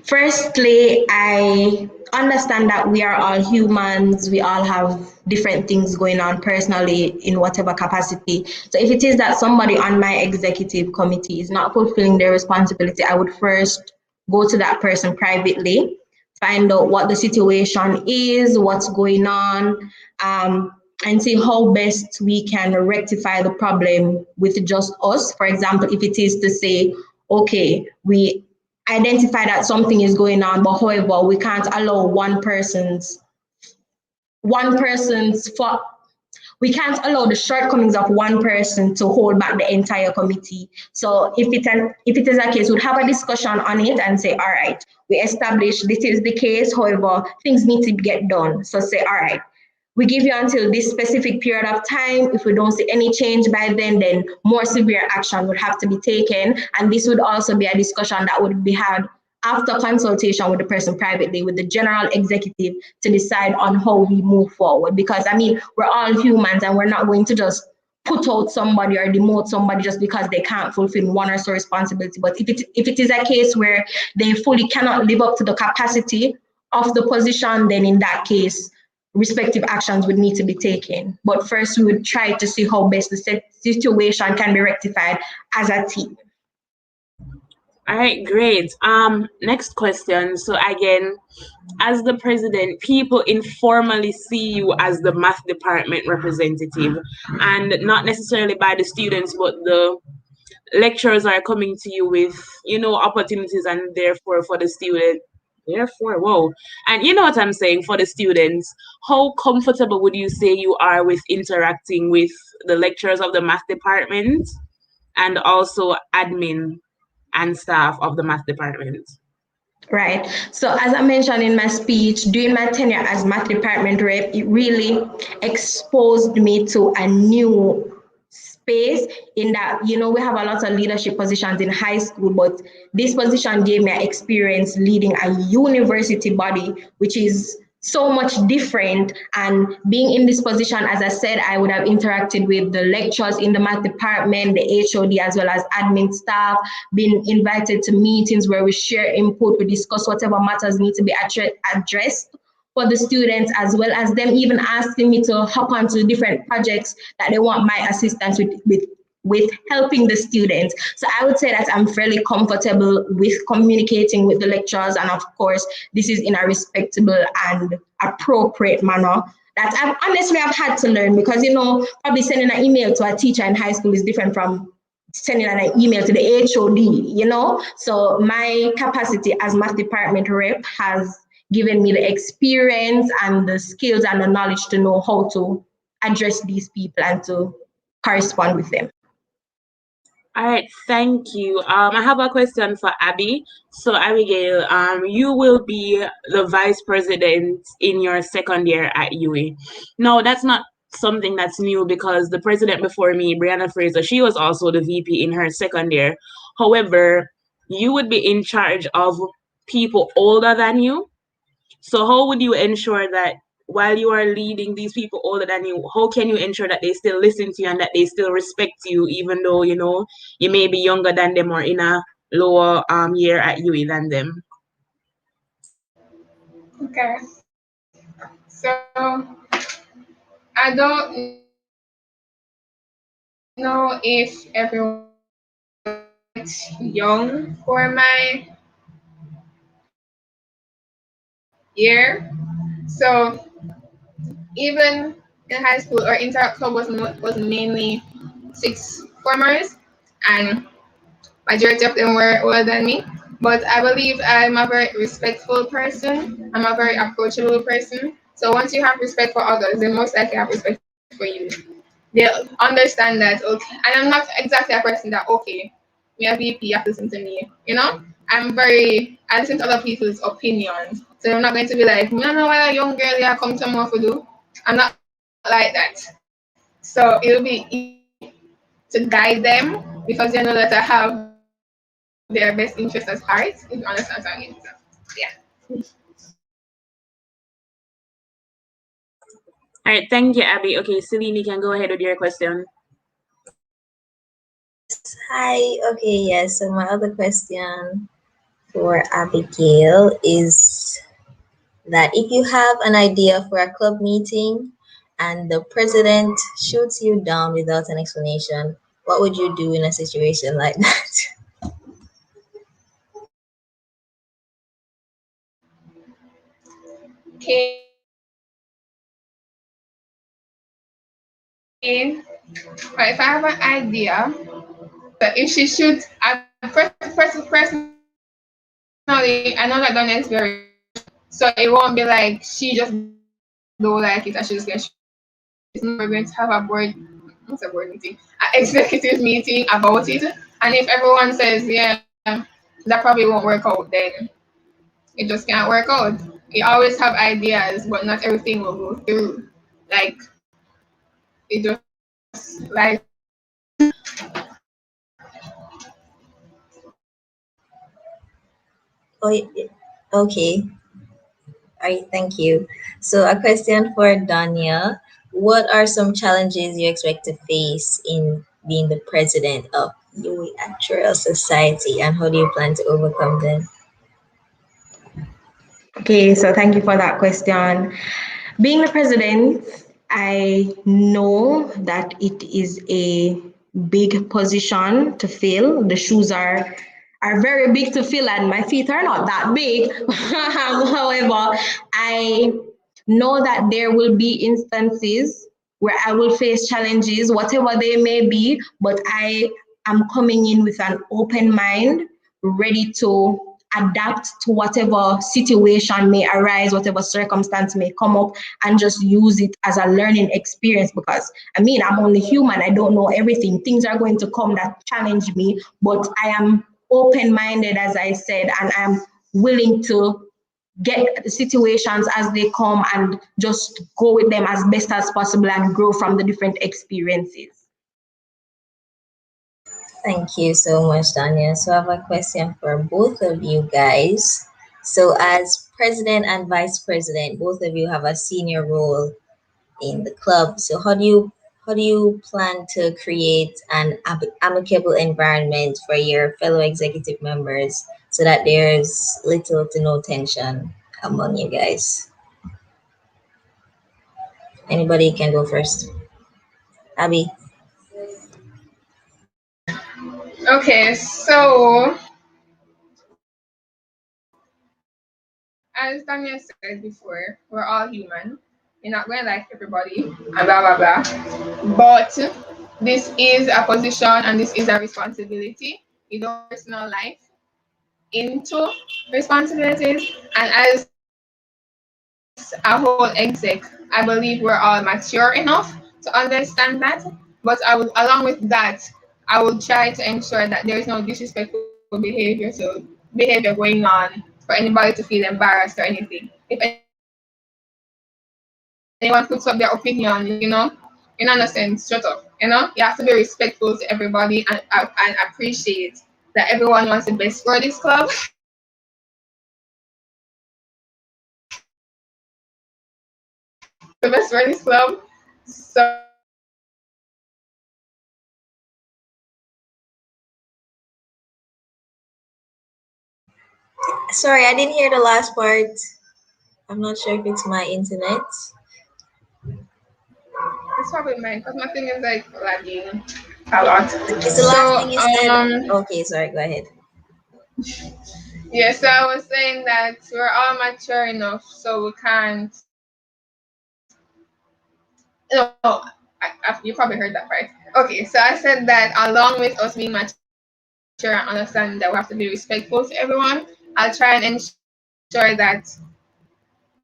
Firstly, I understand that we are all humans, we all have different things going on personally in whatever capacity. So if it is that somebody on my executive committee is not fulfilling their responsibility, I would first go to that person privately, find out what the situation is, what's going on, and see how best we can rectify the problem with just us. For example, if it is to say, okay, we identify that something is going on, but however, we can't allow we can't allow the shortcomings of one person to hold back the entire committee. So if it is a case, we'd have a discussion on it and say, all right, we establish this is the case, however, things need to get done. So say, all right, we give you until this specific period of time. If we don't see any change by then more severe action would have to be taken. And this would also be a discussion that would be had after consultation with the person privately, with the general executive, to decide on how we move forward. Because I mean, we're all humans and we're not going to just put out somebody or demote somebody just because they can't fulfill one or so responsibility. But if it is a case where they fully cannot live up to the capacity of the position, then in that case, respective actions would need to be taken. But first, we would try to see how best the situation can be rectified as a team. All right, great. Next question. So again, as the president, people informally see you as the math department representative, and not necessarily by the students, but the lecturers are coming to you with, opportunities, and therefore for the student, and you know what I'm saying, for the students, how comfortable would you say you are with interacting with the lecturers of the math department and also admin and staff of the math department? Right. So as I mentioned in my speech, during my tenure as math department rep, it really exposed me to a new space in that, we have a lot of leadership positions in high school, but this position gave me experience leading a university body, which is so much different. And being in this position, as I said, I would have interacted with the lecturers in the math department, the HOD, as well as admin staff, been invited to meetings where we share input, we discuss whatever matters need to be addressed for the students, as well as them even asking me to hop onto different projects that they want my assistance with helping the students. So I would say that I'm fairly comfortable with communicating with the lecturers. And of course, this is in a respectable and appropriate manner that I've had to learn, because, probably sending an email to a teacher in high school is different from sending an email to the HOD, So my capacity as math department rep has given me the experience and the skills and the knowledge to know how to address these people and to correspond with them. All right, thank you. I have a question for Abby. So Abigail, you will be the vice president in your second year at UWI. No, that's not something that's new, because the president before me, Brianna Fraser, she was also the VP in her second year. However, you would be in charge of people older than you. So how would you ensure that while you are leading these people older than you, how can you ensure that they still listen to you and that they still respect you, even though, you may be younger than them or in a lower year at UE than them? Okay. So I don't know if everyone is young for my year. So even in high school, our Interact Club was mainly 6 formers, and majority of them were older than me. But I believe I'm a very respectful person. I'm a very approachable person. So once you have respect for others, then most likely have respect for you. They'll understand that, okay, and I'm not exactly a person that, okay, me a VP, you have to listen to me, I listen to other people's opinions. So I'm not going to be like, I don't know what a young girl here come to more to do. I'm not like that. So it'll be easy to guide them, because they know that I have their best interest at heart, if you understand what I mean. So, yeah. All right, thank you, Abby. Okay, Celine, you can go ahead with your question. Hi. Okay. Yes. So my other question for Abigail is that if you have an idea for a club meeting and the president shoots you down without an explanation, what would you do in a situation like that? Okay. Right, if I have an idea, but if she should, personally, I know that Donna is very, so it won't be like she just don't like it and she just get. No, we're going to have what's a board meeting, an executive meeting about it, and if everyone says yeah, that probably won't work out, then it just can't work out. We always have ideas, but not everything will go through. Like it just life happens. Oh, okay. All right, thank you. So, a question for Danya. What are some challenges you expect to face in being the president of UWI Actuarial Society, and how do you plan to overcome them? Okay, so thank you for that question. Being the president, I know that it is a big position to fill. The shoes are very big to fill, and my feet are not that big. However, I know that there will be instances where I will face challenges, whatever they may be, but I am coming in with an open mind, ready to adapt to whatever situation may arise, whatever circumstance may come up, and just use it as a learning experience. Because I mean, I'm only human, I don't know everything. Things are going to come that challenge me, but I am open-minded, as I said, and I'm willing to get the situations as they come and just go with them as best as possible and grow from the different experiences. Thank you so much, Danya. So, I have a question for both of you guys. So, as president and vice president, both of you have a senior role in the club. So, how do you plan to create an amicable environment for your fellow executive members so that there's little to no tension among you guys? Anybody can go first. Abby. Okay, so as Daniel said before, we're all human. You're not going to like everybody and blah blah blah. But this is a position and this is a responsibility. You don't personal life into responsibilities. And as a whole exec, I believe we're all mature enough to understand that. But along with that, I will try to ensure that there is no disrespectful behavior going on for anybody to feel embarrassed or anything. If anyone puts up their opinion, in an sense, shut up. You have to be respectful to everybody and appreciate that everyone wants the best for this club. The best for this club. So Sorry, I didn't hear the last part. I'm not sure if it's my internet. it's probably mine because my thing is like lagging a lot. It's the last thing you said. Okay, sorry, go ahead. Yes, so I was saying that we're all mature enough so we can't. No, you probably heard that part. Okay, so I said that along with us being mature and understanding that we have to be respectful to everyone, I'll try and ensure that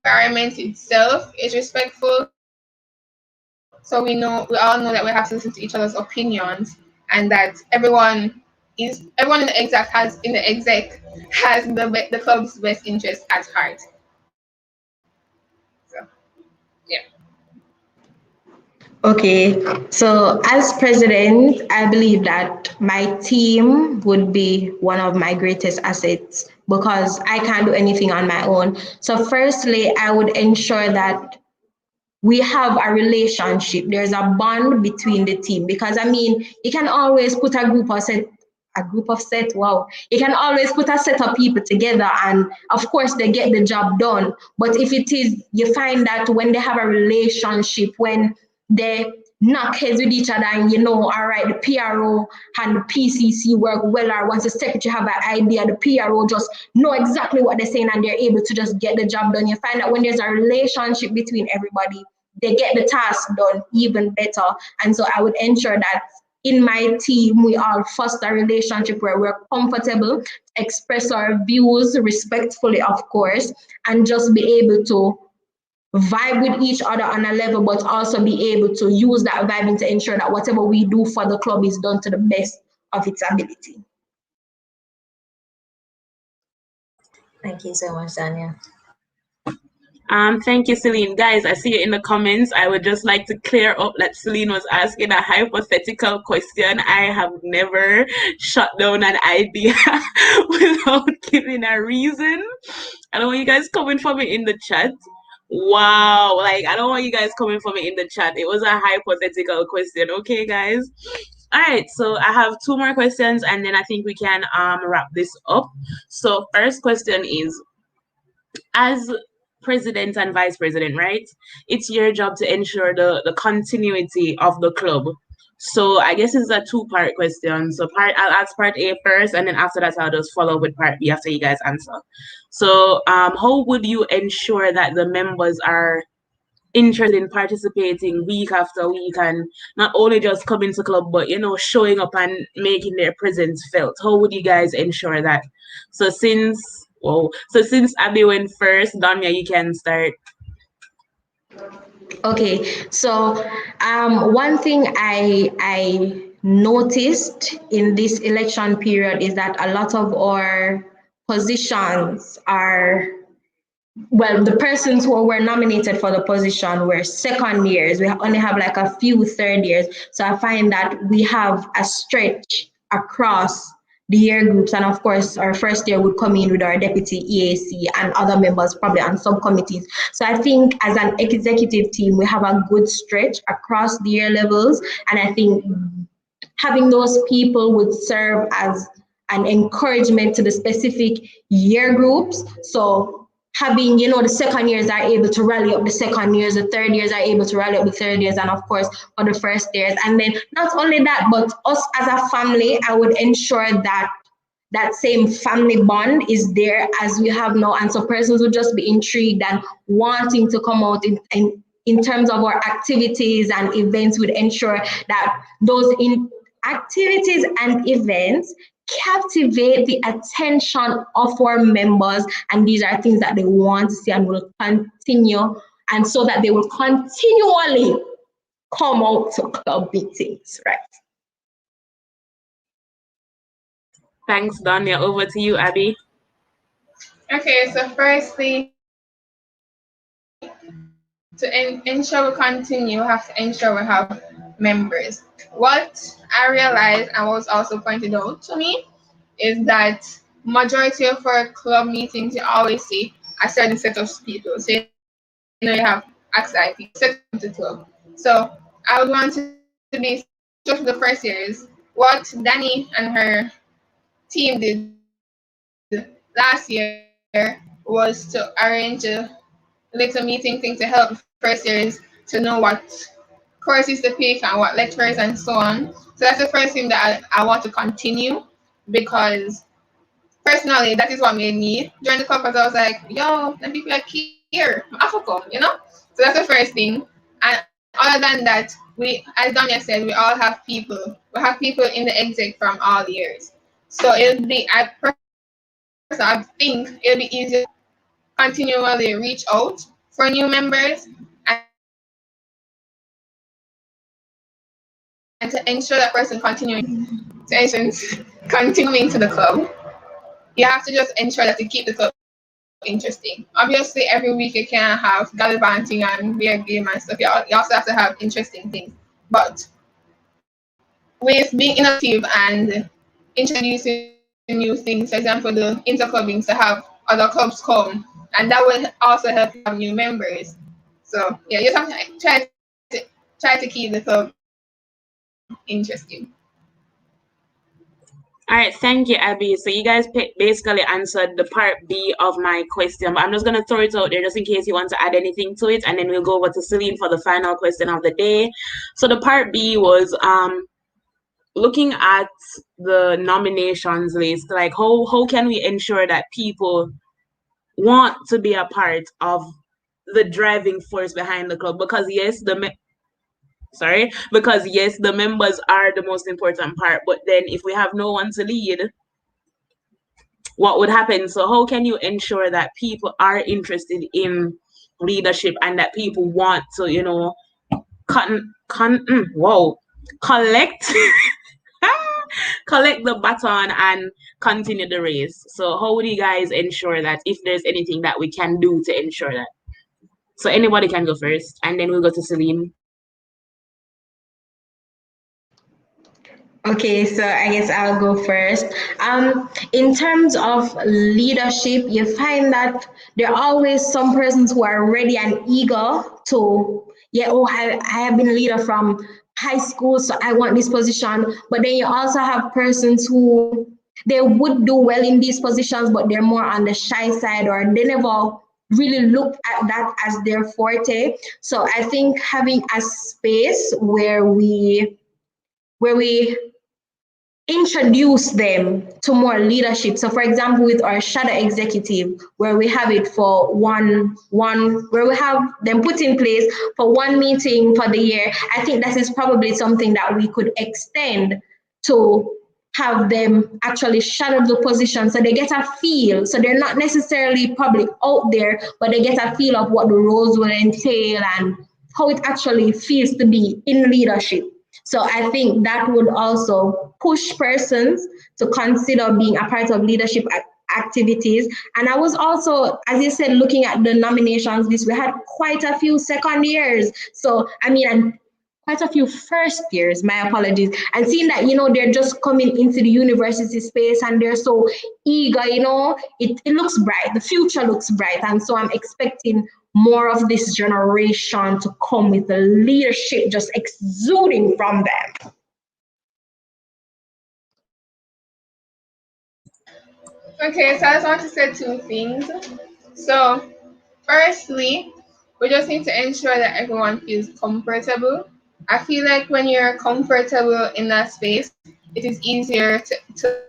environment itself is respectful. So we all know that we have to listen to each other's opinions and that everyone in the exec has the club's best interest at heart. So yeah. Okay, so as president, I believe that my team would be one of my greatest assets because I can't do anything on my own. So firstly, I would ensure that we have a relationship. There's a bond between the team because I mean, you can always put a group of a group of set. Wow, you can always put a set of people together, and of course they get the job done. But if it is, you find that when they have a relationship, when they knock heads with each other, and all right, the P.R.O and the PCC work well, or once the secretary have an idea, the P.R.O just know exactly what they're saying and they're able to just get the job done. You find that when there's a relationship between everybody, they get the task done even better. And so I would ensure that in my team, we all foster a relationship where we're comfortable, express our views respectfully, of course, and just be able to vibe with each other on a level, but also be able to use that vibing to ensure that whatever we do for the club is done to the best of its ability. Thank you so much, Danya. Thank you, Celine. Guys, I see you in the comments. I would just like to clear up that Celine was asking a hypothetical question. I have never shut down an idea without giving a reason. I don't want you guys coming for me in the chat. Wow, like I don't want you guys coming for me in the chat. It was a hypothetical question, okay, guys? All right, so I have two more questions, and then I think we can wrap this up. So first question is, as president and vice president, right? It's your job to ensure the continuity of the club. So I guess it's a two-part question. So I'll ask part A first, and then after that I'll just follow with part B after you guys answer. So how would you ensure that the members are interested in participating week after week and not only just coming to club, but showing up and making their presence felt? How would you guys ensure that? So since Abby went first, Donjah, you can start. Okay, so one thing I noticed in this election period is that a lot of our positions are, well, the persons who were nominated for the position were second years. We only have like a few third years. So I find that we have a stretch across the year groups. And of course, our first year would come in with our deputy E.A.C and other members probably on subcommittees. So I think as an executive team, we have a good stretch across the year levels. And I think having those people would serve as an encouragement to the specific year groups. So having, the second years are able to rally up the second years, the third years are able to rally up the third years, and of course for the first years. And then not only that, but us as a family, I would ensure that that same family bond is there as we have now. And so persons would just be intrigued and wanting to come out in terms of our activities and events, would ensure that those activities and events captivate the attention of our members, and these are things that they want to see and will continue, and so that they will continually come out to club meetings, right? Thanks, Donjah. Over to you, Abby. Okay, so firstly, to ensure we continue, we have to ensure we have members. What I realized and was also pointed out to me is that majority of our club meetings, you always see a certain set of people. So you have anxiety, set of the club. So I would want to be, just the first years, what Danny and her team did last year was to arrange a little meeting thing to help first years to know what courses to pick and what lecturers and so on. So that's the first thing that I want to continue, because personally that is what made me join the club, because I was like, yo, them people are here, Africa, So that's the first thing. And other than that, as Donjah said, we all have people. We have people in the exec from all years. So it'll be, I think it'll be easier to continually reach out for new members and to ensure that person continuing to the club. You have to just ensure that you keep the club interesting. Obviously, every week you can't have gallivanting and beer game and stuff. You also have to have interesting things. But with being innovative and introducing new things, for example, the interclubbing, to have other clubs come, and that will also help you have new members. So yeah, you have to try to keep the club interesting. All right, thank you, Abby. So you guys basically answered the part B of my question, but I'm just gonna throw it out there just in case you want to add anything to it, and then we'll go over to Celine for the final question of the day. So the part B was looking at the nominations list, like how can we ensure that people want to be a part of the driving force behind the club? Because yes, the members are the most important part, but then if we have no one to lead, what would happen? So how can you ensure that people are interested in leadership and that people want to, collect collect the baton and continue the race? So how would you guys ensure that, if there's anything that we can do to ensure that? So anybody can go first, and then we'll go to Celine. Okay, so I guess I'll go first. In terms of leadership, you find that there are always some persons who are ready and eager to, I have been a leader from high school, so I want this position. But then you also have persons who they would do well in these positions, but they're more on the shy side, or they never really look at that as their forte. So I think having a space where we introduce them to more leadership. So for example, with our shadow executive, where we have it for one where we have them put in place for one meeting for the year, I think that is probably something that we could extend to have them actually shadow the position, so they get a feel. So they're not necessarily public out there, but they get a feel of what the roles will entail and how it actually feels to be in leadership. So I think that would also push persons to consider being a part of leadership activities. And I was also, as you said, looking at the nominations list, we had quite a few second years. So, and quite a few first years, my apologies, and seeing that, they're just coming into the university space and they're so eager, it looks bright, the future looks bright. And so I'm expecting more of this generation to come with the leadership just exuding from them. Okay, so I just want to say two things. So, firstly, we just need to ensure that everyone feels comfortable. I feel like when you're comfortable in that space, it is easier to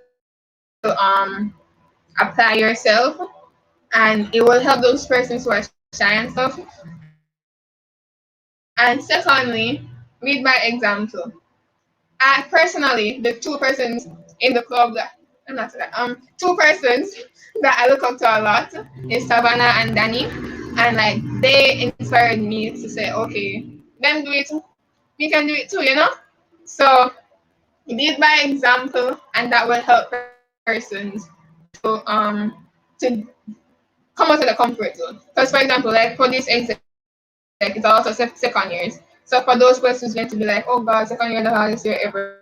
apply yourself, and it will help those persons who are shy and stuff. And secondly, lead by example. I personally, the two persons in the club two persons that I look up to a lot is Savannah and Danny, and like they inspired me to say, okay, them do it, we can do it too, So lead by example, and that will help persons to come out of the comfort zone. Because for example, like for this exec, it's also second years. So for those persons going to be like, oh God, second year the hardest year ever,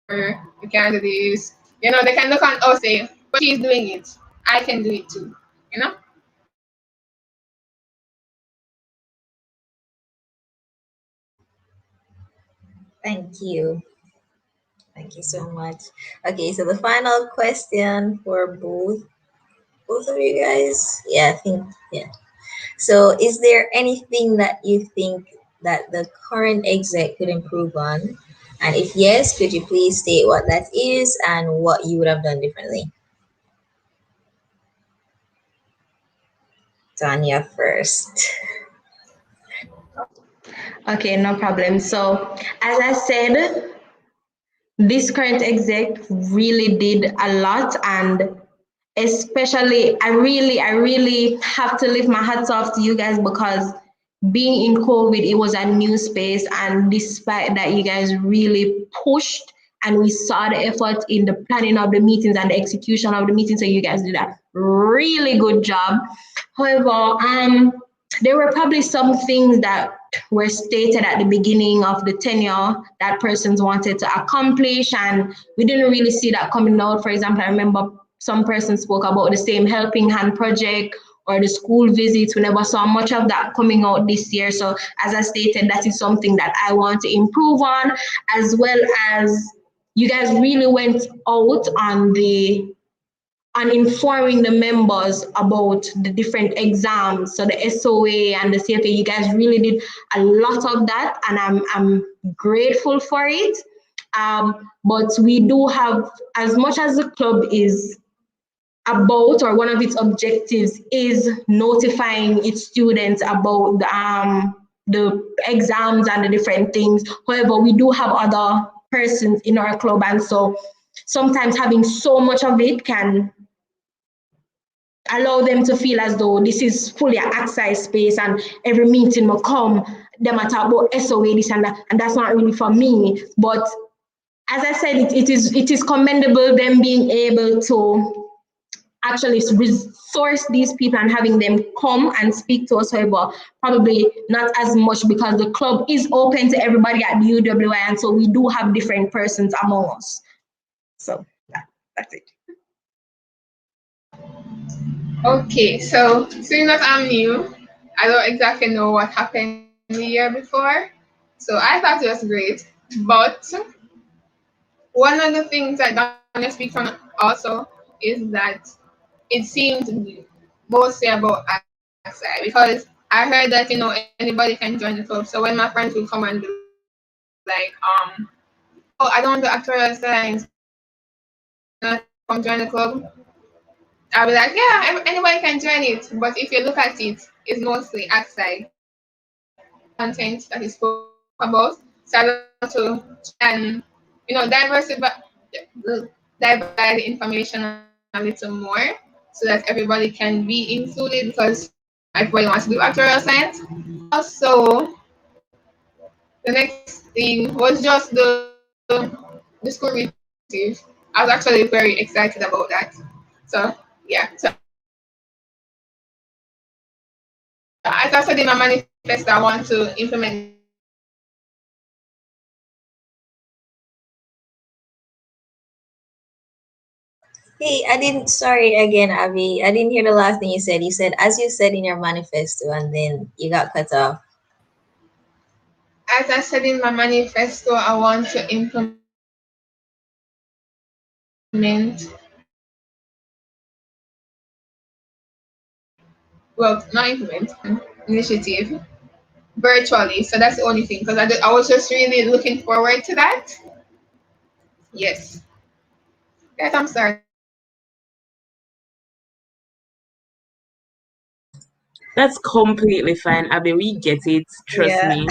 we can't do this. They can look at us say, but she's doing it. I can do it too. Thank you. Thank you so much. Okay, so the final question for both of you guys. Yeah, I think, yeah. So is there anything that you think that the current exec could improve on? And if yes, could you please state what that is and what you would have done differently? Donjah first. Okay, no problem. So as I said, this current exec really did a lot, and especially I really have to lift my hats off to you guys, because being in COVID, it was a new space, and despite that, you guys really pushed, and we saw the effort in the planning of the meetings and the execution of the meetings. So you guys did a really good job. However, there were probably some things that were stated at the beginning of the tenure that persons wanted to accomplish, and we didn't really see that coming out. For example, I remember some persons spoke about the same helping hand project or the school visits. We never saw much of that coming out this year. So as I stated, that is something that I want to improve on, as well as you guys really went out on informing the members about the different exams, so the SOA and the CFA. You guys really did a lot of that, and I'm grateful for it. But we do have, as much as the club is about, or one of its objectives is notifying its students about the exams and the different things. However, we do have other persons in our club, and so sometimes having so much of it can allow them to feel as though this is fully an access space, and every meeting will come, them talk about SOA, this and that, and that's not really for me. But as I said, it is commendable them being able to actually resource these people and having them come and speak to us. However, probably not as much, because the club is open to everybody at the UWI, and so we do have different persons among us. So that's it. Okay, so seeing that I'm new, I don't exactly know what happened the year before. So I thought it was great. But one of the things that Donjah speaks on also is that it seemed mostly about outside, because I heard that, anybody can join the club. So when my friends would come and be like, oh, I don't want to actuarial science, come join the club, I'll be like, yeah, anybody can join it. But if you look at it, it's mostly outside content that is spoke about. So I want to try and, divide the information a little more so that everybody can be included, because everybody wants to do actuarial science. Also, the next thing was just the school reviews. I was actually very excited about that. So yeah. So as I said in my manifesto, I want to implement. Hey, sorry again, Abby. I didn't hear the last thing you said. You said, as you said in your manifesto, and then you got cut off. As I said in my manifesto, I want to implement not implement, initiative virtually. So that's the only thing, because I was just really looking forward to that. Yes. Yes, I'm sorry. That's completely fine, Abby. We get it. Trust me.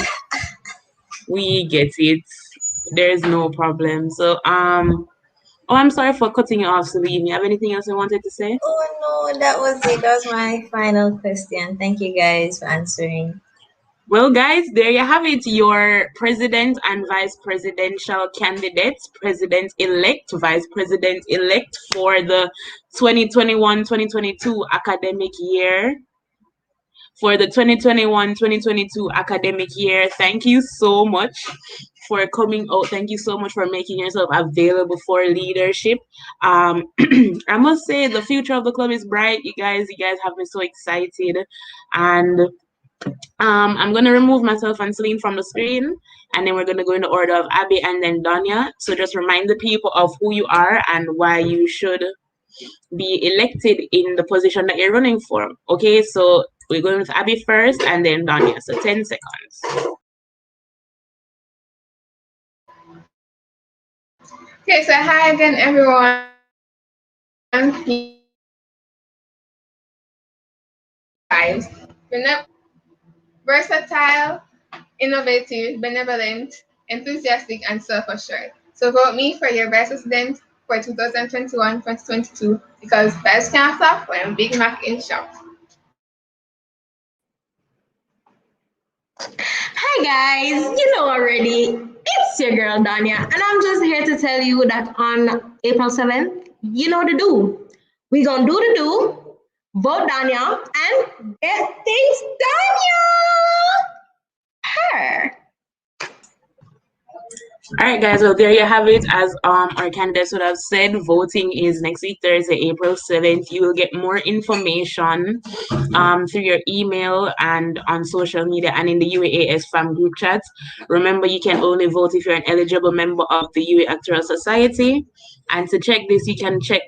We get it. There's no problem. So, I'm sorry for cutting you off, Celine. You have anything else you wanted to say? Oh no, that was it. That was my final question. Thank you guys for answering. Well, guys, there you have it. Your president and vice presidential candidates, president-elect, vice president-elect for the 2021-2022 academic year. For the 2021-2022 academic year, thank you so much for coming out. Thank you so much for making yourself available for leadership. I must say the future of the club is bright. You guys have me so excited. And I'm gonna remove myself and Celine from the screen, and then we're gonna go in the order of Abby and then Donjah. So just remind the people of who you are and why you should be elected in the position that you're running for. Okay, so we're going with Abby first and then Donjah. So 10 seconds. Okay, so hi again, everyone. Versatile, innovative, benevolent, enthusiastic, and self-assured. So vote me for your vice president for 2021-2022, because vibes can't flop when Big Mac in shop. Hi guys, you know already, it's your girl Donjah, and I'm just here to tell you that on April 7th, you know the do. We gonna do the do, vote Donjah, and get things done, y'all. Her. All right, guys. Well, there you have it. As our candidates would have said, voting is next week, Thursday, April 7th. You will get more information through your email and on social media and in the UAAS fam group chat. Remember, you can only vote if you're an eligible member of the UA Actuarial Society. And to check this, you can check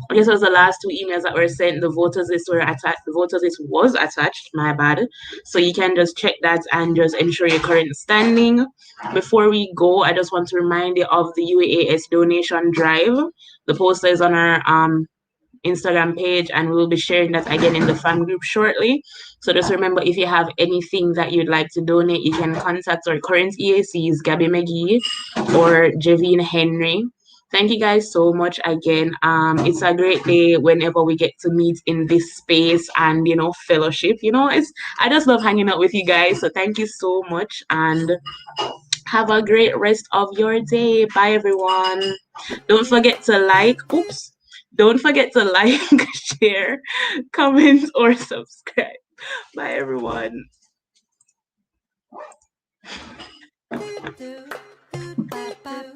I guess it was the last two emails that were sent. The voters list were attached. The voters list was attached. My bad. So you can just check that and just ensure your current standing. Before we go, I just want to remind you of the UAAS donation drive. The poster is on our Instagram page, and we will be sharing that again in the fan group shortly. So just remember, if you have anything that you'd like to donate, you can contact our current EACs, Gabby McGee or Jevene Henry. Thank you guys so much again. It's a great day whenever we get to meet in this space and fellowship. I just love hanging out with you guys. So thank you so much and have a great rest of your day. Bye everyone. Don't forget to don't forget to like, share, comment, or subscribe. Bye everyone. Do, do, do, ba, ba.